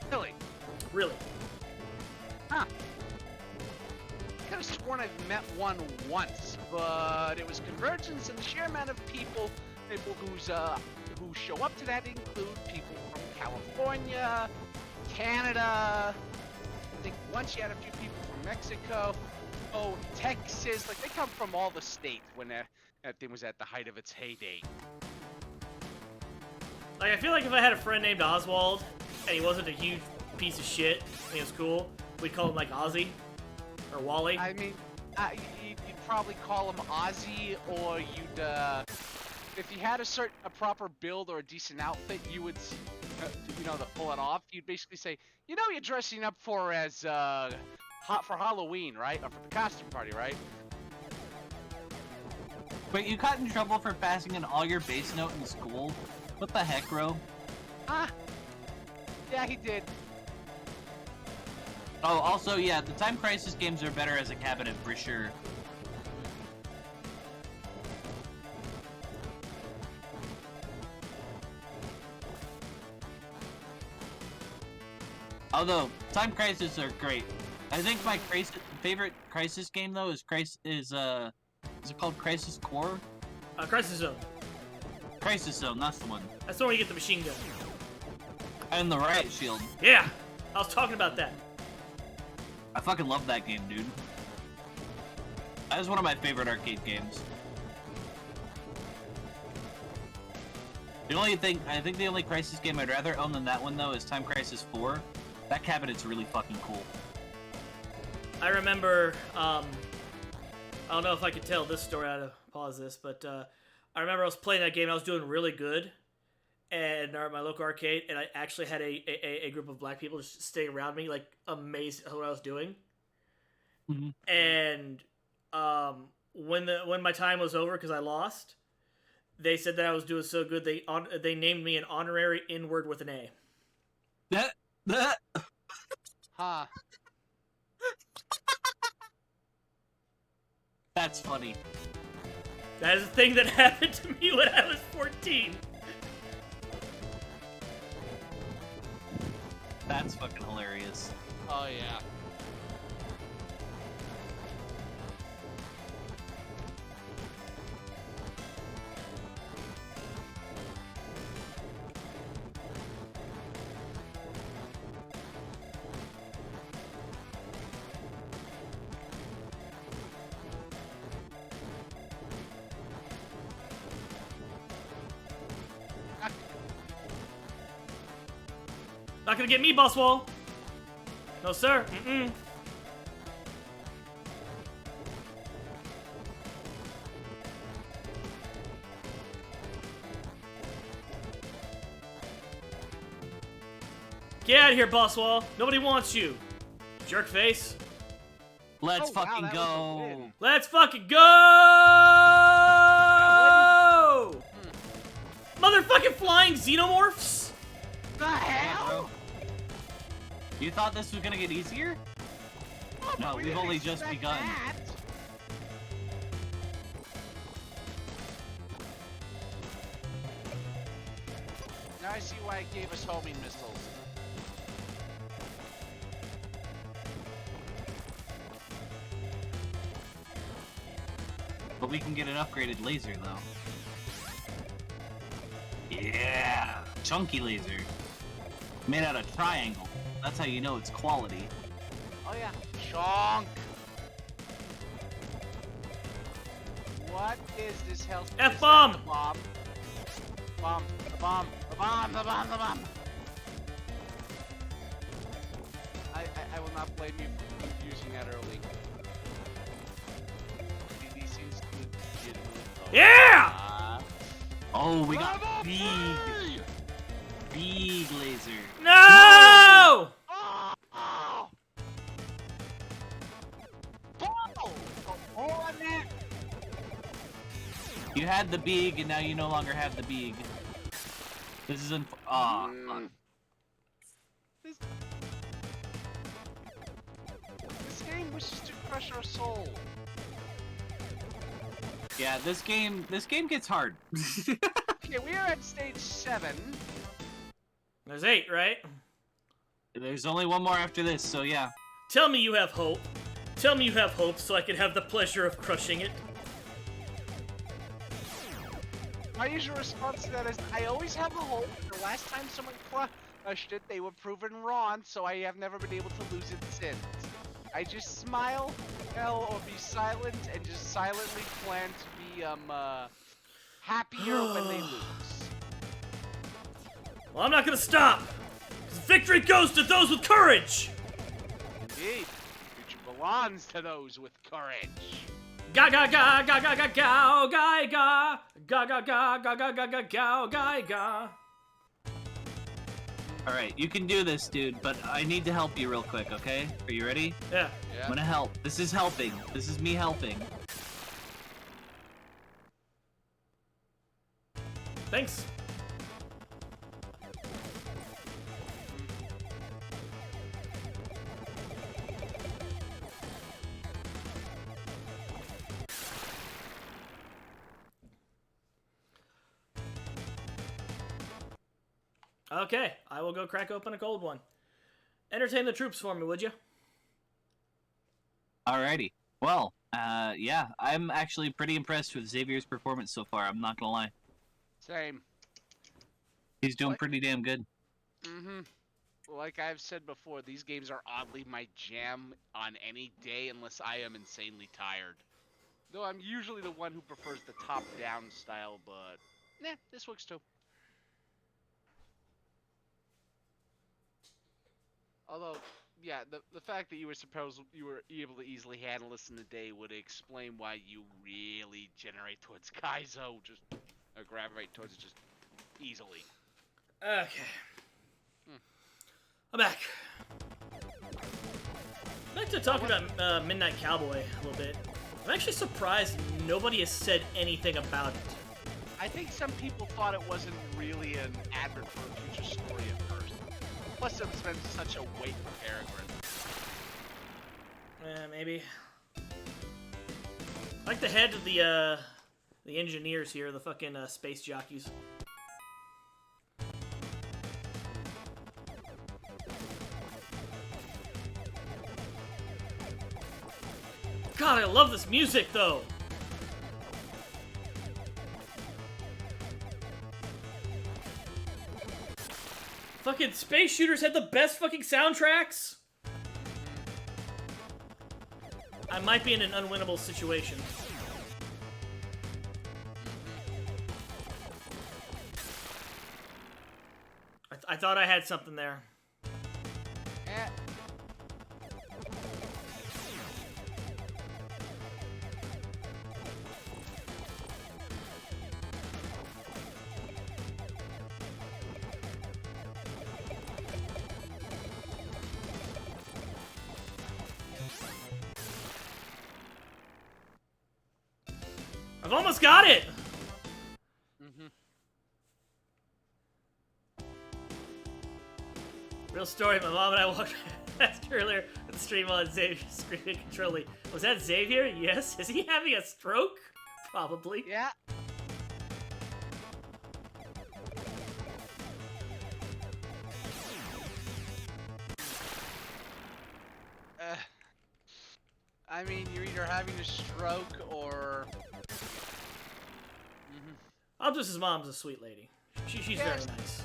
Really? Really. Huh. I could have sworn I've met one once, but it was Convergence, and the sheer amount of people who show up to that include people from California, Canada. I think once you had a few people from Mexico, Texas. Like, they come from all the states when that thing was at the height of its heyday. Like, I feel like if I had a friend named Oswald, and he wasn't a huge piece of shit, and he was cool, we'd call him, like, Ozzy. Or Wally. I mean, you'd probably call him Ozzy, or you'd, if you had a proper build or a decent outfit, you would, to pull it off, you'd basically say, you're dressing up for Halloween, right? Or for the costume party, right? Wait, you got in trouble for passing in all your bass note in school? What the heck, bro? Yeah, he did. Oh, also, yeah, the Time Crisis games are better as a cabinet for sure. Although, Time Crisis are great. I think my favorite Crisis game, though, is it called Crisis Core? Crisis Zone. Crisis Zone, that's the one. That's the one where you get the machine gun. And the riot shield. Yeah! I was talking about that. I fucking love that game, dude. That is one of my favorite arcade games. I think the only Crisis game I'd rather own than that one, though, is Time Crisis 4. That cabinet's really fucking cool. I remember, I don't know if I could tell this story, I had to pause this, but, I remember I was playing that game, and I was doing really good, and at my local arcade, and I actually had a group of black people just staying around me, like, amazed at what I was doing. Mm-hmm. And, when my time was over, because I lost, they said that I was doing so good, they named me an honorary N-word with an A. Huh. That's funny. That is a thing that happened to me when I was 14. That's fucking hilarious. Oh, yeah. Not gonna get me, boss wall. No, sir. Mm-mm. Get out of here, boss wall. Nobody wants you. Jerk face. Let's Oh, wow, fucking that was a go. win. Let's fucking go! Motherfucking flying xenomorphs? The hell? You thought this was gonna get easier? Oh, No, we we've didn't only just expect begun. that. Now I see why it gave us homing missiles. But we can get an upgraded laser, though. Yeah! Chunky laser. Made out of triangle. That's how you know it's quality. Oh yeah, chonk. What is this hell? F-bomb! The bomb. Bomb. The bomb. The bomb. The bomb. The bomb. I will not blame you for using that early. These seems legitimately. Yeah! Oh, we got big laser. No! Oh! Oh! Oh! Oh, on that! You had the big, and now you no longer have the big. This is fuck. This game wishes to crush our soul. Yeah, this game gets hard. Okay, we are at stage 7. There's 8, right? There's only one more after this, so yeah. Tell me you have hope. Tell me you have hope so I can have the pleasure of crushing it. My usual response to that is, I always have a hope. The last time someone crushed it, they were proven wrong, so I have never been able to lose it since. I just smile, or be silent, and just silently plan to be, happier when they lose. Well, I'm not gonna stop. 'Cause victory goes to those with courage. Indeed, which belongs to those with courage. Ga ga ga ga ga ga ga ga ga ga ga ga ga ga ga ga ga ga ga. Alright, you can do this, dude, but I need to help you real quick, okay? Are you ready? Yeah. I'm gonna help. This is helping. This is me helping. Thanks. Okay, I will go crack open a cold one. Entertain the troops for me, would you? Alrighty. Well, yeah, I'm actually pretty impressed with Xavier's performance so far, I'm not gonna lie. Same. He's doing pretty damn good. Mm-hmm. Like I've said before, these games are oddly my jam on any day unless I am insanely tired. Though I'm usually the one who prefers the top-down style, but nah, this works too. Although, yeah, the fact that you were able to easily handle this in a day would explain why you really generate towards Kaizo, or gravitate towards it just easily. Okay. I'm back. I'd like to talk about Midnight Cowboy a little bit. I'm actually surprised nobody has said anything about it. I think some people thought it wasn't really an advert for a future story at first. Plus, it's been such a wait for Peregrine. Maybe. I like the head of the engineers here, the fucking space jockeys. God, I love this music, though! Fucking space shooters had the best fucking soundtracks! I might be in an unwinnable situation. I thought I had something there. I've almost got it! Mm-hmm. Real story, my mom and I walked past earlier with the stream on Xavier screaming controlling. Was that Xavier? Yes. Is he having a stroke? Probably. Yeah. I mean, you're either having a stroke or... Optimus's mom's a sweet lady. She's Yeah, very nice.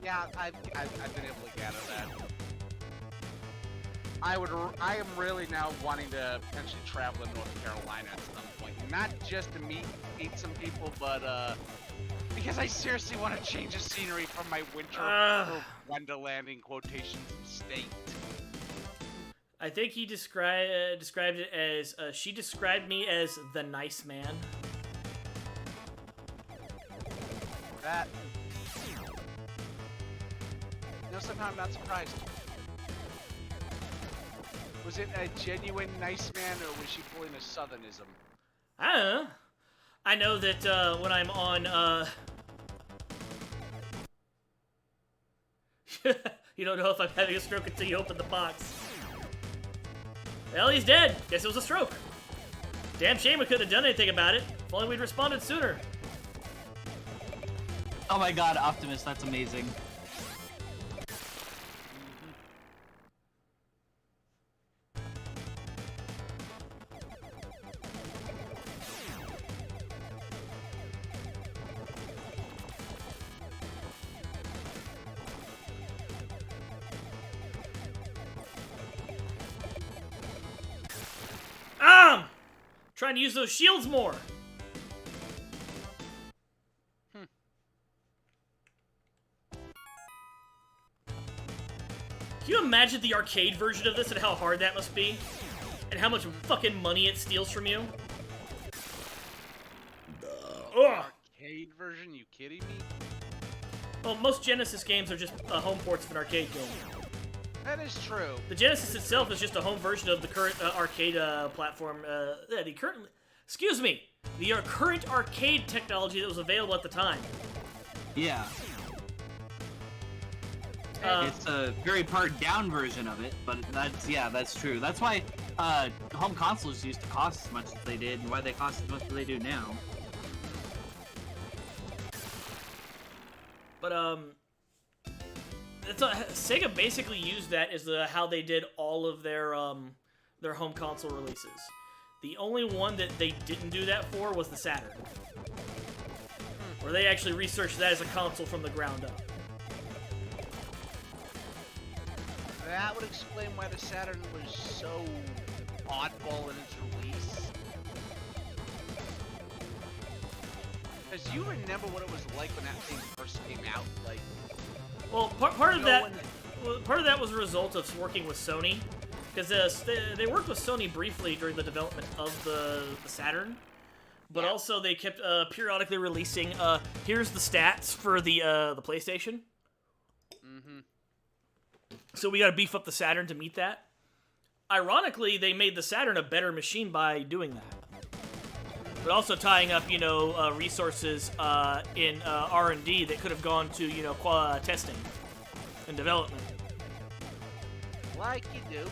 Yeah, I've been able to gather that. I am really now wanting to potentially travel to North Carolina at some point. Not just to meet some people, but because I seriously want to change the scenery from my winter wonderland in quotations state. I think he described it as she described me as the nice man. That. No, somehow I'm not surprised. Was it a genuine nice man, or was she pulling a southernism? I don't know. I know that when I'm on, you don't know if I'm having a stroke until you open the box. Well, he's dead. Guess it was a stroke. Damn shame we couldn't have done anything about it. If only we'd responded sooner. Oh my god, Optimus, that's amazing. Trying to use those shields more. Can you imagine the arcade version of this and how hard that must be? And how much fucking money it steals from you? Arcade version? You kidding me? Well, most Genesis games are just home ports of an arcade game. That is true. The Genesis itself is just a home version of the current arcade platform. The current arcade technology that was available at the time. Yeah. It's a very pared down version of it, but that's true. That's why home consoles used to cost as much as they did, and why they cost as much as they do now. But Sega basically used that as how they did all of their home console releases. The only one that they didn't do that for was the Saturn, where they actually researched that as a console from the ground up. That would explain why the Saturn was so oddball in its release. Because you remember what it was like when that thing first came out, like. Well, part of that was a result of working with Sony, because they worked with Sony briefly during the development of the Saturn, but also they kept periodically releasing. Here's the stats for the PlayStation. Mm-hmm. So we got to beef up the Saturn to meet that. Ironically, they made the Saturn a better machine by doing that, but also tying up resources in R&D that could have gone to testing and development. Like you do.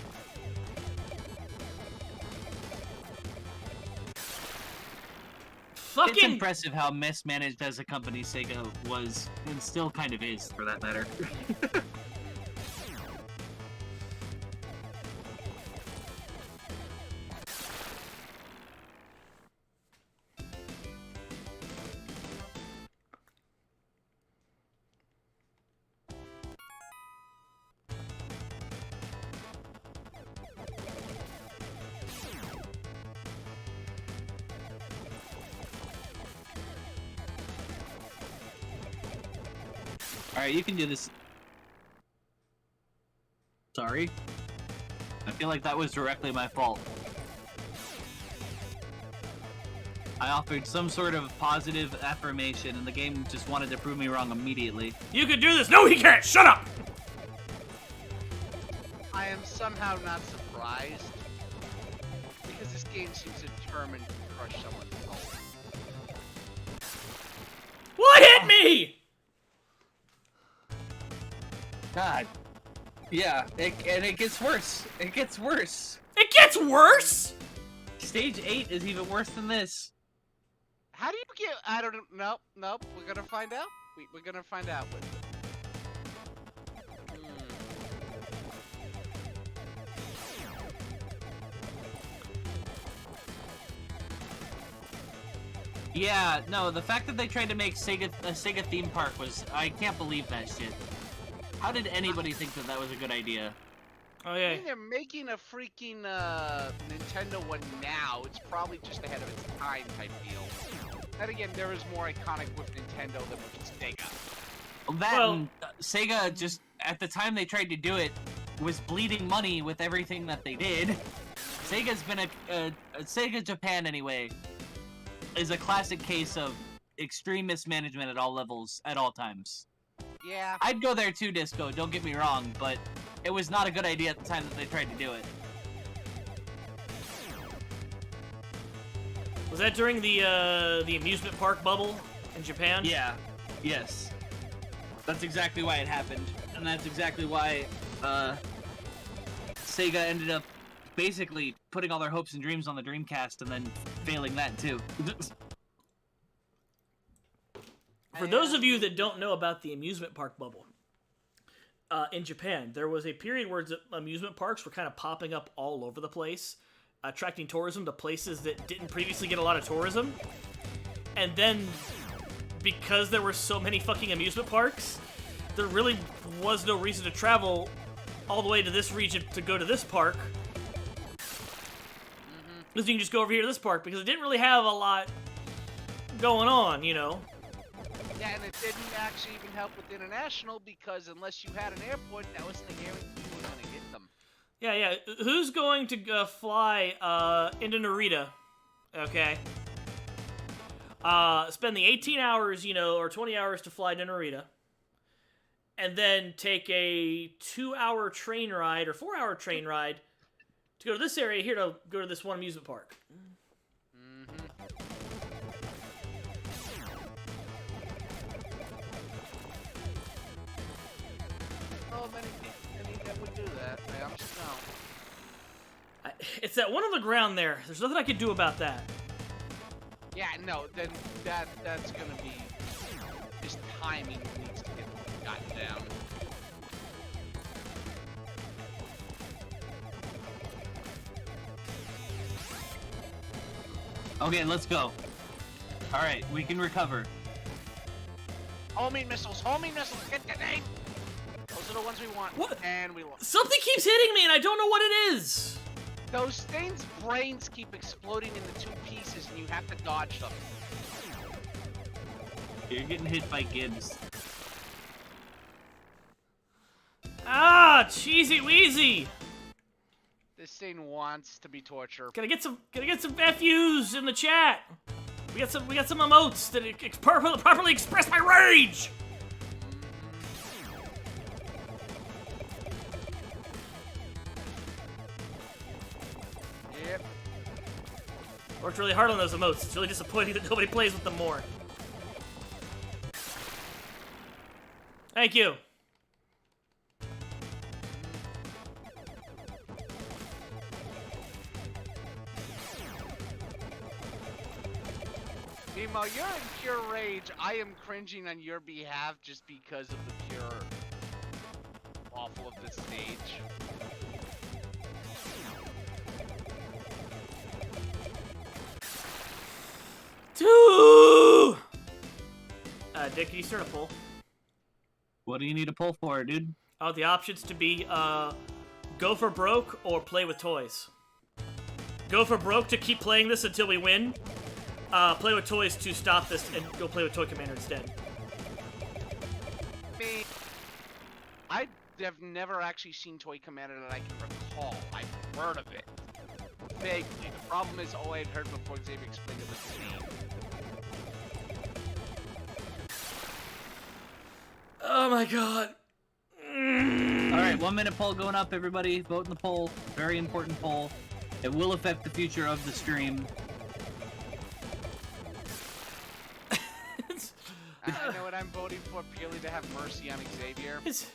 It's impressive how mismanaged as a company Sega was, and still kind of is, for that matter. Alright, you can do this. Sorry. I feel like that was directly my fault. I offered some sort of positive affirmation, and the game just wanted to prove me wrong immediately. You could do this! No, he can't! Shut up! I am somehow not surprised, because this game seems determined to crush someone's soul. me! God. Yeah, and it gets worse. It gets worse. It gets worse? Stage 8 is even worse than this. How do you get? I don't know. Nope. We're gonna find out. We're gonna find out. Yeah, no, the fact that they tried to make a Sega theme park was... I can't believe that shit. How did anybody think that that was a good idea? Oh, I yeah. mean, they're making a freaking Nintendo one now. It's probably just ahead of its time type deal. And again, there is more iconic with Nintendo than with Sega. And Sega just, at the time they tried to do it, was bleeding money with everything that they did. Sega's been Sega Japan anyway, is a classic case of extreme mismanagement at all levels, at all times. Yeah. I'd go there too, Disco, don't get me wrong, but it was not a good idea at the time that they tried to do it. Was that during the amusement park bubble in Japan? Yeah. Yes. That's exactly why it happened. And that's exactly why, Sega ended up basically putting all their hopes and dreams on the Dreamcast and then failing that too. For those of you that don't know about the amusement park bubble, in Japan, there was a period where amusement parks were kind of popping up all over the place, attracting tourism to places that didn't previously get a lot of tourism. And then, because there were so many fucking amusement parks, there really was no reason to travel all the way to this region to go to this park. Because you can just go over here to this park, because it didn't really have a lot going on, you know. Yeah, and it didn't actually even help with international, because unless you had an airport, that wasn't a guarantee you were going to get them. Yeah, yeah. Who's going to fly into Narita? Okay. Spend the 18 hours, you know, or 20 hours to fly to Narita. And then take a 2-hour train ride, or 4-hour train ride, to go to this area here to go to this one amusement park. Oh, many that would do that. I honestly don't. It's that one on the ground there. There's nothing I can do about that. Yeah, no, then that's gonna be just timing needs to get gotten down. Okay, let's go. Alright, we can recover. Homing missiles, get the name! Those are the ones we want. What? And we lost. Something keeps hitting me and I don't know what it is. Those things' brains keep exploding into 2 pieces and you have to dodge them. You're getting hit by Gibbs. Ah, cheesy wheezy. This thing wants to be torture. Gotta get some FUs in the chat. We got some emotes that properly express my rage. Yep. Worked really hard on those emotes. It's really disappointing that nobody plays with them more. Thank you. Meanwhile, you're in pure rage. I am cringing on your behalf just because of the pure awful of this stage. Two. Dick, can you start a poll? What do you need to pull for, dude? Oh, the options to be go for broke or play with toys. Go for broke to keep playing this until we win. Play with toys to stop this and go play with Toy Commander instead. Me, I have never actually seen Toy Commander that I can recall. I've heard of it. Vaguely. The problem is all I had heard before Xavier explained it was the name. Oh my god. Alright, 1 minute poll going up, everybody. Vote in the poll. Very important poll. It will affect the future of the stream. I know what I I'm voting for purely to have mercy on Xavier. Is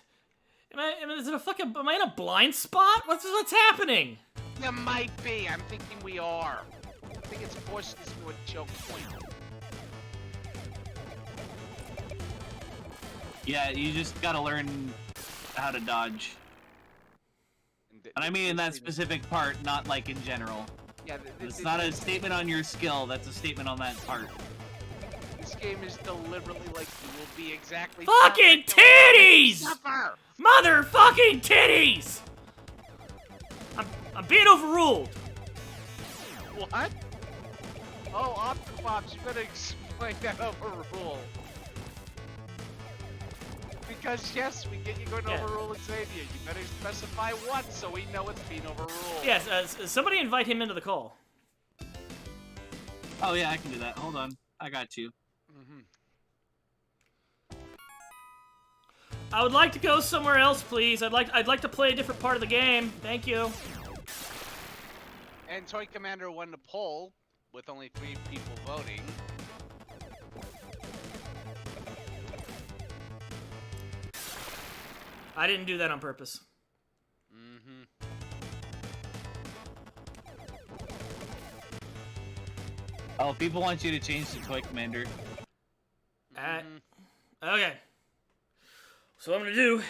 it a fucking? Am I in a blind spot? What's happening? You might be. I'm thinking we are. I think it's forcing us to a choke point. Yeah, you just gotta learn how to dodge. And I mean in that specific part, not like in general. Yeah, it's not a statement on your skill, that's a statement on that part. This game is deliberately like you will be exactly fucking titties! Motherfucking titties! I'm being overruled. What? Oh, Optipops, you better explain that overrule. Because yes, we get you going to overrule Xavier. You better specify what so we know it's being overruled. Yes, somebody invite him into the call. Oh yeah, I can do that. Hold on, I got you. I would like to go somewhere else, please. I'd like to play a different part of the game. Thank you. And Toy Commander won the poll with only 3 people voting. I didn't do that on purpose. Oh, people want you to change to Toy Commander. Okay. So what I'm gonna do is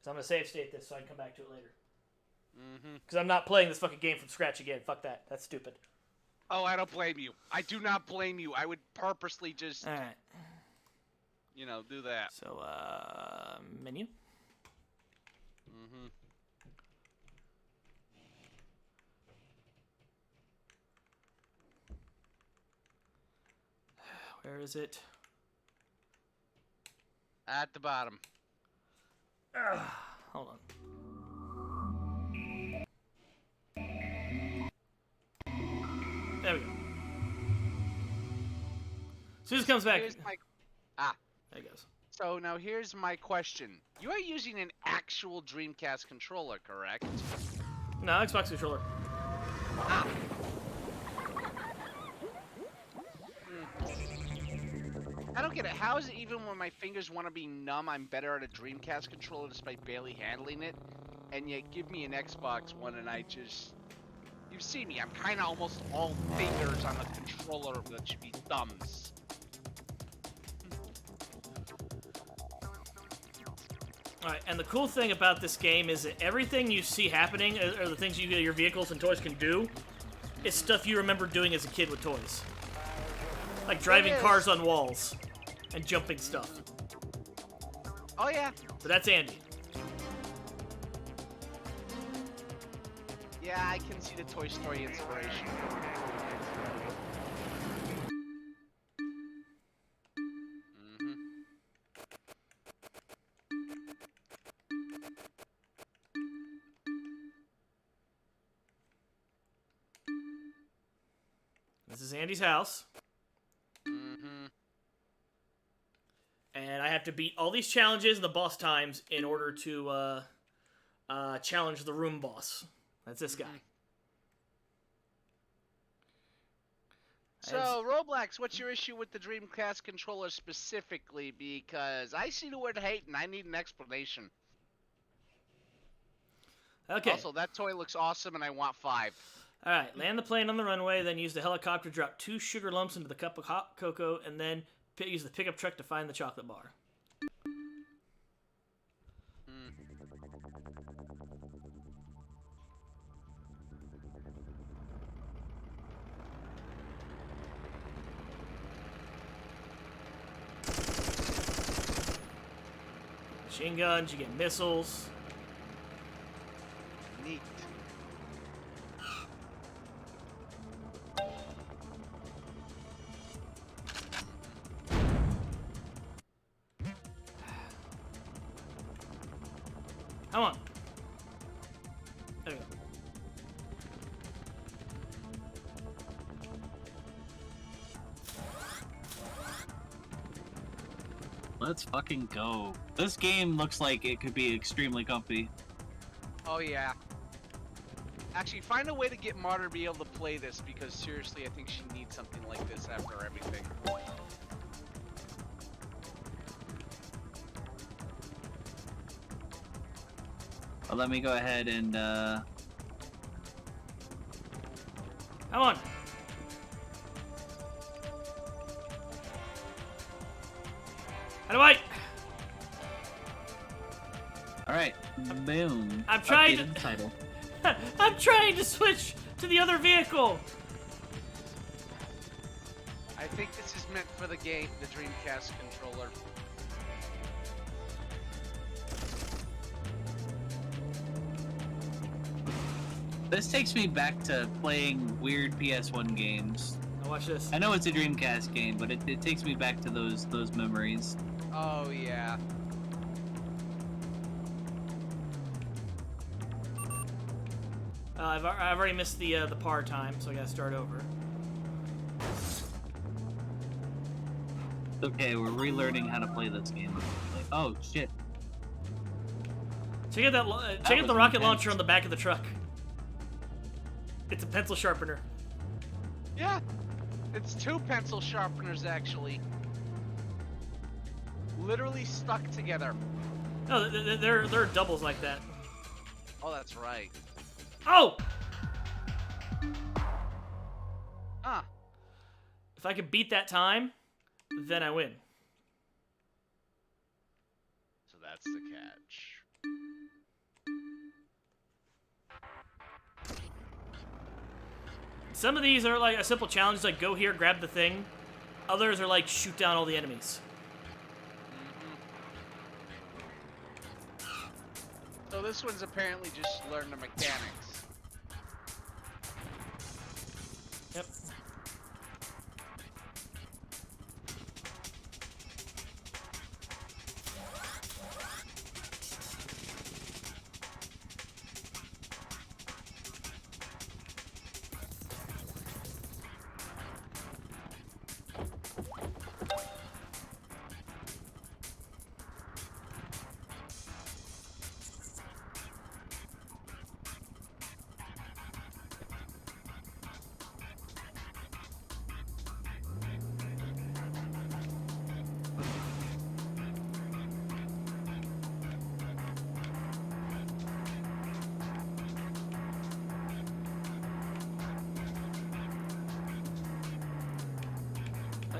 I'm gonna save state this so I can come back to it later. Because I'm not playing this fucking game from scratch again. Fuck that. That's stupid. Oh, I don't blame you. I do not blame you. I would purposely just, All right. you know, do that. So, menu. Where is it? At the bottom. Hold on. There we go. Susan comes back. Here's my... There it goes. So now here's my question. You are using an actual Dreamcast controller, correct? No, Xbox controller. I don't get it. How is it even when my fingers want to be numb, I'm better at a Dreamcast controller despite barely handling it? And yet give me an Xbox One and I just... You've seen me. I'm kind of almost all fingers on a controller that should be thumbs. Alright, and the cool thing about this game is that everything you see happening, or the things your vehicles and toys can do, is stuff you remember doing as a kid with toys. Like driving cars on walls and jumping stuff. Oh yeah. So that's Andy. Yeah, I can see the Toy Story inspiration. This is Andy's house. And I have to beat all these challenges and the boss times in order to challenge the room boss. That's this guy. So, Roblox, what's your issue with the Dreamcast controller specifically? Because I see the word hate and I need an explanation. Okay. Also, that toy looks awesome and I want 5. Alright, land the plane on the runway, then use the helicopter to drop 2 sugar lumps into the cup of hot cocoa, and then use the pickup truck to find the chocolate bar. Machine guns, you get missiles. Neat. Come on. There we go. Let's fucking go. This game looks like it could be extremely comfy. Oh yeah. Actually, find a way to get Marta to be able to play this, because seriously, I think she needs something like this after everything. let me go ahead and, Come on. How do I? Alright, boom. I'm trying Updated to- title. I'm trying to switch to the other vehicle. I think this is meant for the game, the Dreamcast controller. This takes me back to playing weird PS1 games. Now watch this. I know it's a Dreamcast game, but it takes me back to those memories. Oh yeah. I've already missed the par time, so I gotta start over. Okay, we're relearning how to play this game. Like, oh shit. Check out check out was the rocket intense. launcher on the back of the truck. It's a pencil sharpener. Yeah. It's 2 pencil sharpeners actually. Literally stuck together. No, they're doubles like that. Oh, that's right. Oh! Huh. If I could beat that time, then I win. So that's the catch. Some of these are like a simple challenge, like go here, grab the thing. Others are like shoot down all the enemies. So this one's apparently just learn the mechanics. Yep.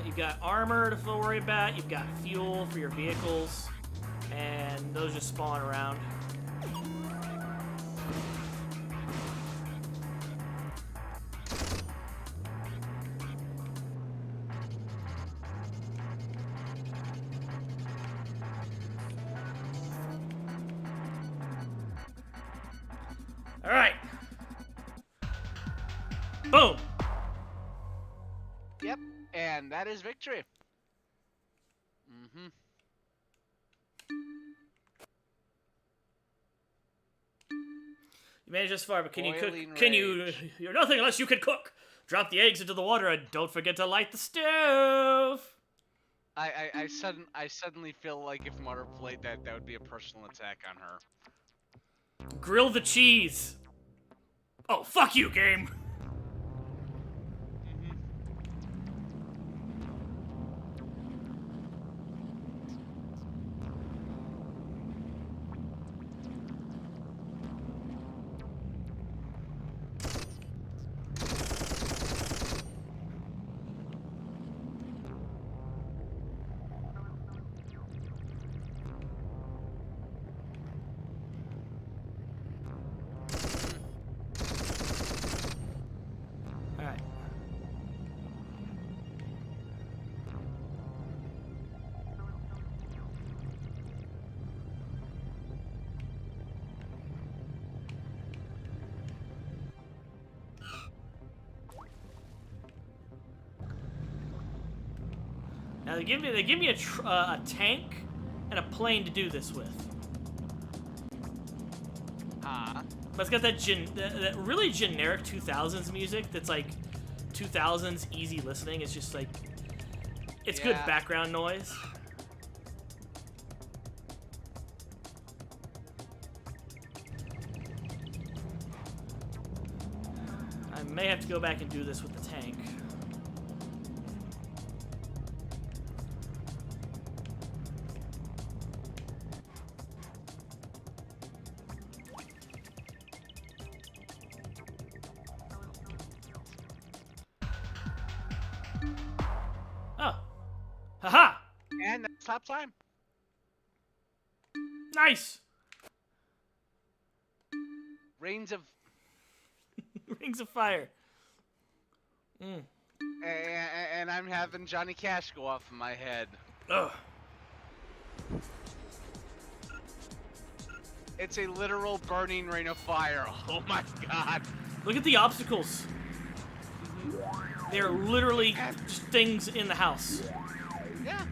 You've got armor to worry about, you've got fuel for your vehicles, and those just spawn around. Alright. Boom! Yep, and that is victory. Mm-hmm. You made it this far, but can you cook? Boiling Can you? rage. You're nothing unless you can cook. Drop the eggs into the water and don't forget to light the stove. I suddenly feel like if Mother played that, that would be a personal attack on her. Grill the cheese. Oh, fuck you, game. Alright. Now they give me a tank and a plane to do this with. Huh? But it's got that really generic 2000s music that's like 2000s easy listening. It's just like it's good Yeah. background noise. I may have to go back and do this with the tank. Oh. Haha! And that's top time. Nice! Reigns of... Rings of fire. And I'm having Johnny Cash go off in my head. Ugh. It's a literal burning ring of fire. Oh my god. Look at the obstacles. They're literally just things in the house. Yeah.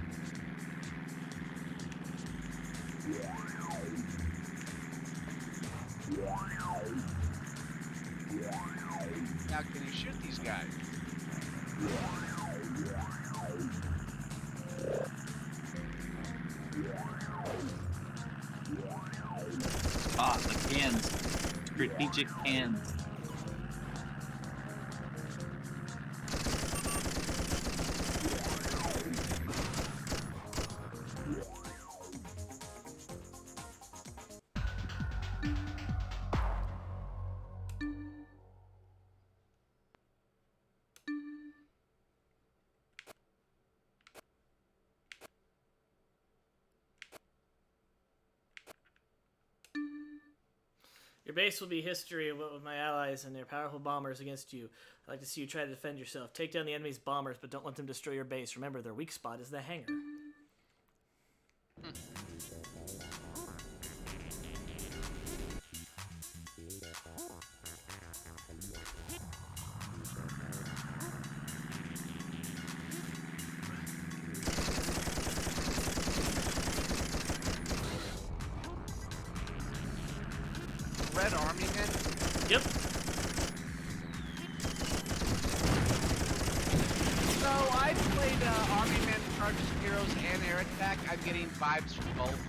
Now can you shoot these guys? Ah, the cans. Strategic cans. Your base will be history of my allies and their powerful bombers against you. I'd like to see you try to defend yourself. Take down the enemy's bombers, but don't let them destroy your base. Remember, their weak spot is the hangar. Red Army men? Yep. So I played Army Men, Chargers, Heroes, and Air Attack. I'm getting vibes from both.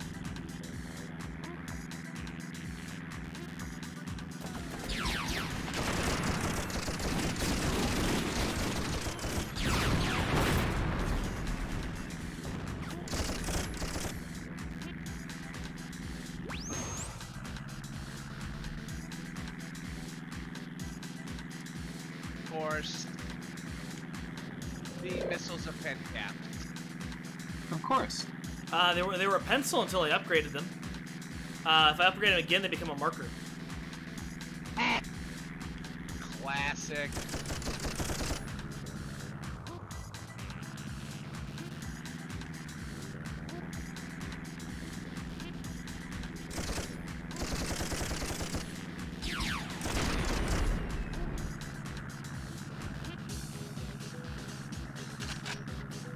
Of course, the missiles are pen capped. Of course. They were a pencil until I upgraded them. If I upgrade them again, they become a marker. Classic.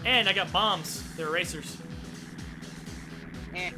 And I got bombs. They're erasers. Eh.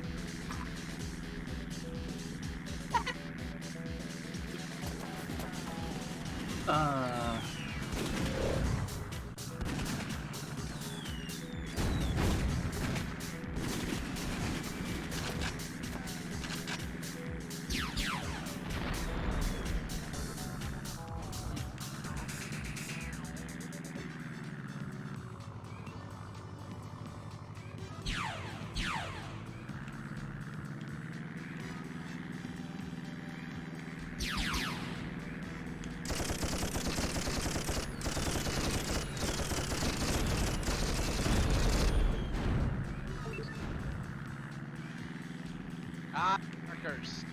Markers.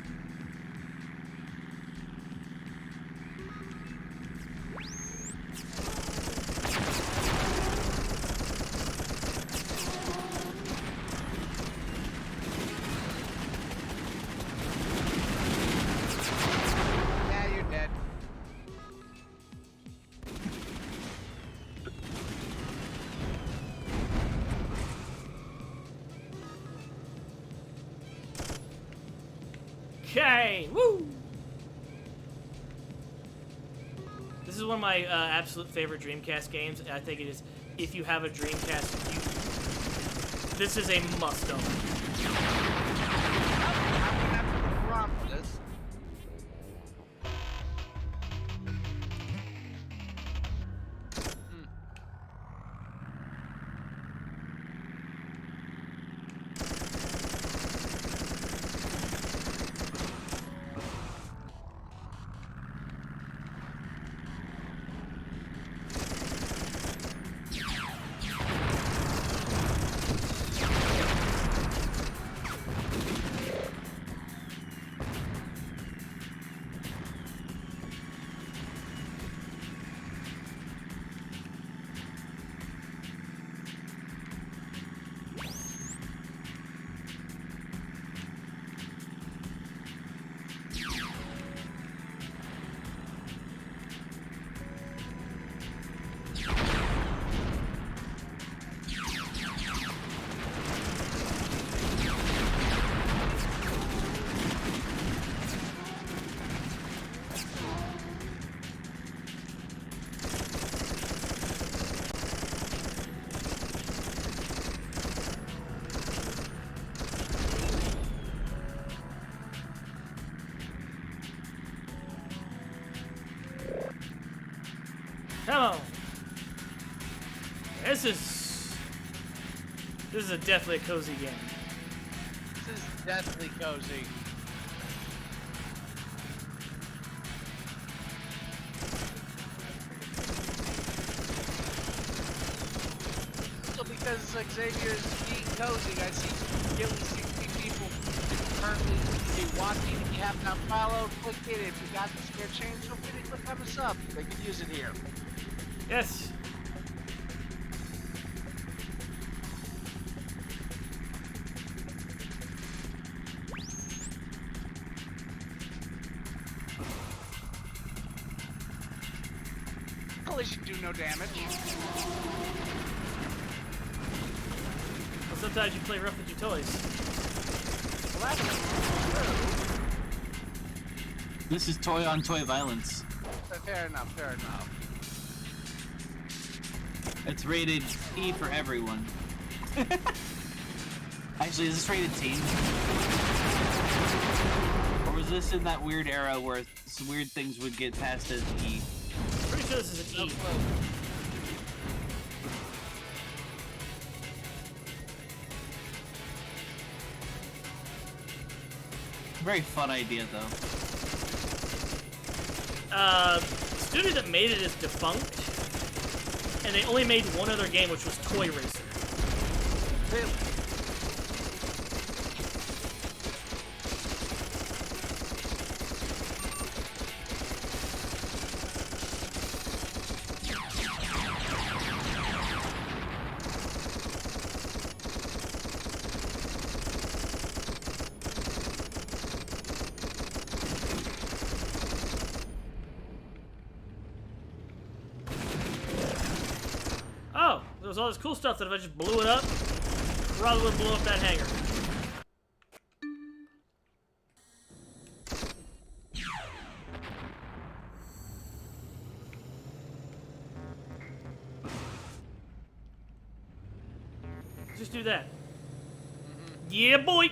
Yeah, you're dead. Okay, woo! This is one of my absolute favorite Dreamcast games, and I think it is, if you have a Dreamcast, this is a must-own. I'm gonna have to look around for this. on. This is definitely a cozy game. This is deathly cozy. So because Xavier's being cozy, I see nearly 60 people currently watching. If you have not followed, click it. If you got the spare change, feel free to click on the sub. They can use it here. Yes. Collision do no damage. Well, sometimes you play rough with your toys. Well, that's true. This is toy-on-toy violence. Fair enough, fair enough. It's rated E for everyone. Actually, is this rated teen? Or was this in that weird era where some weird things would get passed as E? Pretty sure this is an E. Very fun idea, though. The studio that made it is defunct, and they only made one other game, which was Toy Racer. Really? Oh, there was all this cool stuff that if I just blew it up, probably would blow up that hangar. Just do that. Yeah, boy!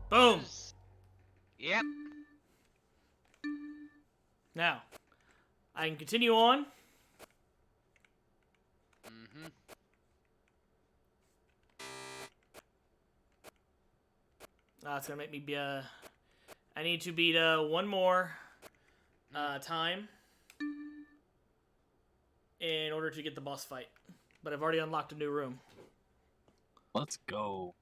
Boom! Yep. Now, I can continue on. Mm-hmm. It's gonna make me be, I need to beat, one more, time in order to get the boss fight. But I've already unlocked a new room. Let's go.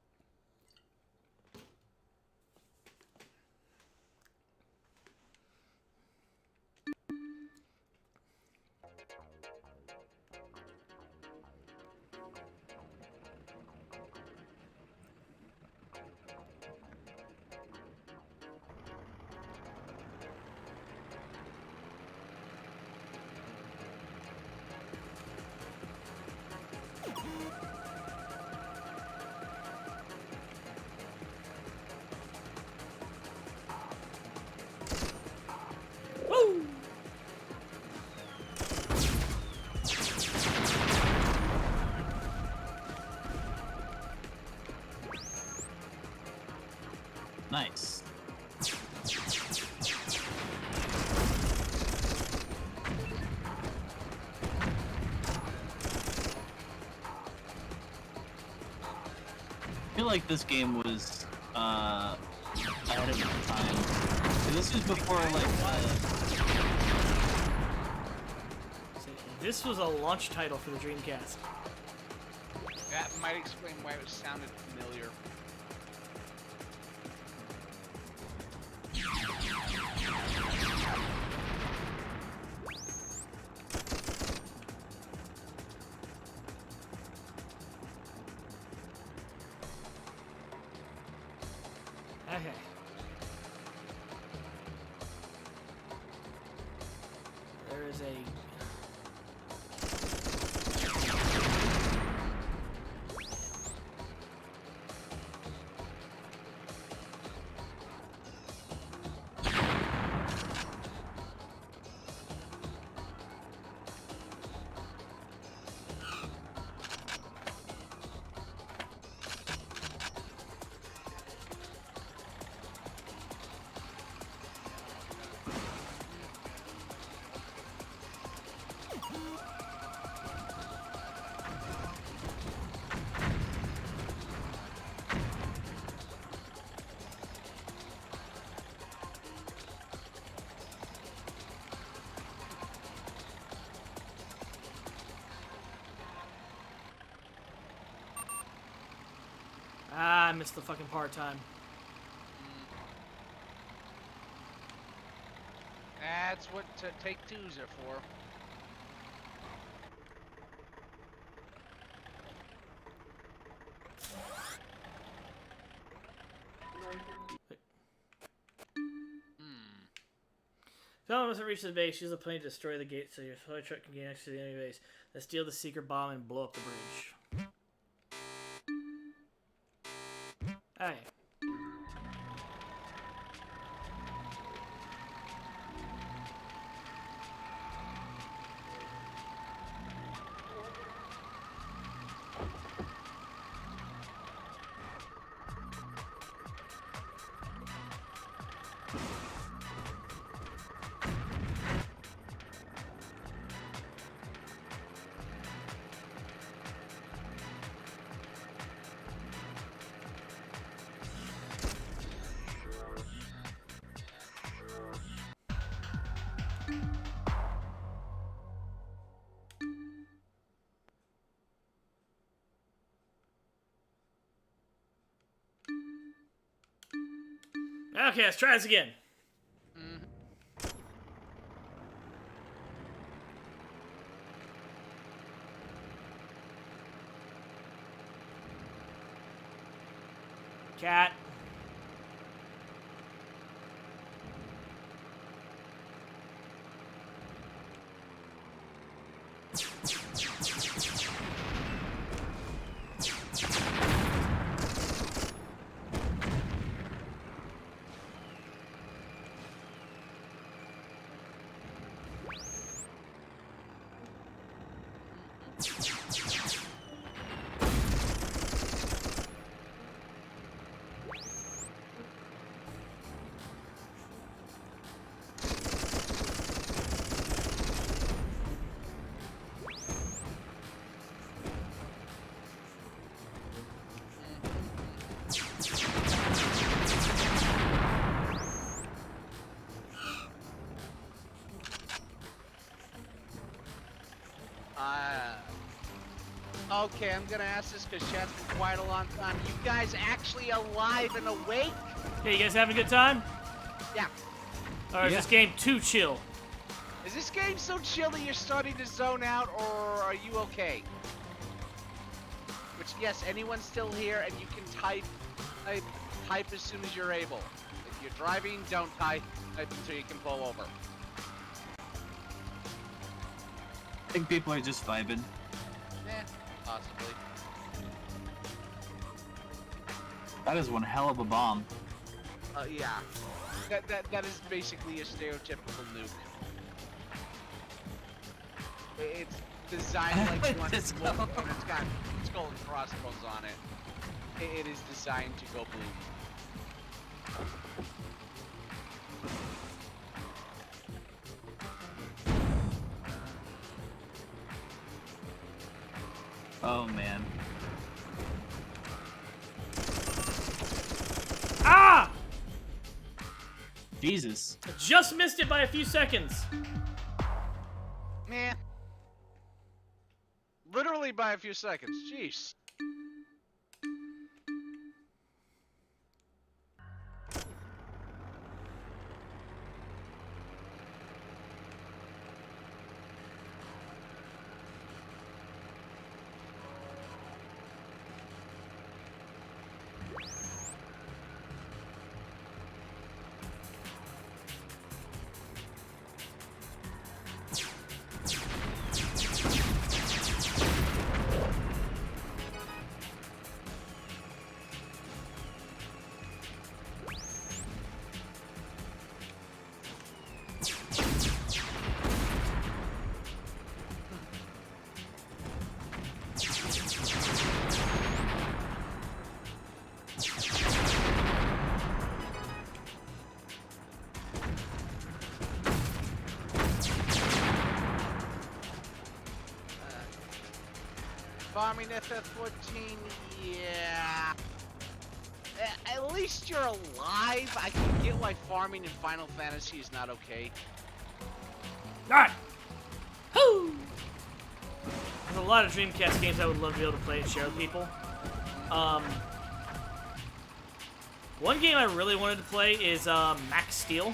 Nice. I feel like this game was ahead of its time. This was before like This was a launch title for the Dreamcast. That might explain why it sounded familiar. Okay. There is a... Ah, I missed the fucking part time. That's what take twos are for. Fellow must have reached the base. Use the plane to destroy the gate so your toy truck can get access to the enemy base. Then steal the secret bomb and blow up the bridge. Hey. Okay, let's try this again. Cat. Okay, I'm gonna ask this because chat's been quiet a long time. You guys actually alive and awake? Hey, you guys having a good time? Yeah. Or is this game too chill? Is this game so chill that you're starting to zone out, or are you okay? Which, yes, anyone's still here, and you can type as soon as you're able. If you're driving, don't type until you can pull over. I think people are just vibing. Possibly. That is one hell of a bomb. Yeah. That is basically a stereotypical nuke. It's designed like one, and it's got skull and crossbones on it. It is designed to go boom. Oh man. Ah! Jesus. I just missed it by a few seconds. Man. Literally by a few seconds. Jeez. Farming FF14, yeah. At least you're alive. I can get why farming in Final Fantasy is not okay. Alright. Woo! There's a lot of Dreamcast games I would love to be able to play and share with people. One game I really wanted to play is Max Steel,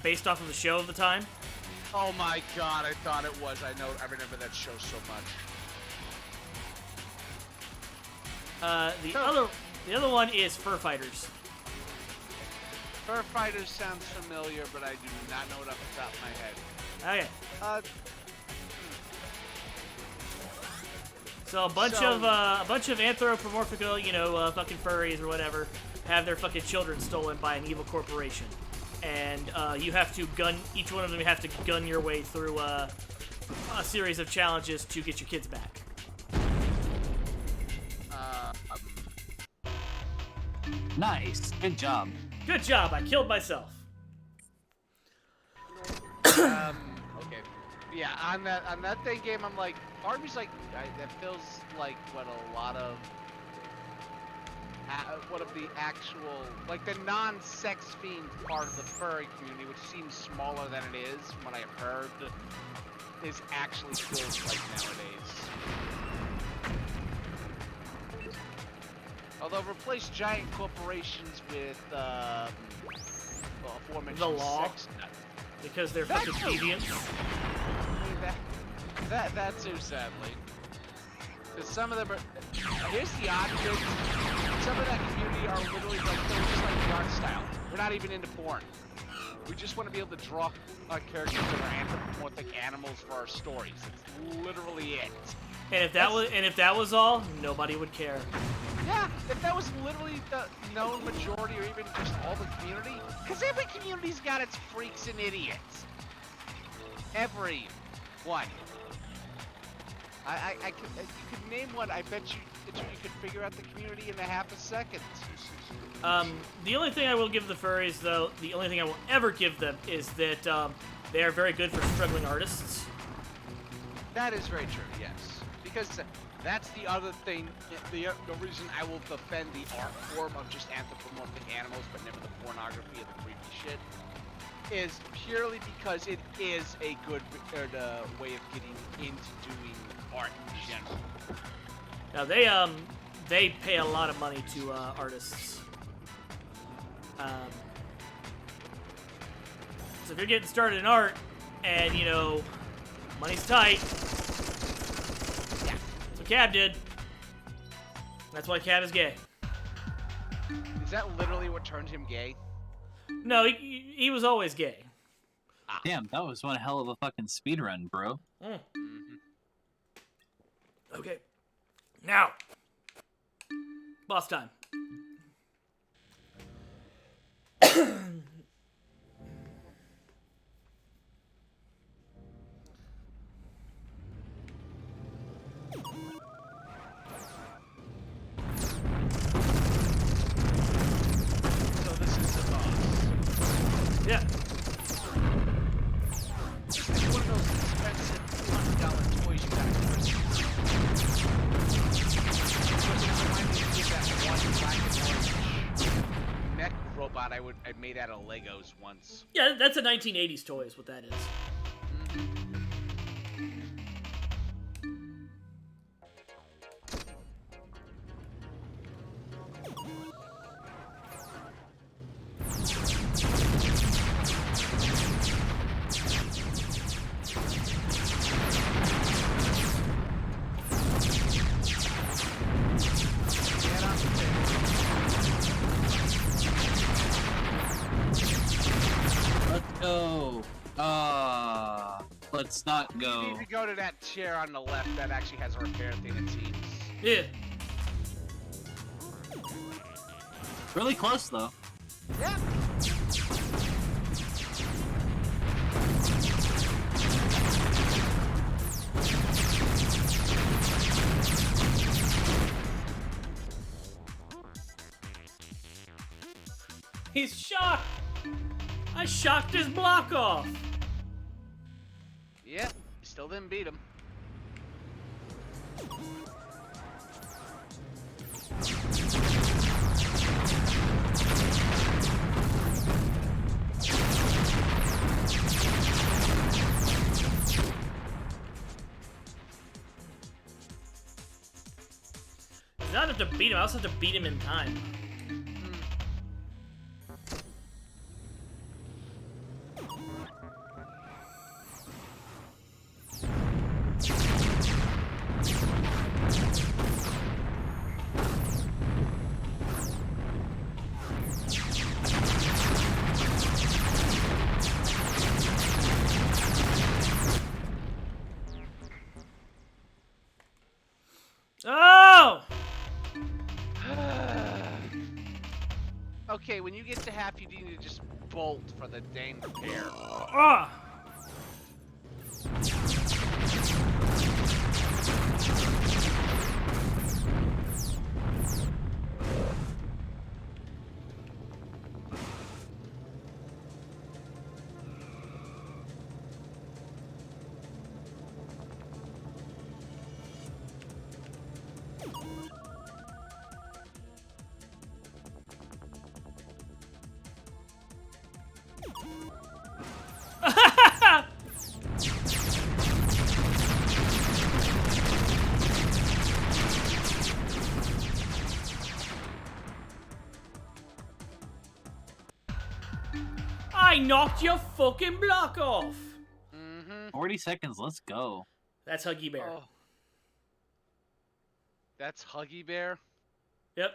based off of the show of the time. Oh my god, I thought it was. I remember that show so much. The other one is Fur Fighters. Fur Fighters sounds familiar, but I do not know it off the top of my head. Okay. So a bunch of anthropomorphic, fucking furries or whatever, have their fucking children stolen by an evil corporation, and you have to each one of them. You have to gun your way through a series of challenges to get your kids back. Nice. Good job. Good job. I killed myself. Okay. Yeah, on that day game, I'm like, part of me's like, that feels like what a lot of the actual, like the non-sex fiend part of the furry community, which seems smaller than it is from what I've heard, is actually feels like nowadays. Although replace giant corporations with aforementioned The law. sex nut. Because they're fucking deviants. That too, sadly. Because some of them are. Here's the odd thing. Some of that community are literally like, they're just like the art style. We're not even into porn. We just want to be able to draw our characters that are anthropomorphic animals for our stories. It's literally it. And if that was all, nobody would care. Yeah, if that was literally the known majority or even just all the community, because every community's got its freaks and idiots. Every one. You could name one. I bet you could figure out the community in a half a second. The only thing I will give the furries, though, the only thing I will ever give them is that they are very good for struggling artists. That is very true, yes. Because that's the other thing, the reason I will defend the art form of just anthropomorphic animals, but never the pornography and the creepy shit, is purely because it is a good way of getting into doing art in general. Now they pay a lot of money to artists. So if you're getting started in art, and money's tight. Cab did. That's why Cab is gay. Is that literally what turned him gay? No, he was always gay. Damn, that was one hell of a fucking speedrun, bro. Mm. Okay. Now. Boss time. Yeah. Just like one of those expensive $20 toys you got at Christmas. That one black and white mech robot I made out of Legos once. Yeah, that's a 1980s toy is what that is. Let's go. Let's not You go. need to go to that chair on the left that actually has a repair thing, it seems. Yeah. Really close though. Yeah. He's shocked. I shocked his block off. Yep. Still didn't beat him. I don't have to beat him. I also have to beat him in time. Oh! Okay, when you get to half, you need to just bolt for the dang repair. Ah! I knocked your fucking block off. 40 seconds. Let's go. That's Huggy Bear. Oh. That's Huggy Bear? Yep.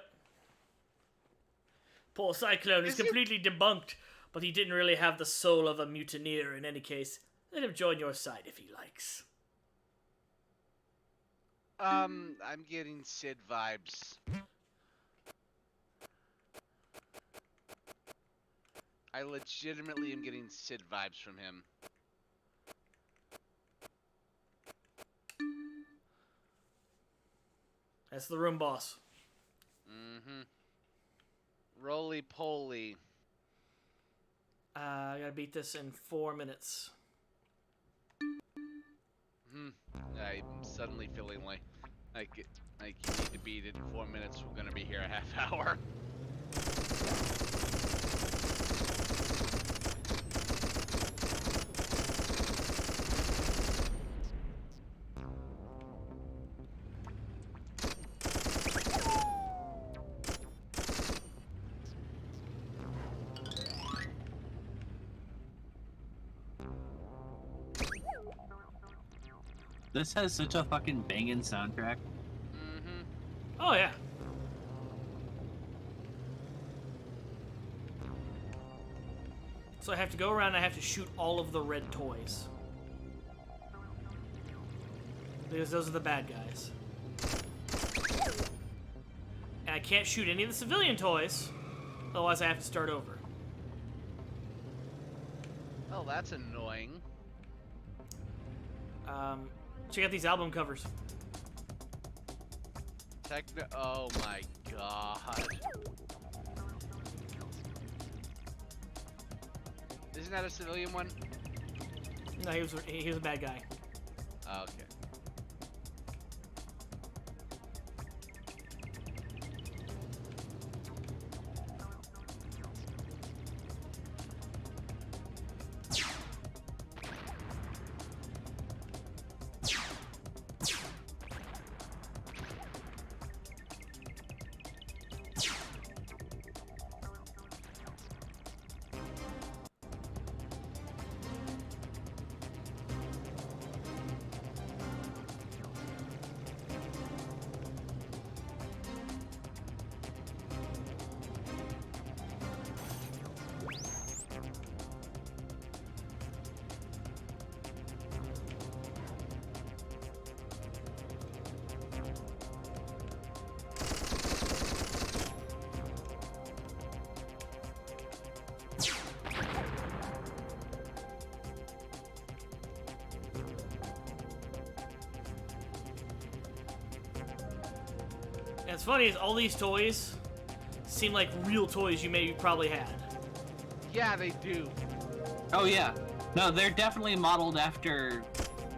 Poor Cyclone is Is he- completely debunked, but he didn't really have the soul of a mutineer in any case. Let him join your side if he likes. I'm getting Sid vibes. I legitimately am getting Sid vibes from him. That's the room boss. Roly poly. I gotta beat this in 4 minutes. I'm suddenly feeling like you need to beat it in 4 minutes. We're gonna be here a half hour. This has such a fucking banging soundtrack. Oh, yeah. So I have to go around and I have to shoot all of the red toys. Because those are the bad guys. And I can't shoot any of the civilian toys, otherwise I have to start over. Oh, that's annoying. Check out these album covers. Oh my god. Isn't that a civilian one? No, he was a bad guy. Oh, okay. And it's funny is all these toys seem like real toys you maybe probably had. Yeah, they do. Oh yeah. No, they're definitely modeled after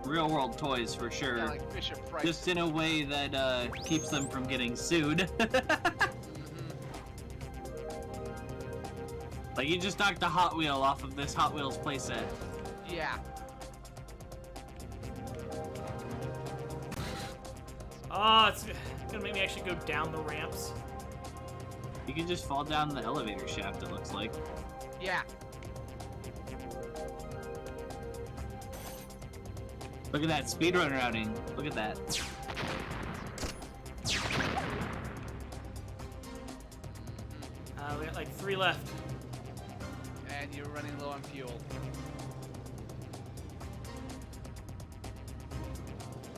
real world toys for sure. Yeah, like Fisher Price. Just in a way that keeps them from getting sued. Like you just knocked a Hot Wheel off of this Hot Wheels playset. Yeah. Oh, it's gonna make me actually go down the ramps. You can just fall down the elevator shaft, it looks like. Yeah. Look at that speedrun routing. Look at that. We got like 3 left. And you're running low on fuel.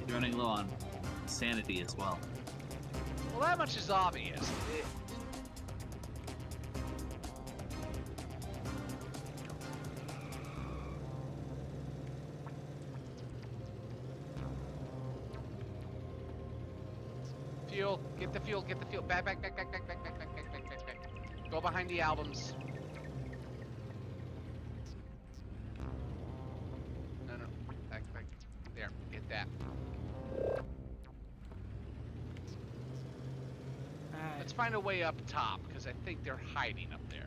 You're running low on sanity as well. Well, that much is obvious. Fuel. Get the fuel. Get the fuel. Back. Go behind the albums. No. Back. There. Get that. Alright. Let's find a way up top, because I think they're hiding up there.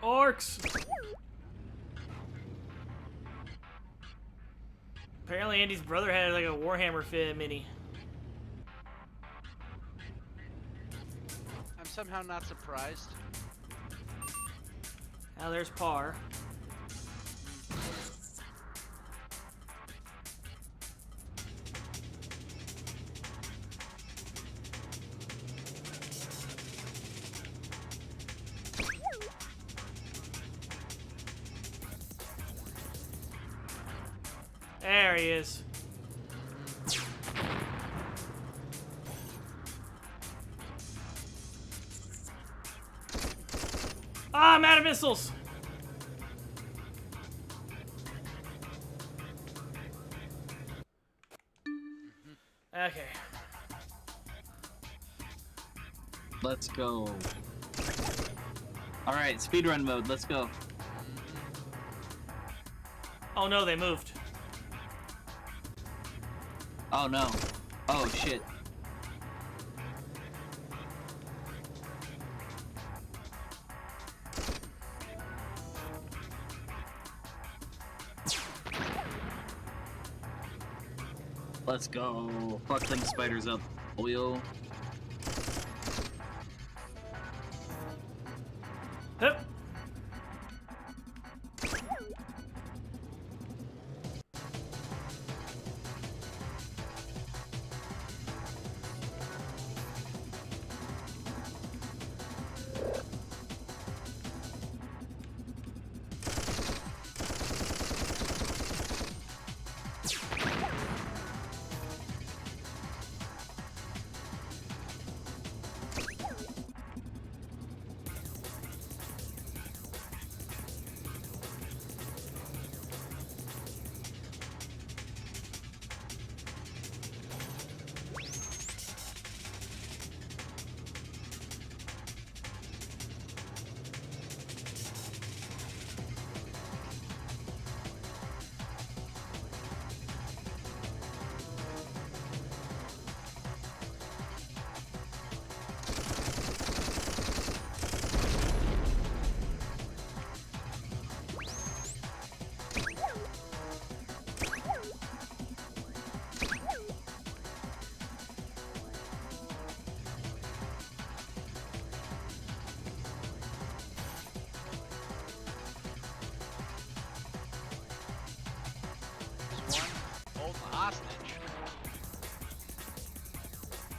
Orcs! Apparently Andy's brother had like a Warhammer mini. I'm somehow not surprised. Now there's Par. There he is. Ah, I'm out of missiles. Okay. Let's go. Alright, speedrun mode, let's go. Oh no, they moved. Oh no. Oh shit. Let's go. Fuck them spiders up. Oil. Hup.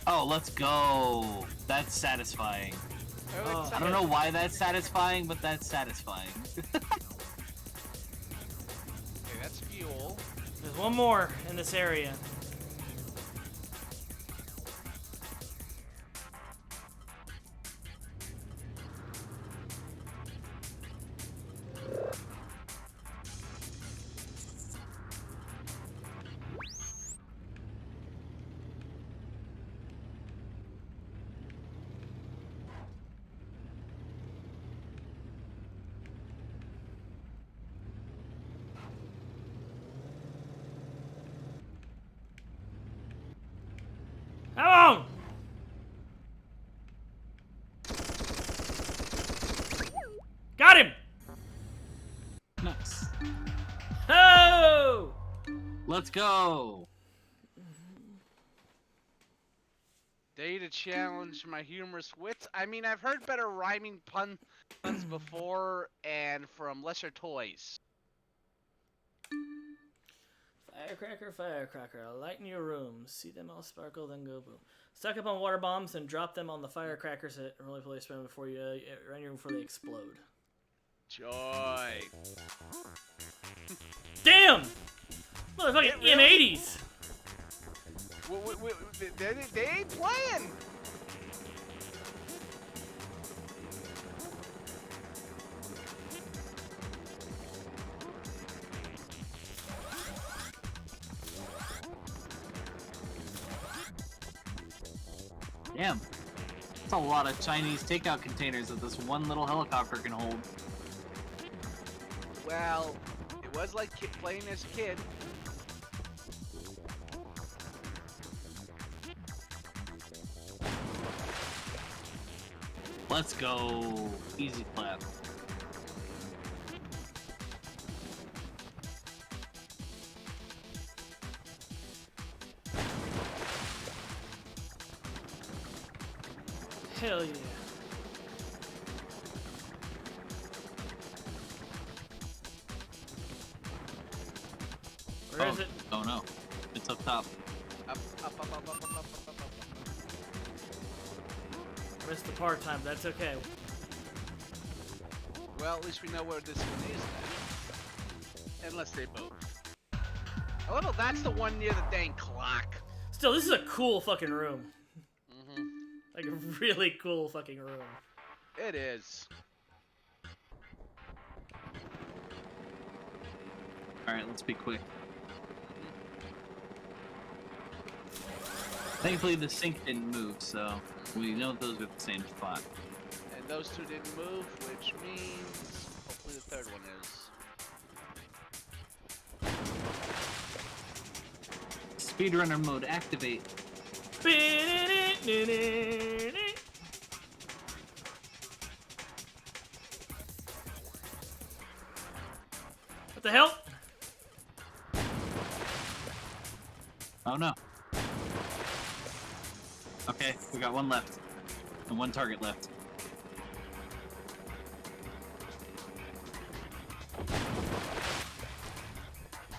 Oh, let's go. That's satisfying. Oh. I don't know why that's satisfying, but that's satisfying. Okay, that's fuel. There's one more in this area. Come on! Got him! Nice. Oh! Let's go. Day to challenge my humorous wits. I mean, I've heard better rhyming puns before, and from lesser toys. Firecracker, firecracker, lighten your room. See them all sparkle, then go boom. Stock up on water bombs and drop them on the firecrackers at roly poly spin before you run your room before they explode. Joy. Damn! Motherfucking M80s! They ain't playing. Damn. That's a lot of Chinese takeout containers that this one little helicopter can hold. Well, it was like playing as a kid. Let's go. Easy clap. Hell yeah. Where is it? Oh no. It's up top. Up, up, up, up, up, up, up, up, up. Missed the part time, that's okay. Well, at least we know where this one is then. Unless they both. Oh, no, that's the one near the dang clock. Still, this is a cool fucking room. Mm-hmm. Like a really cool fucking room. It is. Alright, let's be quick. Thankfully the sink didn't move, so we know those are the same spot. And those two didn't move, which means hopefully the third one is. Speedrunner mode activate. What the hell? Oh no. Okay, we got one left. And one target left.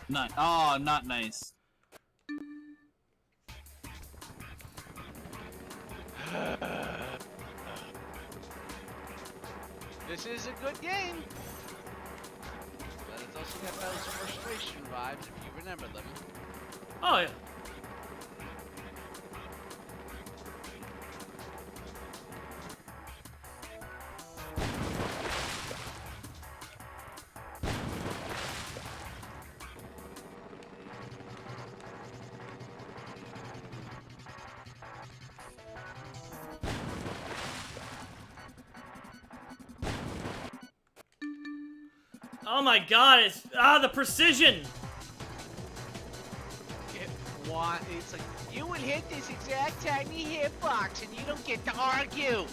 Not. Oh, not nice. This is a good game. But it's also got those frustration vibes if you remember them. Oh yeah. Oh my god, it's the precision! It's like, you would hit this exact tiny hitbox and you don't get to argue.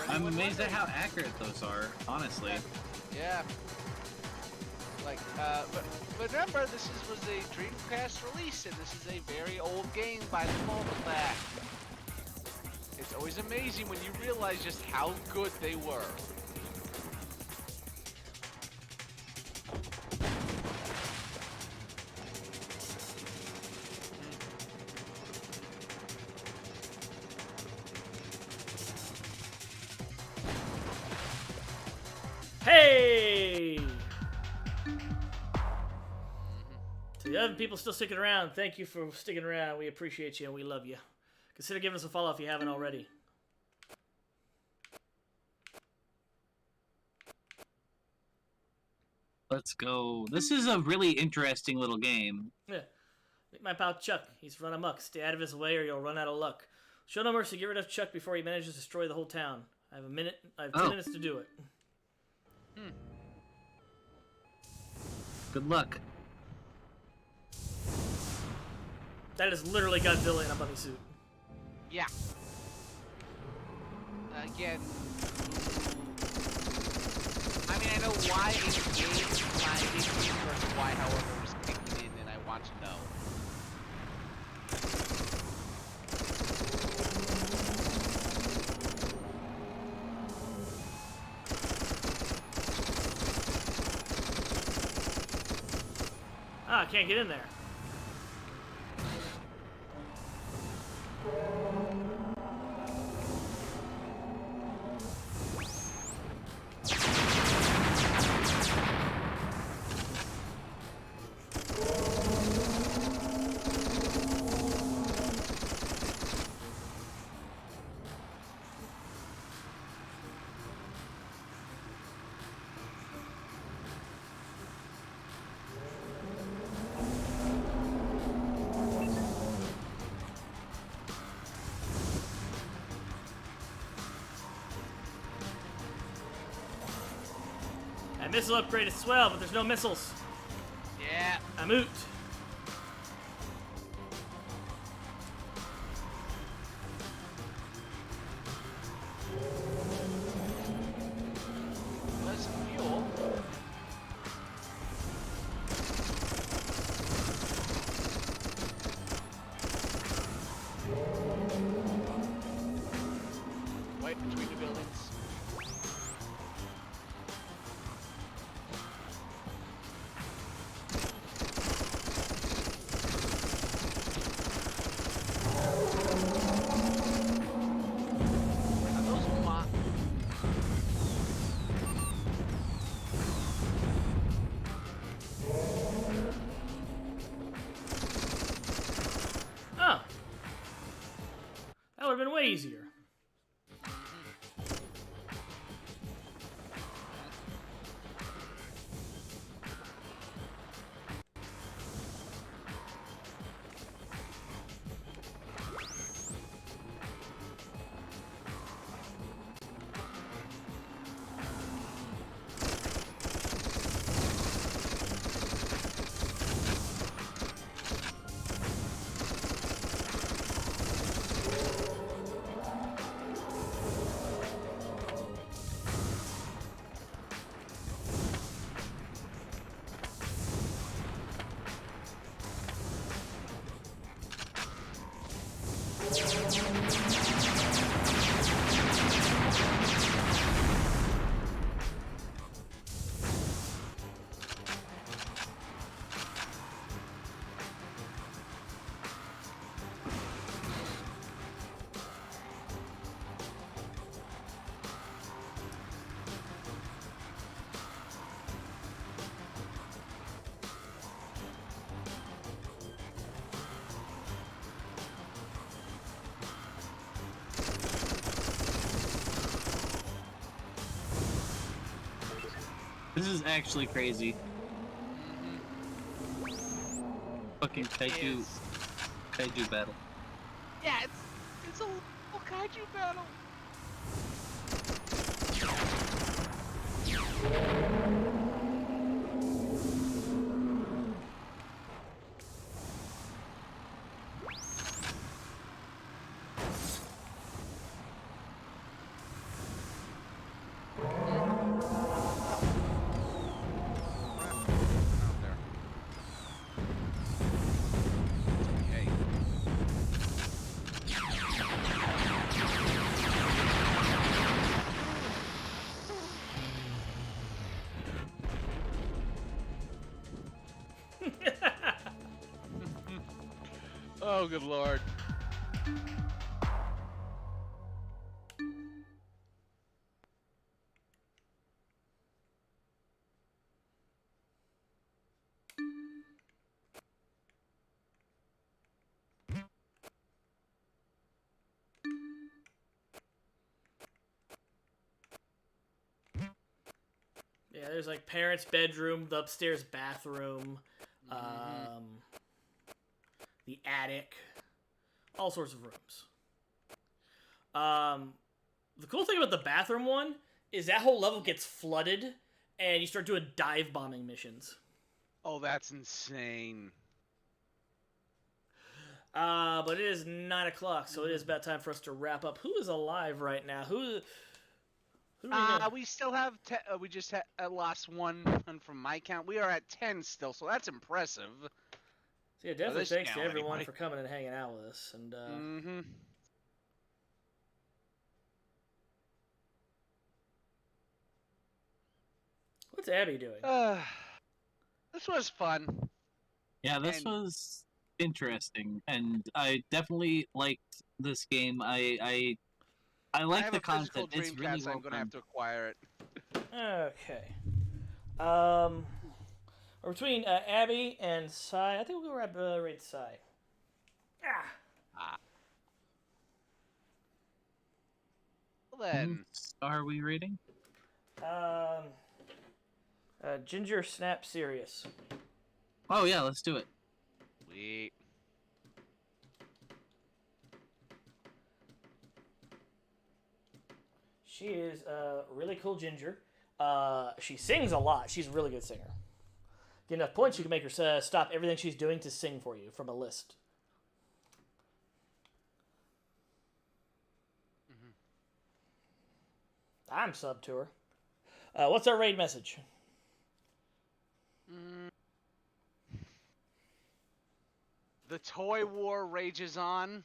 I'm amazed at how accurate those are, honestly. Yeah. Like, but remember, was a Dreamcast release, and this is a very old game by default of that. It's always amazing when you realize just how good they were. the other people still sticking around, thank you for sticking around. We appreciate you and we love you. Consider giving us a follow if you haven't already. Let's go. This is a really interesting little game. Yeah. Meet my pal Chuck. He's run amok. Stay out of his way or you'll run out of luck. Show no mercy. Get rid of Chuck before he manages to destroy the whole town. I have 10 minutes to do it. Good luck. That is literally Godzilla in a bunny suit. Yeah. Again, I mean, I know why it engaged my history versus why, however, it was kicking in, and I want to know. Ah, I can't get in there. That missile upgrade is swell, but there's no missiles. Yeah. I'm out. There's some fuel. Right between the buildings. Are those Oh. That would have been way easier. This is actually crazy. Fucking kaiju battle. Yeah, it's a little kaiju battle. Oh, good lord. Yeah, there's like parents' bedroom, the upstairs bathroom, the attic, all sorts of rooms. The cool thing about the bathroom one is that whole level gets flooded, and you start doing dive bombing missions. Oh, that's insane. But it is 9 o'clock, so it is about time for us to wrap up. Who is alive right now? Who do we know? We still have. We just lost one from my count. We are at 10 still, so that's impressive. So yeah, definitely this thanks to count, everyone anyway. for coming and hanging out with us. And what's Abby doing? This was fun. Yeah, this was interesting, and I definitely liked this game. I I like have the a physical concept. It's Dreamcast, really so I'm well gonna done. have to acquire it. Okay. We're between Abby and Sai. I think we'll rate Sai. Well, then, Are we rating? Ginger Snap Serious. Oh yeah, let's do it. sweet. She is really cool ginger. She sings a lot. She's a really good singer. Get enough points, you can make her stop everything she's doing to sing for you from a list. I'm sub to her. What's our raid message? The toy war rages on.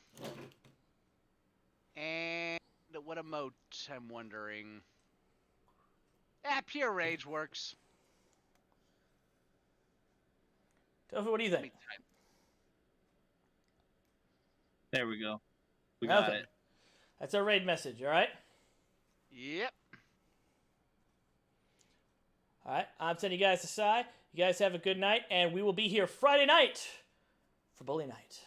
And what emote, I'm wondering. Pure rage works. Tofu, what do you think? There we go. We got it. That's our raid message, alright? Yep. Alright, I'm sending you guys aside. You guys have a good night, and we will be here Friday night for Bully Night.